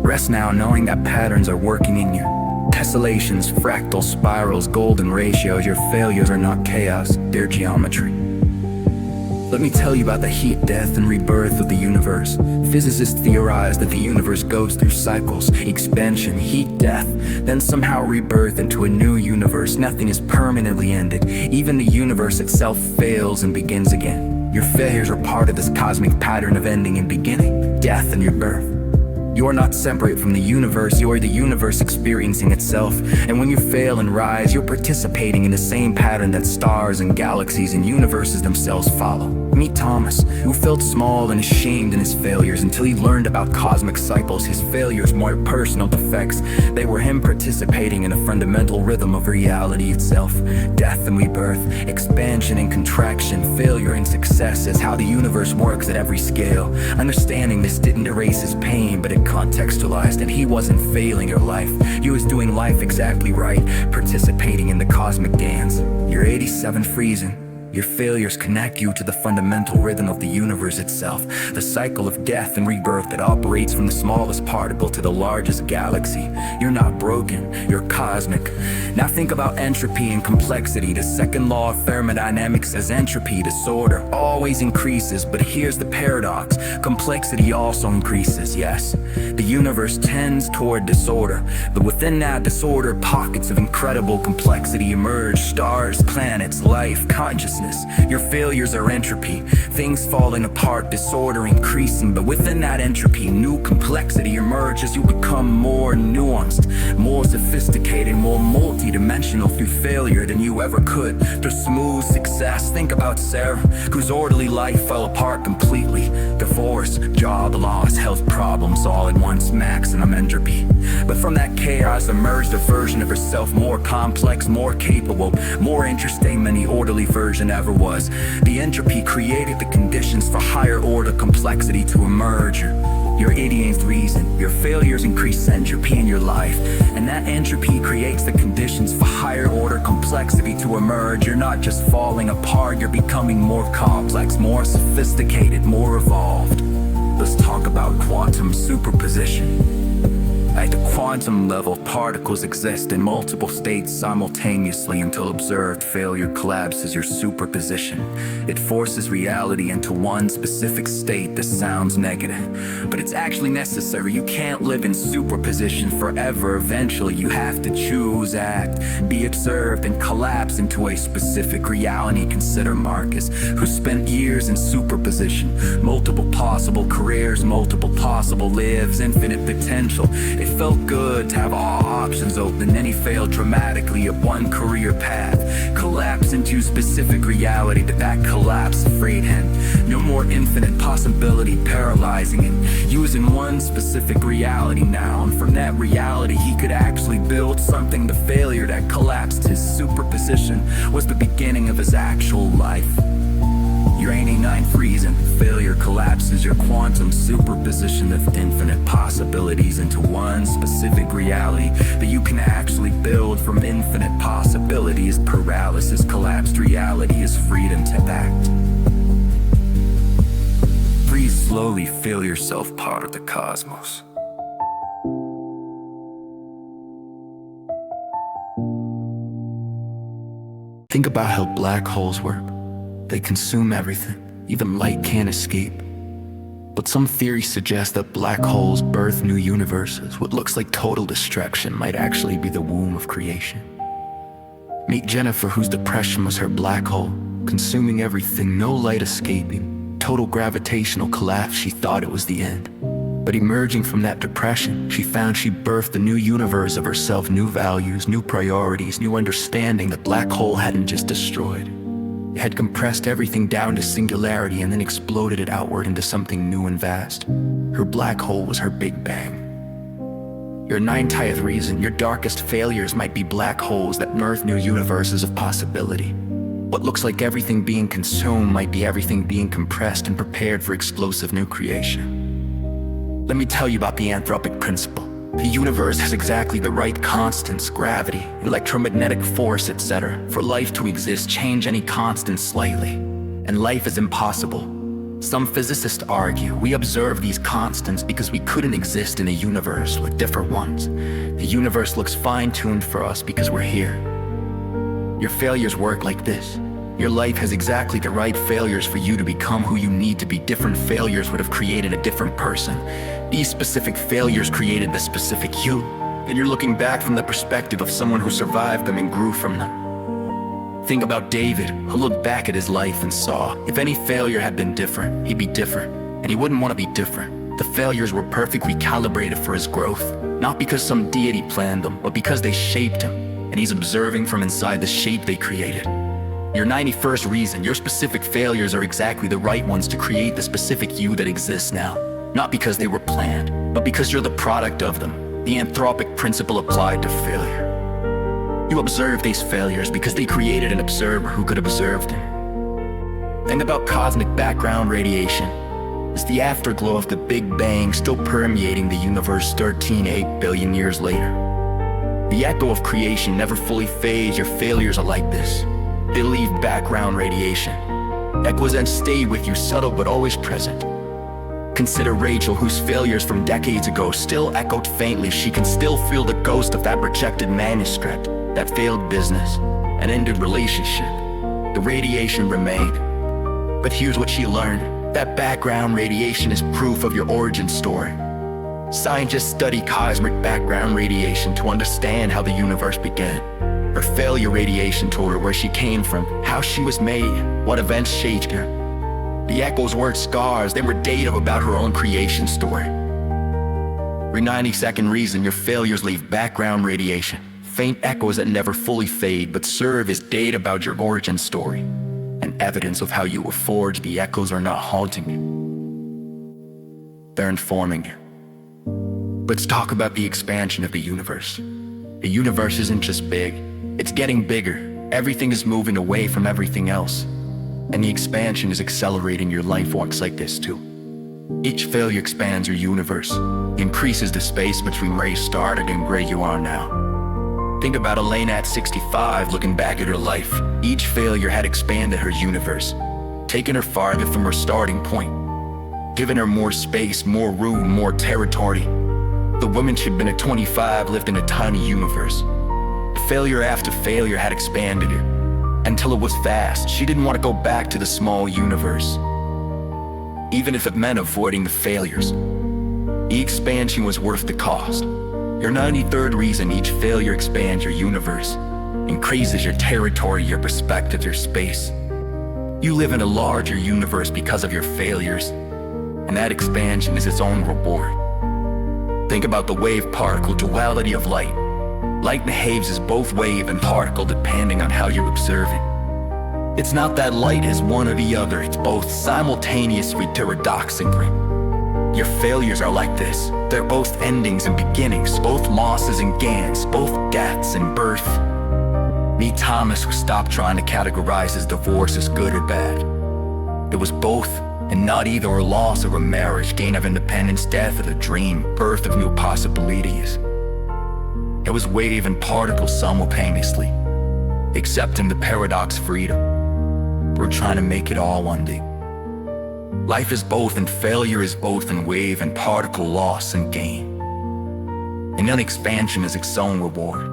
Rest now knowing that patterns are working in you. Tessellations, fractal spirals, golden ratios. Your failures are not chaos, they're geometry. Let me tell you about the heat, death, and rebirth of the universe. Physicists theorize that the universe goes through cycles: expansion, heat, death, then somehow rebirth into a new universe. Nothing is permanently ended. Even the universe itself fails and begins again. Your failures are part of this cosmic pattern of ending and beginning, death and rebirth. You are not separate from the universe, you are the universe experiencing itself. And when you fail and rise, you're participating in the same pattern that stars and galaxies and universes themselves follow. Meet Thomas, who felt small and ashamed in his failures until he learned about cosmic cycles. His failures weren't personal defects, they were him participating in a fundamental rhythm of reality itself. Death and rebirth, expansion and contraction, failure and success is how the universe works at every scale. Understanding this didn't erase his pain, but it contextualized, and he wasn't failing your life. He was doing life exactly right, participating in the cosmic dance. Your 87th reason. Your failures connect you to the fundamental rhythm of the universe itself, the cycle of death and rebirth that operates from the smallest particle to the largest galaxy. You're not broken, you're cosmic. Now think about entropy and complexity. The second law of thermodynamics says entropy, disorder, always increases, but here's the paradox. Complexity also increases, yes. The universe tends toward disorder, but within that disorder, pockets of incredible complexity emerge: stars, planets, life, consciousness. consciousness. Your failures are entropy, things falling apart, disorder increasing. But within that entropy, new complexity emerges. You become more nuanced, more sophisticated, more multi-dimensional through failure than you ever could through smooth success. Think about Sarah, whose orderly life fell apart completely. Divorce, job loss, health problems, all at once, maximum entropy. But from that chaos emerged a version of herself more complex, more capable, more interesting than the orderly version ever was. The entropy created the conditions for higher order complexity to emerge. Your idiots reason, your failures increase entropy in your life, and that entropy creates the conditions for higher order complexity to emerge. You're not just falling apart, you're becoming more complex, more sophisticated, more evolved. Let's talk about quantum superposition. At the quantum level, particles exist in multiple states simultaneously until observed failure collapses your superposition. It forces reality into one specific state that sounds negative, but it's actually necessary. You can't live in superposition forever. Eventually you have to choose, act, be observed, and collapse into a specific reality. Consider Marcus, who spent years in superposition, multiple possible careers, multiple possible lives, infinite potential. It felt good to have all options open, then he failed dramatically at one career path, collapsed into specific reality, but that collapse freed him. No more infinite possibility paralyzing him. He was in one specific reality now, and from that reality he could actually build something. The failure that collapsed his superposition was the beginning of his actual life. Your 89th reason, failure collapses your quantum superposition of infinite possibilities into one specific reality that you can actually build from infinite possibilities. Paralysis collapsed reality is freedom to act. Breathe slowly, feel yourself part of the cosmos. Think about how black holes work. They consume everything, even light can't escape. But some theories suggest that black holes birth new universes. What looks like total destruction might actually be the womb of creation. Meet Jennifer, whose depression was her black hole, consuming everything, no light escaping. Total gravitational collapse, she thought it was the end. But emerging from that depression, she found she birthed a new universe of herself, new values, new priorities, new understanding. The black hole hadn't just destroyed. It had compressed everything down to singularity and then exploded it outward into something new and vast. Her black hole was her Big Bang. Your 90th reason, your darkest failures might be black holes that birth new universes of possibility. What looks like everything being consumed might be everything being compressed and prepared for explosive new creation. Let me tell you about the anthropic principle. The universe has exactly the right constants, gravity, electromagnetic force, etc. For life to exist, change any constant slightly, and life is impossible. Some physicists argue we observe these constants because we couldn't exist in a universe with different ones. The universe looks fine-tuned for us because we're here. Your failures work like this. Your life has exactly the right failures for you to become who you need to be. Different failures would have created a different person. These specific failures created the specific you, and you're looking back from the perspective of someone who survived them and grew from them. Think about David, who looked back at his life and saw, if any failure had been different, he'd be different, and he wouldn't want to be different. The failures were perfectly calibrated for his growth, not because some deity planned them, but because they shaped him, and he's observing from inside the shape they created. Your 91st reason, your specific failures are exactly the right ones to create the specific you that exists now. Not because they were planned, but because you're the product of them. The anthropic principle applied to failure. You observe these failures because they created an observer who could observe them. Think about cosmic background radiation. Is the afterglow of the Big Bang still permeating the universe 13.8 billion years later? The echo of creation never fully fades. Your failures are like this. They leave background radiation. Echoes then stay with you, subtle but always present. Consider Rachel, whose failures from decades ago still echoed faintly. She can still feel the ghost of that rejected manuscript, that failed business, an ended relationship. The radiation remained. But here's what she learned. That background radiation is proof of your origin story. Scientists study cosmic background radiation to understand how the universe began. Her failure radiation told her where she came from, how she was made, what events shaped her. The echoes weren't scars, they were data about her own creation story. Your 90-second reason, your failures leave background radiation, faint echoes that never fully fade but serve as data about your origin story, and evidence of how you were forged. The echoes are not haunting you, they're informing you. Let's talk about the expansion of the universe. The universe isn't just big, it's getting bigger. Everything is moving away from everything else. And the expansion is accelerating. Your life walks like this too. Each failure expands your universe, increases the space between where you started and where you are now. Think about Elena at 65 looking back at her life. Each failure had expanded her universe, taken her farther from her starting point, given her more space, more room, more territory. The woman she'd been at 25 lived in a tiny universe. Failure after failure had expanded her, until it was vast. She didn't want to go back to the small universe, even if it meant avoiding the failures. The expansion was worth the cost. Your 93rd reason, each failure expands your universe, increases your territory, your perspective, your space. You live in a larger universe because of your failures, and that expansion is its own reward. Think about the wave-particle duality of light. Light behaves as both wave and particle depending on how you observe it. It's not that light is one or the other, it's both simultaneously, paradoxically. Your failures are like this. They're both endings and beginnings, both losses and gains, both deaths and birth. Meet Thomas, who stopped trying to categorize his divorce as good or bad. It was both, and not either, or loss of a marriage, gain of independence, death of a dream, birth of new possibilities. It was wave and particle simultaneously, accepting the paradox freedom. We're trying to make it all one day. Life is both, and failure is both, and wave and particle, loss and gain. And then expansion is its own reward.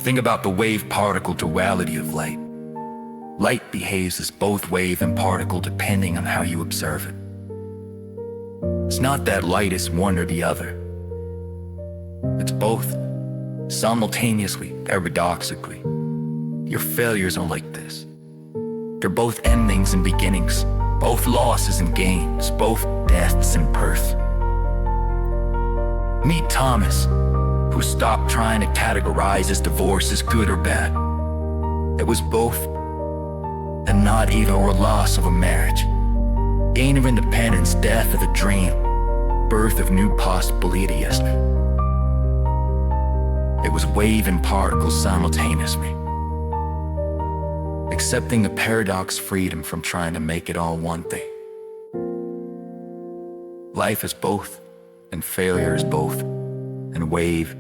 Think about the wave-particle duality of light. Light behaves as both wave and particle depending on how you observe it. It's not that light is one or the other. It's both, simultaneously, paradoxically. Your failures are like this. They're both endings and beginnings, both losses and gains, both deaths and birth. Meet Thomas, who stopped trying to categorize his divorce as good or bad. It was both, and not either, or loss of a marriage, gain of independence, death of a dream, birth of new possibilities. It was wave and particle simultaneously, accepting the paradox, freedom from trying to make it all one thing. Life is both, and failure is both, and wave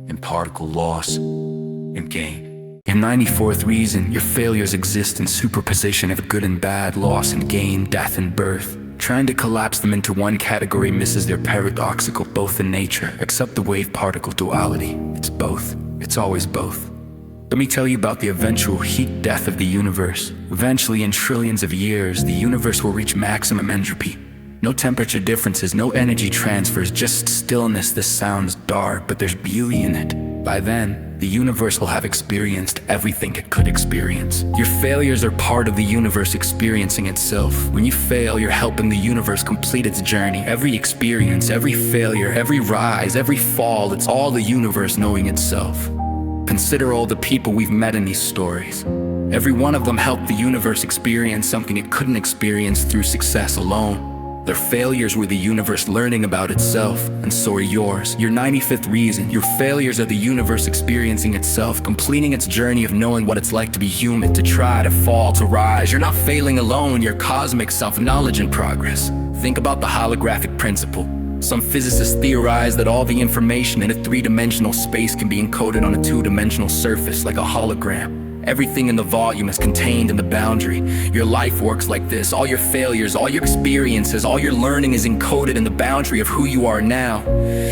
and particle, loss and gain. Your 94th reason, your failures exist in superposition of good and bad, loss and gain, death and birth. Trying to collapse them into one category misses their paradoxical both in nature. Accept the wave-particle duality. It's both. It's always both. Let me tell you about the eventual heat death of the universe. Eventually, in trillions of years, the universe will reach maximum entropy. No temperature differences, no energy transfers, just stillness. This sounds dark, but there's beauty in it. By then, the universe will have experienced everything it could experience. Your failures are part of the universe experiencing itself. When you fail, you're helping the universe complete its journey. Every experience, every failure, every rise, every fall, it's all the universe knowing itself. Consider all the people we've met in these stories. Every one of them helped the universe experience something it couldn't experience through success alone. Their failures were the universe learning about itself, and so are yours. Your 95th reason, your failures are the universe experiencing itself, completing its journey of knowing what it's like to be human, to try, to fall, to rise. You're not failing alone, you're cosmic self-knowledge in progress. Think about the holographic principle. Some physicists theorize that all the information in a three-dimensional space can be encoded on a two-dimensional surface like a hologram. Everything in the volume is contained in the boundary. Your life works like this. All your failures, all your experiences, all your learning is encoded in the boundary of who you are now.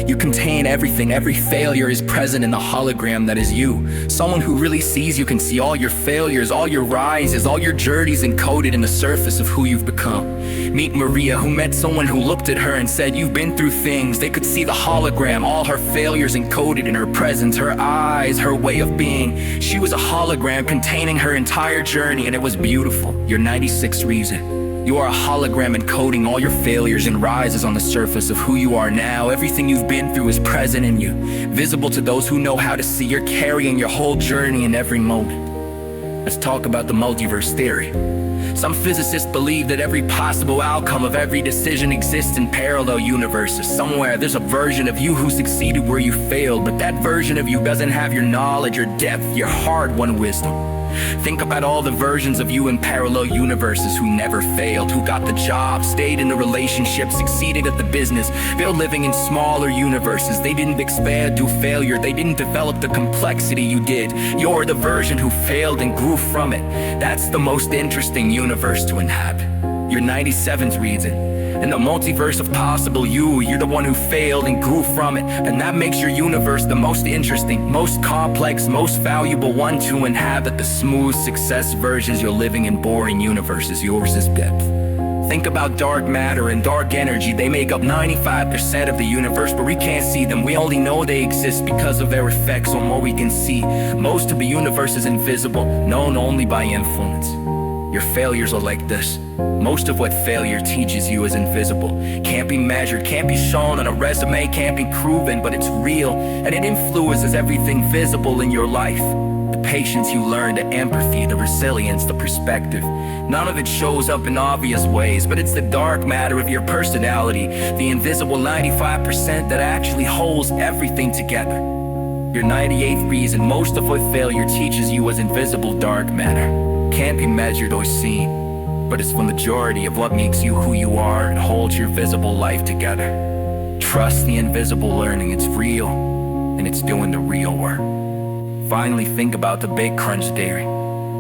You contain everything. Every failure is present in the hologram that is you. Someone who really sees you can see all your failures, all your rises, all your journeys encoded in the surface of who you've become. Meet Maria, who met someone who looked at her and said, "You've been through things." They could see the hologram, all her failures encoded in her presence, her eyes, her way of being. She was a hologram containing her entire journey, and it was beautiful. Your 96th reason. You are a hologram encoding all your failures and rises on the surface of who you are now. Everything you've been through is present in you, visible to those who know how to see. You're carrying your whole journey in every moment. Let's talk about the multiverse theory. Some physicists believe that every possible outcome of every decision exists in parallel universes. Somewhere there's a version of you who succeeded where you failed, but that version of you doesn't have your knowledge, your depth, your hard-won wisdom. Think about all the versions of you in parallel universes who never failed, who got the job, stayed in the relationship, succeeded at the business. They're living in smaller universes. They didn't expand through failure. They didn't develop the complexity you did. You're the version who failed and grew from it. That's the most interesting universe to inhabit. Your 97th reason. In the multiverse of possible you're the one who failed and grew from it. And that makes your universe the most interesting, most complex, most valuable one to inhabit. The smooth success versions you're living in boring universes. Yours is depth. Think about dark matter and dark energy. They make up 95% of the universe, but we can't see them. We only know they exist because of their effects on what we can see. Most of the universe is invisible, known only by influence. Your failures are like this. Most of what failure teaches you is invisible. Can't be measured, can't be shown on a resume, can't be proven, but it's real, and it influences everything visible in your life. The patience you learn, the empathy, the resilience, the perspective. None of it shows up in obvious ways, but it's the dark matter of your personality, the invisible 95% that actually holds everything together. Your 98th reason. Most of what failure teaches you is invisible dark matter. Can't be measured or seen, but it's the majority of what makes you who you are and holds your visible life together. Trust the invisible learning. It's real, and it's doing the real work. Finally, think about the Big Crunch theory.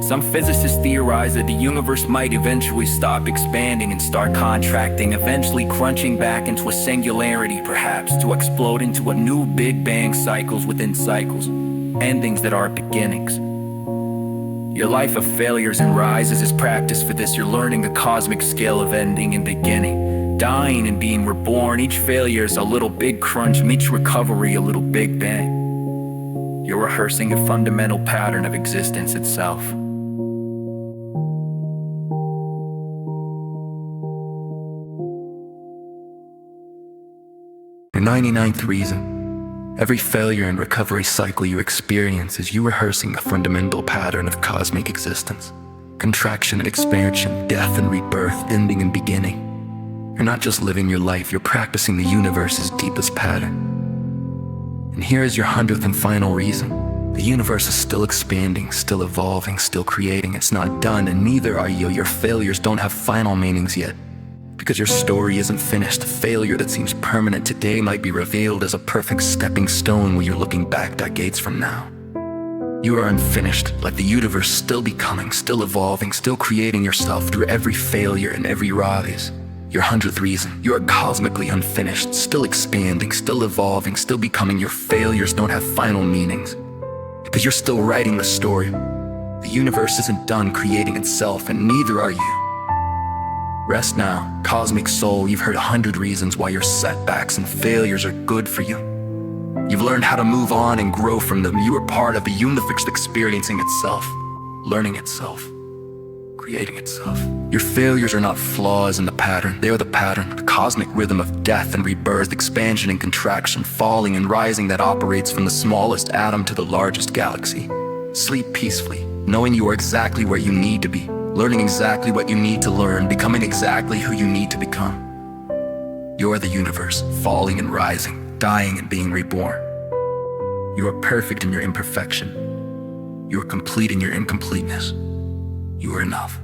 Some physicists theorize that the universe might eventually stop expanding and start contracting, eventually crunching back into a singularity, perhaps to explode into a new Big Bang, cycles within cycles, endings that are beginnings. Your life of failures and rises is practice for this. You're learning the cosmic scale of ending and beginning, dying and being reborn. Each failure is a little big crunch, each recovery a little Big Bang. You're rehearsing a fundamental pattern of existence itself. Your 99th reason. Every failure and recovery cycle you experience is you rehearsing a fundamental pattern of cosmic existence. Contraction and expansion, death and rebirth, ending and beginning. You're not just living your life, you're practicing the universe's deepest pattern. And here is your 100th and final reason. The universe is still expanding, still evolving, still creating. It's not done, and neither are you. Your failures don't have final meanings yet. Because your story isn't finished. A failure that seems permanent today might be revealed as a perfect stepping stone when you're looking back decades from now. You are unfinished, like the universe, still becoming, still evolving, still creating yourself through every failure and every rise. Your 100th reason. You are cosmically unfinished, still expanding, still evolving, still becoming. Your failures don't have final meanings, because you're still writing the story. The universe isn't done creating itself, and neither are you. Rest now, cosmic soul. You've heard 100 reasons why your setbacks and failures are good for you. You've learned how to move on and grow from them. You are part of the universe experiencing itself, learning itself, creating itself. Your failures are not flaws in the pattern. They are the pattern, the cosmic rhythm of death and rebirth, expansion and contraction, falling and rising that operates from the smallest atom to the largest galaxy. Sleep peacefully, knowing you are exactly where you need to be, learning exactly what you need to learn, becoming exactly who you need to become. You are the universe, falling and rising, dying and being reborn. You are perfect in your imperfection. You are complete in your incompleteness. You are enough.